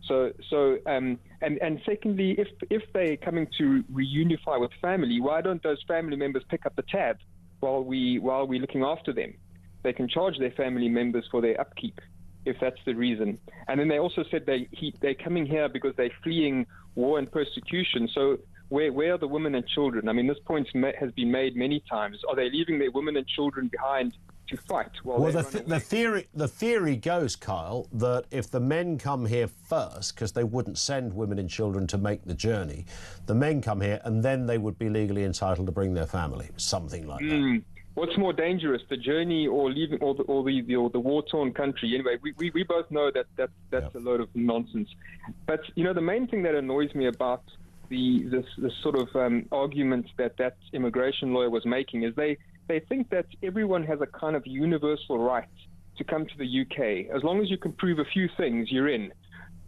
And secondly, if they're coming to reunify with family, why don't those family members pick up the tab while we're looking after them? They can charge their family members for their upkeep, if that's the reason. And then they also said they're coming here because they're fleeing war and persecution. So where are the women and children? I mean, this point has been made many times. Are they leaving their women and children behind to fight? The theory goes, Kyle, that if the men come here first, because they wouldn't send women and children to make the journey, the men come here and then they would be legally entitled to bring their family, something like that. What's more dangerous, the journey or leaving, or the war-torn country? Anyway, we both know that's a load of nonsense. But the main thing that annoys me about this sort of argument that immigration lawyer was making is they think that everyone has a kind of universal right to come to the UK as long as you can prove a few things, you're in.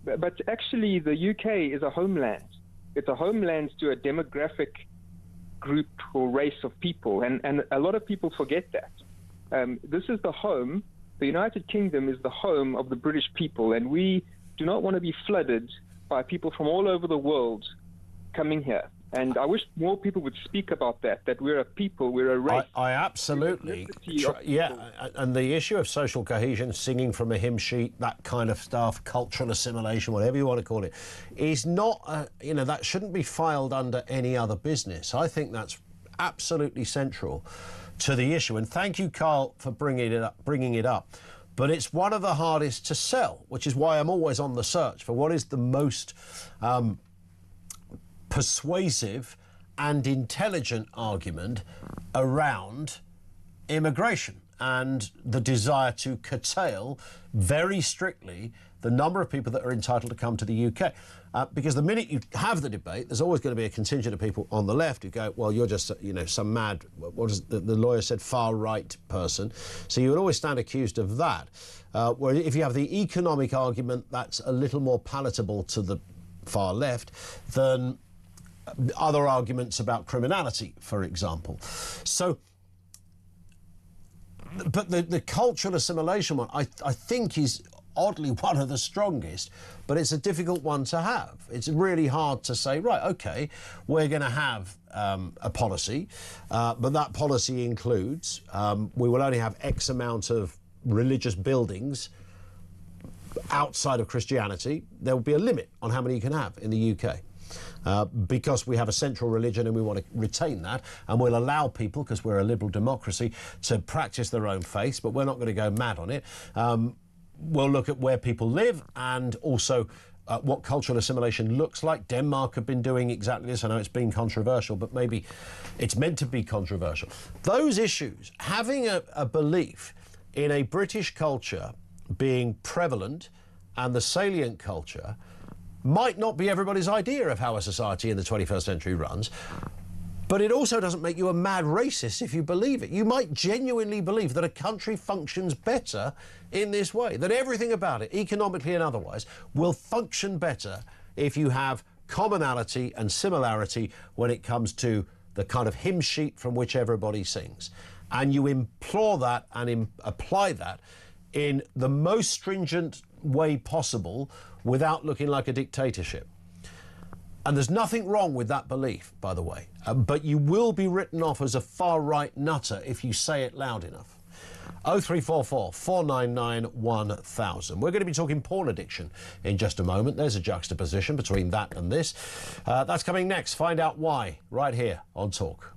But actually, the UK is a homeland. It's a homeland to a demographic group or race of people, and a lot of people forget that. This is the home. The United Kingdom is the home of the British people, and we do not want to be flooded by people from all over the world coming here. And I wish more people would speak about that we're a people, we're a race. I absolutely, and the issue of social cohesion, singing from a hymn sheet, that kind of stuff, cultural assimilation, whatever you want to call it, is not, that shouldn't be filed under any other business. I think that's absolutely central to the issue. And thank you, Carl, for bringing it up. But it's one of the hardest to sell, which is why I'm always on the search for what is the most persuasive and intelligent argument around immigration and the desire to curtail very strictly the number of people that are entitled to come to the UK. Because the minute you have the debate, there's always going to be a contingent of people on the left who go, well, you're just, some mad, what is the lawyer said, far-right person. So you would always stand accused of that. Where if you have the economic argument, that's a little more palatable to the far left than other arguments about criminality, for example. So, but the cultural assimilation one, I think, is oddly one of the strongest, but it's a difficult one to have. It's really hard to say, right, OK, we're going to have a policy, but that policy includes we will only have X amount of religious buildings outside of Christianity. There will be a limit on how many you can have in the UK. Because we have a central religion and we want to retain that, and we'll allow people, because we're a liberal democracy, to practice their own faith, but we're not going to go mad on it. We'll look at where people live and also what cultural assimilation looks like. Denmark have been doing exactly this. I know it's been controversial, but maybe it's meant to be controversial. Those issues, having a belief in a British culture being prevalent and the salient culture, might not be everybody's idea of how a society in the 21st century runs, but it also doesn't make you a mad racist if you believe it. You might genuinely believe that a country functions better in this way, that everything about it, economically and otherwise, will function better if you have commonality and similarity when it comes to the kind of hymn sheet from which everybody sings. And you implore that and apply that in the most stringent way possible without looking like a dictatorship. And there's nothing wrong with that belief, by the way, but you will be written off as a far-right nutter if you say it loud enough. 0344 499 1000. We're going to be talking porn addiction in just a moment. There's a juxtaposition between that and this. That's coming next. Find out why, right here on Talk.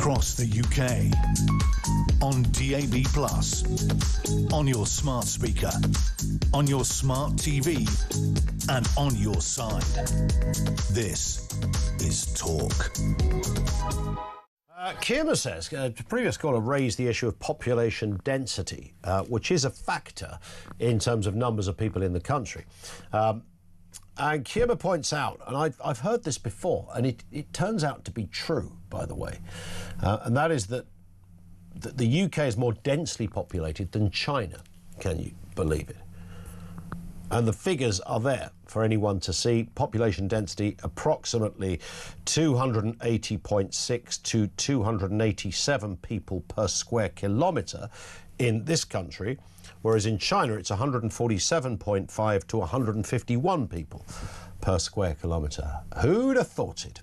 across the UK. On DAB+, on your smart speaker, on your smart TV, and on your side. This is Talk. Kierma says, a previous caller raised the issue of population density, which is a factor in terms of numbers of people in the country. And Kierma points out, and I've heard this before, and it turns out to be true, by the way, and that is that the UK is more densely populated than China. Can you believe it? And the figures are there for anyone to see. Population density approximately 280.6 to 287 people per square kilometre in this country, whereas in China it's 147.5 to 151 people per square kilometre. Who'd have thought it?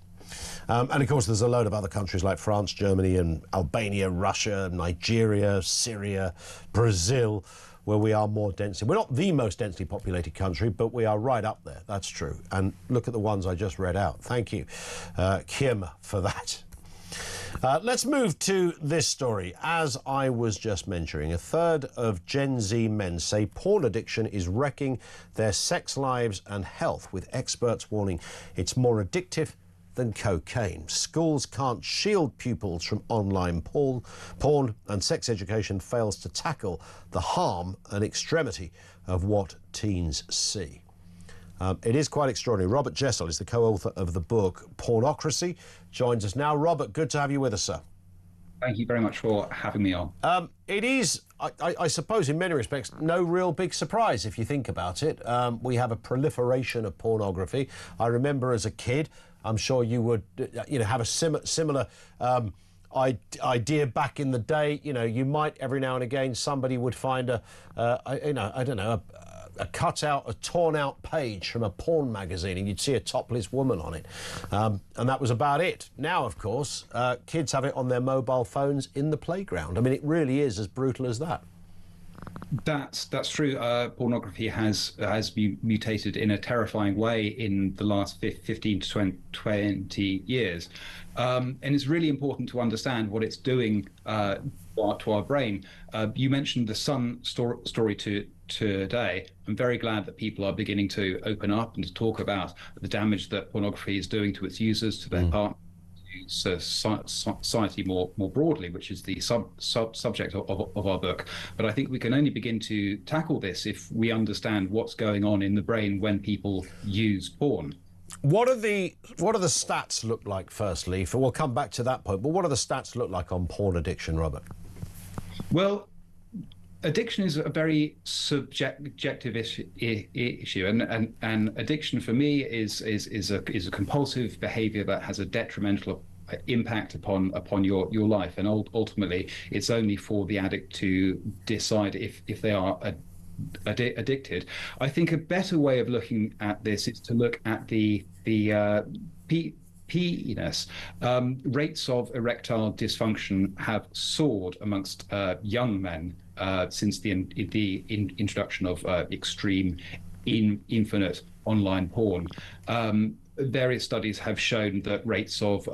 And of course there's a load of other countries like France, Germany and Albania, Russia, Nigeria, Syria, Brazil, where we are more densely. We're not the most densely populated country, but we are right up there. That's true. And look at the ones I just read out. Thank you, Kierma, for that. Let's move to this story. As I was just mentioning, a third of Gen Z men say porn addiction is wrecking their sex lives and health, with experts warning it's more addictive than cocaine. Schools can't shield pupils from online porn, and sex education fails to tackle the harm and extremity of what teens see. It is quite extraordinary. Robert Jessel is the co-author of the book Pornocracy. Joins us now. Robert, good to have you with us, sir. Thank you very much for having me on. It is, I suppose, in many respects, no real big surprise if you think about it. We have a proliferation of pornography. I remember as a kid, I'm sure you would, have a similar idea back in the day. You might every now and again somebody would find a cutout, a torn-out page from a porn magazine, and you'd see a topless woman on it, and that was about it. Now, of course, kids have it on their mobile phones in the playground. I mean, it really is as brutal as that. That's true. Pornography has mutated in a terrifying way in the last 15 to 20 years, and it's really important to understand what it's doing to our brain. You mentioned the Sun story today. I'm very glad that people are beginning to open up and to talk about the damage that pornography is doing to its users, to their partners, to society more broadly, which is the subject of our book. But I think we can only begin to tackle this if we understand what's going on in the brain when people use porn. What are the stats look like, firstly? We'll come back to that point, but what do the stats look like on porn addiction, Robert? Well, addiction is a very subjective issue, and addiction for me is a compulsive behaviour that has a detrimental impact upon your life, and ultimately it's only for the addict to decide if they are addicted. I think a better way of looking at this is to look at the penis. Rates of erectile dysfunction have soared amongst young men since the introduction of extreme, infinite online porn. Various studies have shown that rates of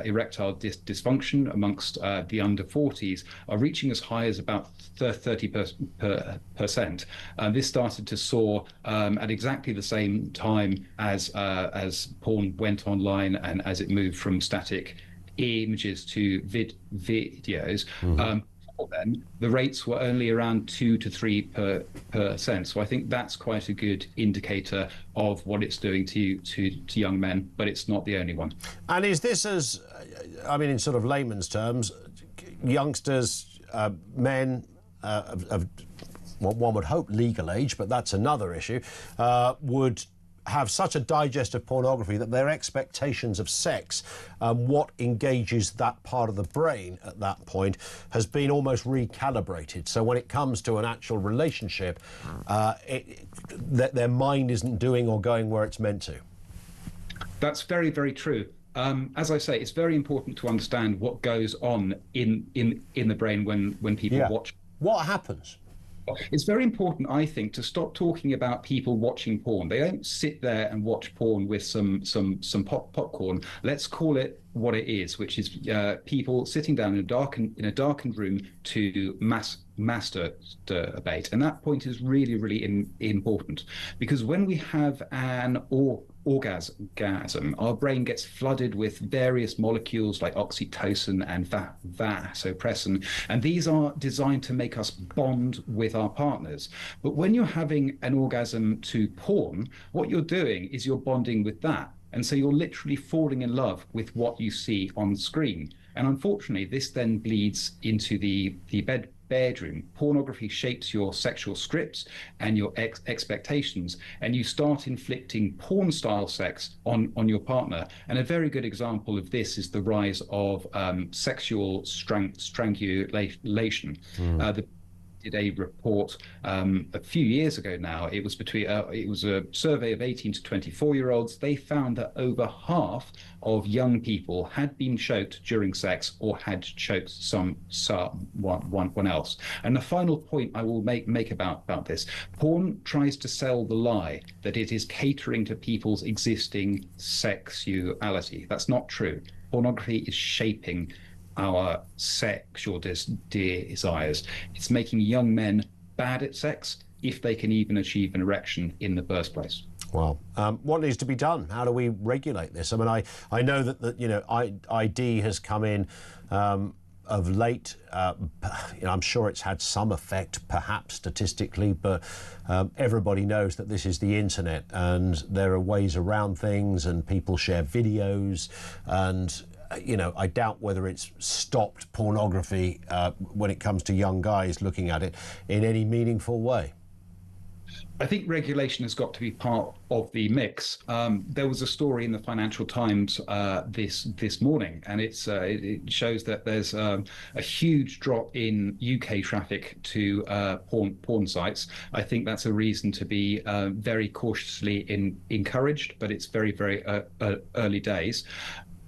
erectile dysfunction amongst the under 40s are reaching as high as about 30%. This started to soar at exactly the same time as porn went online and as it moved from static images to videos. Then the rates were only around 2 to 3%. So I think that's quite a good indicator of what it's doing to young men, but it's not the only one. And is this, as I mean, in sort of layman's terms, youngsters, men of what one would hope legal age, but that's another issue, would have such a digest of pornography that their expectations of sex, what engages that part of the brain at that point, has been almost recalibrated. So when it comes to an actual relationship, their mind isn't doing or going where it's meant to. That's very, very true. As I say, it's very important to understand what goes on in the brain when people watch. What happens? It's very important, I think, to stop talking about people watching porn. They don't sit there and watch porn with some popcorn. Let's call it what it is, which is people sitting down in a darkened room to masturbate. And that point is really, really important, because when we have an orgasm, our brain gets flooded with various molecules like oxytocin and vasopressin, and these are designed to make us bond with our partners. But when you're having an orgasm to porn, what you're doing is you're bonding with that. And so you're literally falling in love with what you see on screen. And unfortunately, this then bleeds into the bedroom. Pornography shapes your sexual scripts and your expectations, and you start inflicting porn-style sex on your partner. And a very good example of this is the rise of sexual strangulation. Did a report a few years ago now. It was a survey of 18 to 24-year-olds. They found that over half of young people had been choked during sex or had choked someone else. And the final point I will make about this: porn tries to sell the lie that it is catering to people's existing sexuality. That's not true. Pornography is shaping our sexual desires. It's making young men bad at sex if they can even achieve an erection in the first place. Well, what needs to be done? How do we regulate this? I mean, I know that ID has come in of late. I'm sure it's had some effect, perhaps statistically, but everybody knows that this is the internet, and there are ways around things, and people share videos, and I doubt whether it's stopped pornography when it comes to young guys looking at it in any meaningful way. I think regulation has got to be part of the mix. There was a story in the Financial Times this morning, and it shows that there's a huge drop in UK traffic to porn sites. I think that's a reason to be very cautiously encouraged, but it's very, very early days.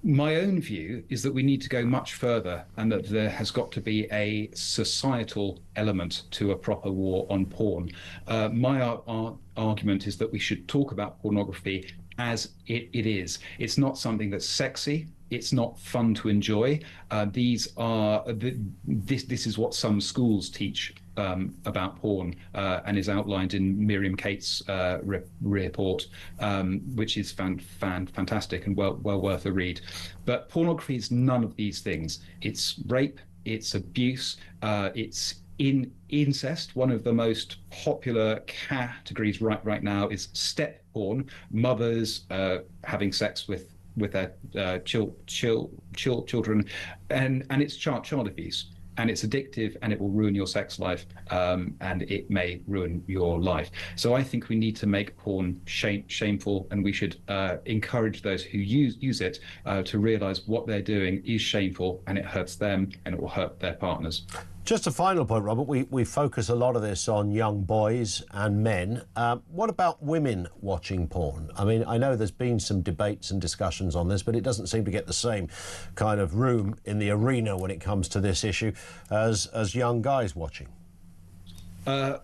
My own view is that we need to go much further, and that there has got to be a societal element to a proper war on porn. My argument is that we should talk about pornography as it is. It's not something that's sexy. It's not fun to enjoy. This is what some schools teach about porn, and is outlined in Miriam Cates' report, which is fantastic and well worth a read. But pornography is none of these things. It's rape, it's abuse, it's incest. One of the most popular categories right now is step porn, mothers having sex with their children, and it's child abuse. And it's addictive, and it will ruin your sex life, and it may ruin your life. So I think we need to make porn shameful, and we should encourage those who use it to realise what they're doing is shameful, and it hurts them, and it will hurt their partners. Just a final point, Robert. We focus a lot of this on young boys and men. What about women watching porn? I mean, I know there's been some debates and discussions on this, but it doesn't seem to get the same kind of room in the arena when it comes to this issue as young guys watching.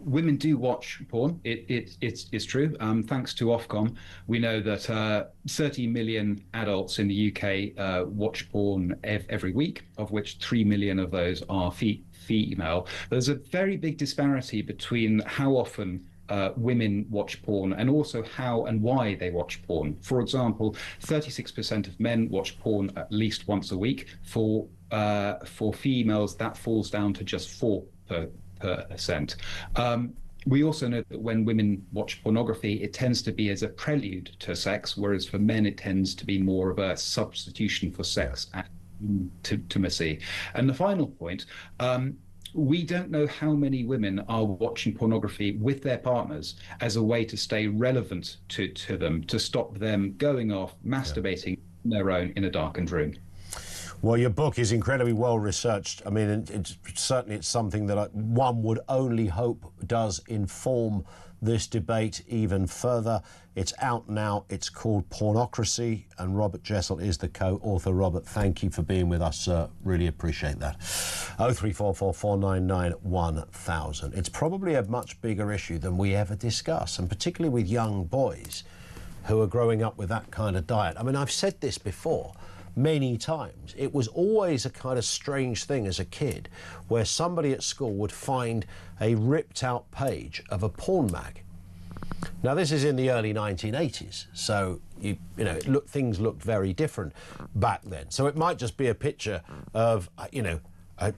Women do watch porn. It's true. Thanks to Ofcom, we know that 30 million adults in the UK watch porn every week, of which 3 million of those are female. There's a very big disparity between how often women watch porn and also how and why they watch porn. For example, 36% of men watch porn at least once a week. For females, that falls down to just 4%. We also know that when women watch pornography, it tends to be as a prelude to sex, whereas for men it tends to be more of a substitution for sex and intimacy. And the final point, we don't know how many women are watching pornography with their partners as a way to stay relevant to them, to stop them going off masturbating on their own in a darkened room. Well, your book is incredibly well researched. I mean, it's something that one would only hope does inform this debate even further. It's out now. It's called Pornocracy, and Robert Jessel is the co-author. Robert, thank you for being with us, sir. Really appreciate that. 0344 499 1000. It's probably a much bigger issue than we ever discuss, and particularly with young boys who are growing up with that kind of diet. I mean, I've said this before many times. It was always a kind of strange thing as a kid where somebody at school would find a ripped out page of a porn mag. Now, this is in the early 1980s, so things looked very different back then. So it might just be a picture of a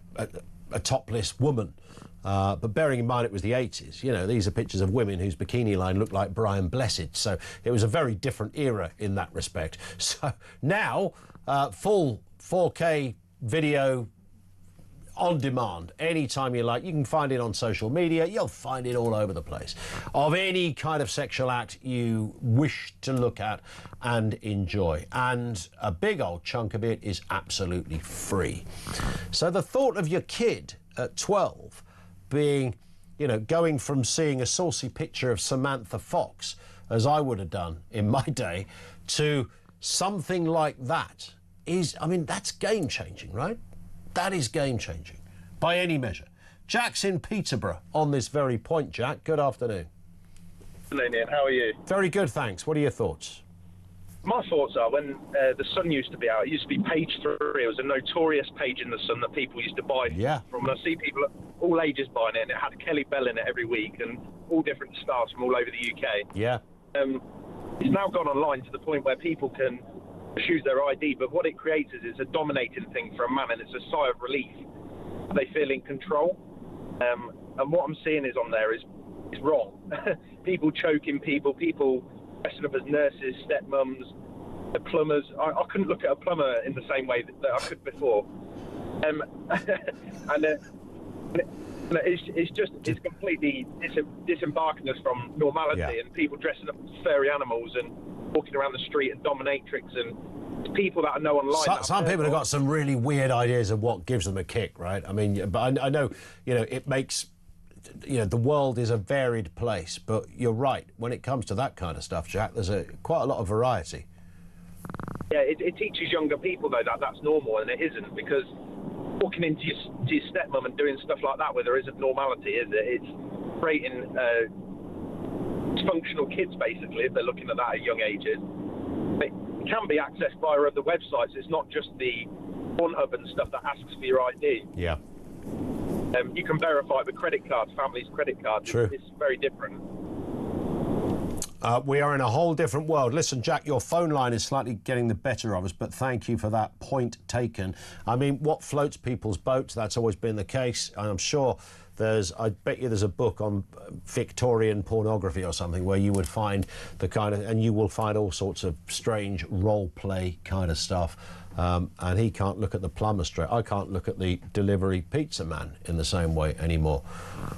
topless woman. But bearing in mind it was the 80s, these are pictures of women whose bikini line looked like Brian Blessed. So it was a very different era in that respect. So now, full 4K video on demand, anytime you like. You can find it on social media. You'll find it all over the place. Of any kind of sexual act you wish to look at and enjoy. And a big old chunk of it is absolutely free. So the thought of your kid at 12 being, going from seeing a saucy picture of Samantha Fox, as I would have done in my day, to something like that that's game-changing, right? That is game-changing, by any measure. Jack's in Peterborough on this very point. Jack, good afternoon. Hello, Ian. How are you? Very good, thanks. What are your thoughts? My thoughts are, when the Sun used to be out, it used to be page 3. It was a notorious page in the Sun that people used to buy from. And I see people at all ages buying it, and it had Kelly Bell in it every week, and all different stars from all over the UK. Yeah. It's now gone online to the point where people can choose their ID, but what it creates is it's a dominating thing for a man, and it's a sigh of relief. They feel in control. And what I'm seeing is on there is wrong. People choking people dressing up as nurses, stepmoms, plumbers. I couldn't look at a plumber in the same way that I could before. It's completely disembarking us from normality, and people dressing up as furry animals and walking around the street and dominatrix, and people that I know online. Some people have got some really weird ideas of what gives them a kick, right? I mean, but I know, it makes, the world is a varied place, but you're right. When it comes to that kind of stuff, Jack, there's quite a lot of variety. Yeah, it teaches younger people, though, that that's normal, and it isn't, because walking into your stepmom and doing stuff like that where there isn't normality, is it? It's creating dysfunctional kids, basically, if they're looking at that at young ages. It can be accessed via other websites. It's not just the Pornhub and stuff that asks for your ID. Yeah. You can verify it with credit cards, families' credit cards. True. It's very different. We are in a whole different world. Listen, Jack, your phone line is slightly getting the better of us, but thank you for that point taken. I mean, what floats people's boats, that's always been the case. And I'm sure I bet you there's a book on Victorian pornography or something where you would find and you will find all sorts of strange role play kind of stuff. And he can't look at the plumber straight. I can't look at the delivery pizza man in the same way anymore.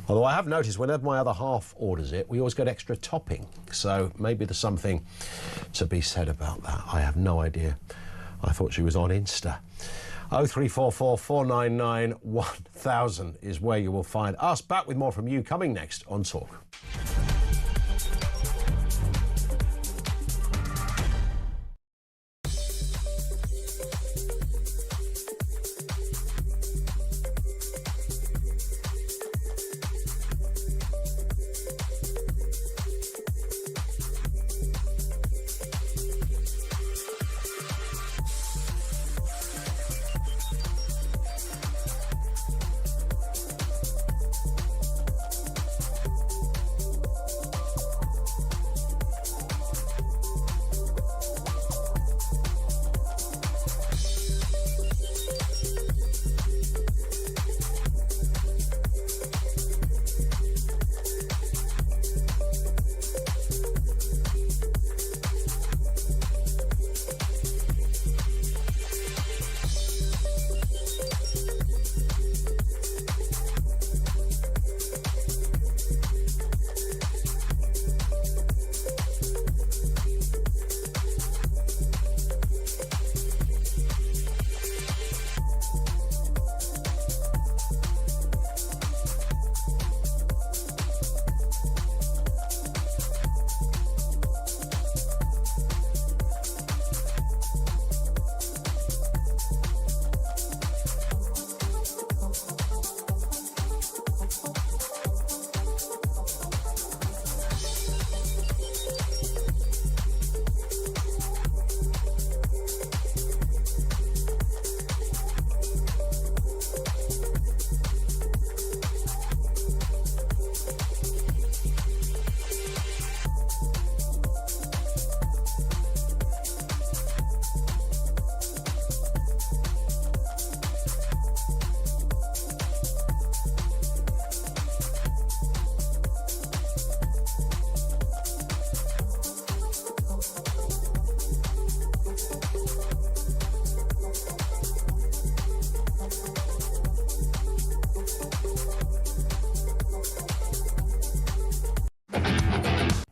Although I have noticed whenever my other half orders it, we always get extra topping. So maybe there's something to be said about that. I have no idea. I thought she was on Insta. 0344 499 1000 is where you will find us. Back with more from you coming next on Talk.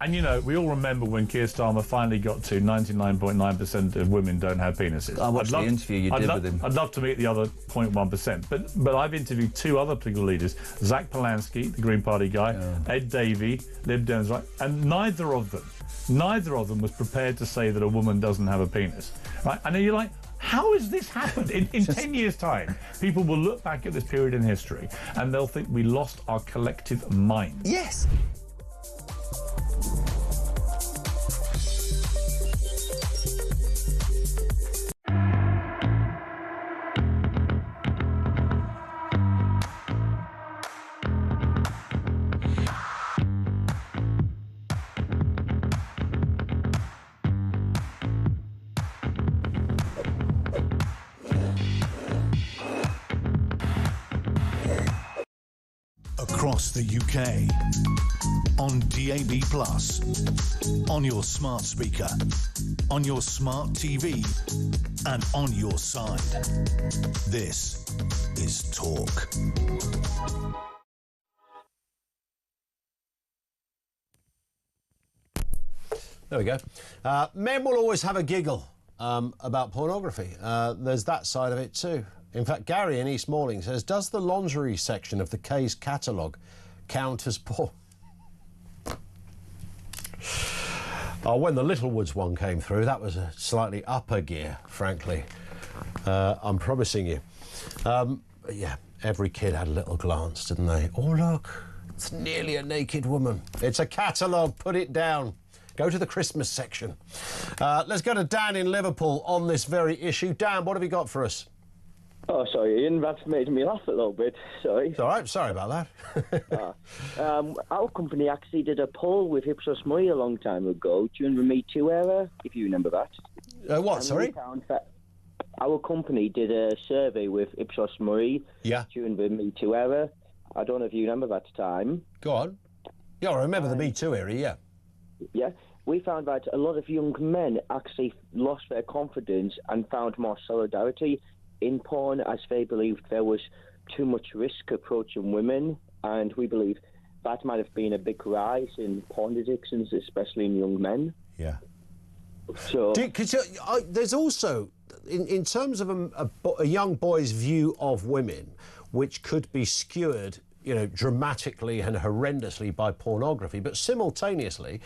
And, you know, we all remember when Keir Starmer finally got to 99.9% of women don't have penises. I watched the interview you did with him. I'd love to meet the other 0.1%. But I've interviewed two other political leaders, Zach Polanski, the Green Party guy, Ed Davey, Lib Dems, right? And neither of them was prepared to say that a woman doesn't have a penis. Right? And then you're like, how has this happened? In 10 years' time, people will look back at this period in history and they'll think we lost our collective mind. Yes. Across the UK, on DAB+, on your smart speaker, on your smart TV, and on your side. This is Talk. There we go. Men will always have a giggle about pornography. There's that side of it too. In fact, Gary in East Malling says, does the lingerie section of the K's catalogue count as porn? Oh, when the Littlewoods one came through, that was a slightly upper gear, frankly. I'm promising you. Yeah, every kid had a little glance, didn't they? Oh, look, it's nearly a naked woman. It's a catalogue, put it down. Go to the Christmas section. Let's go to Dan in Liverpool on this very issue. Dan, what have you got for us? Oh, sorry, Ian. That's made me laugh a little bit. Sorry. It's all right. Sorry about that. Our company actually did a poll with Ipsos Mori a long time ago during the Me Too era, if you remember that. What, sorry? Our company did a survey with Ipsos Mori during the Me Too era. I don't know if you remember that time. Go on. Yeah, I remember the Me Too era, yeah. Yeah. We found that a lot of young men actually lost their confidence and found more solidarity in porn, as they believed there was too much risk approaching women, and we believe that might have been a big rise in porn addictions, especially in young men. Yeah. So, there's also, in terms of a young boy's view of women, which could be skewered, you know, dramatically and horrendously by pornography, but simultaneously,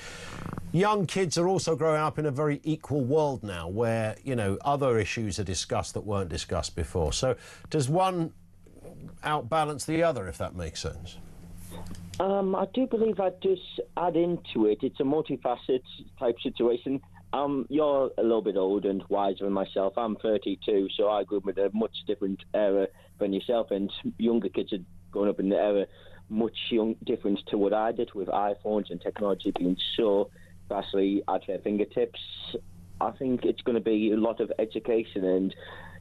young kids are also growing up in a very equal world now where, you know, other issues are discussed that weren't discussed before. So does one outbalance the other, if that makes sense? I do believe I'd just add into it. It's a multifaceted type situation. You're a little bit older and wiser than myself. I'm 32, so I grew up with a much different era than yourself, and younger kids are growing up in the era much different to what I did, with iPhones and technology being so vastly at their fingertips. I think it's going to be a lot of education, and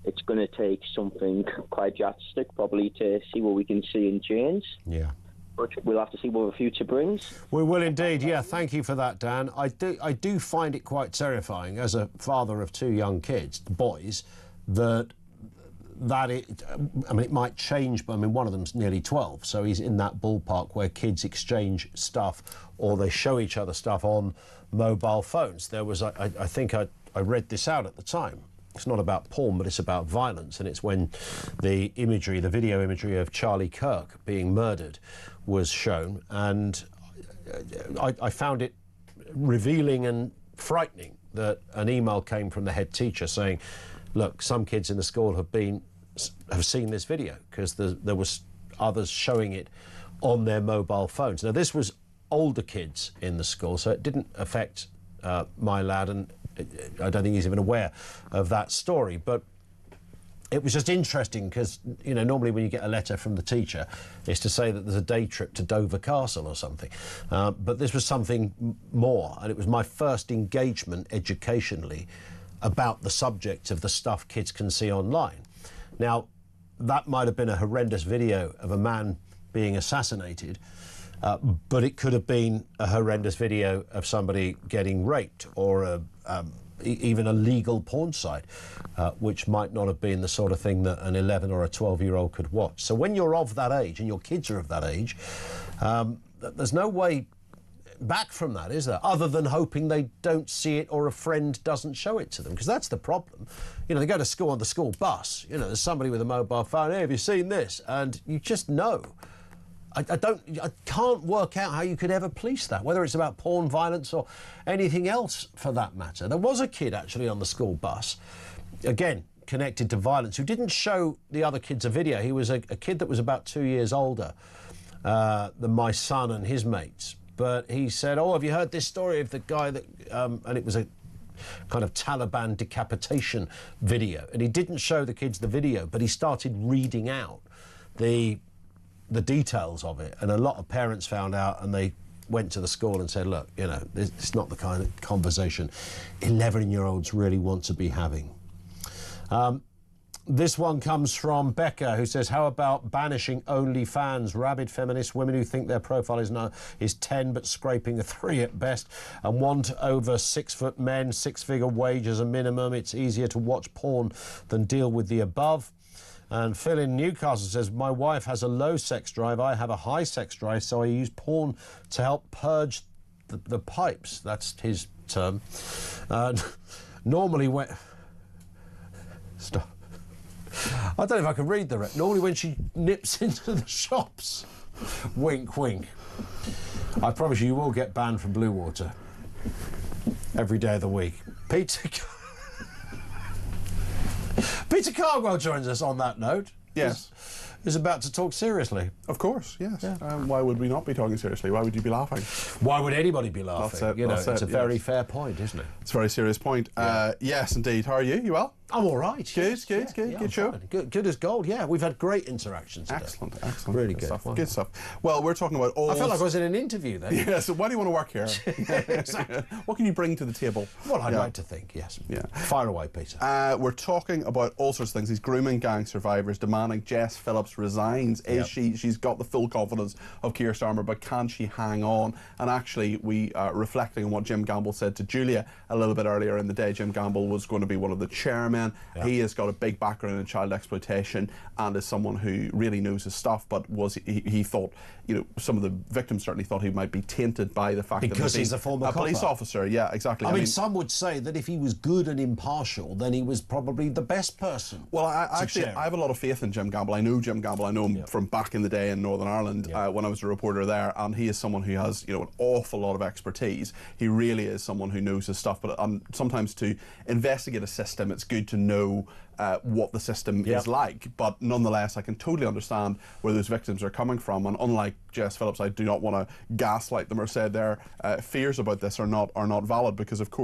it's going to take something quite drastic probably to see what we can see and change. Yeah. But we'll have to see what the future brings. We will indeed, yeah. Thank you for that, Dan. I do find it quite terrifying as a father of two young kids, boys, that it might change, but I mean, one of them's nearly 12, so he's in that ballpark where kids exchange stuff or they show each other stuff on mobile phones. There was, I think I read this out at the time. It's not about porn, but it's about violence, and it's when the video imagery of Charlie Kirk being murdered was shown, and I found it revealing and frightening that an email came from the head teacher saying, look, some kids in the school have seen this video because there was others showing it on their mobile phones. Now, this was older kids in the school, so it didn't affect my lad, and I don't think he's even aware of that story. But it was just interesting because, you know, normally when you get a letter from the teacher, it's to say that there's a day trip to Dover Castle or something. But this was something more, and it was my first engagement educationally about the subject of the stuff kids can see online. Now, that might have been a horrendous video of a man being assassinated, but it could have been a horrendous video of somebody getting raped, or even a legal porn site, which might not have been the sort of thing that an 11 or a 12-year-old could watch. So when you're of that age, and your kids are of that age, there's no way back from that, is there? Other than hoping they don't see it or a friend doesn't show it to them, because that's the problem. You know, they go to school on the school bus. You know, there's somebody with a mobile phone. Hey, have you seen this? And you just know. I can't work out how you could ever police that, whether it's about porn, violence, or anything else for that matter. There was a kid actually on the school bus, again, connected to violence, who didn't show the other kids a video. He was a kid that was about 2 years older than my son and his mates. But he said, oh, have you heard this story of the guy that... and it was a kind of Taliban decapitation video. And he didn't show the kids the video, but he started reading out the details of it. And a lot of parents found out, and they went to the school and said, look, you know, it's not the kind of conversation 11-year-olds really want to be having. This one comes from Becca, who says, how about banishing OnlyFans? Rabid feminist women who think their profile is 10 but scraping a 3 at best, and want over 6-foot men, 6-figure wage as a minimum. It's easier to watch porn than deal with the above. And Phil in Newcastle says, my wife has a low sex drive, I have a high sex drive, so I use porn to help purge the pipes. That's his term. Normally when... Stop. I don't know if I can read the rest. Normally when she nips into the shops. Wink, wink. I promise you will get banned from Blue Water every day of the week. Peter Cardwell joins us on that note. Yes. Is about to talk seriously. Of course, yes. Yeah. Why would we not be talking seriously? Why would you be laughing? Why would anybody be laughing? That's it, you know, it's a very yes. fair point, isn't it? It's a very serious point. Yeah. Yes, indeed. How are you? You well? I'm all right. Good, good, good. Yeah, good show. Good as gold. Yeah, we've had great interactions today. Excellent, excellent. Really good good. stuff. Wow. Good stuff. Well, we're talking about all... I felt like I was in an interview then. Yeah, so why do you want to work here? Exactly. What can you bring to the table? Well, I'd like to think, yes. Yeah. Fire away, Peter. We're talking about all sorts of things. These grooming gang survivors demanding Jess Phillips resigns. She's got the full confidence of Keir Starmer, but can she hang on? And actually, we reflecting on what Jim Gamble said to Julia a little bit earlier in the day. Jim Gamble was going to be one of the chairmen. Yeah. He has got a big background in child exploitation and is someone who really knows his stuff, but he thought, you know, some of the victims certainly thought he might be tainted by the fact that he's a former police officer. Yeah, exactly. I mean, some would say that if he was good and impartial, then he was probably the best person. Well, I have a lot of faith in Jim Gamble. I know Jim Gamble. I know him from back in the day in Northern Ireland when I was a reporter there, and he is someone who has, you know, an awful lot of expertise. He really is someone who knows his stuff. But sometimes to investigate a system, it's good to know what the system is like. But nonetheless, I can totally understand where those victims are coming from. And unlike Jess Phillips, I do not want to gaslight them or say their fears about this are not valid, because of course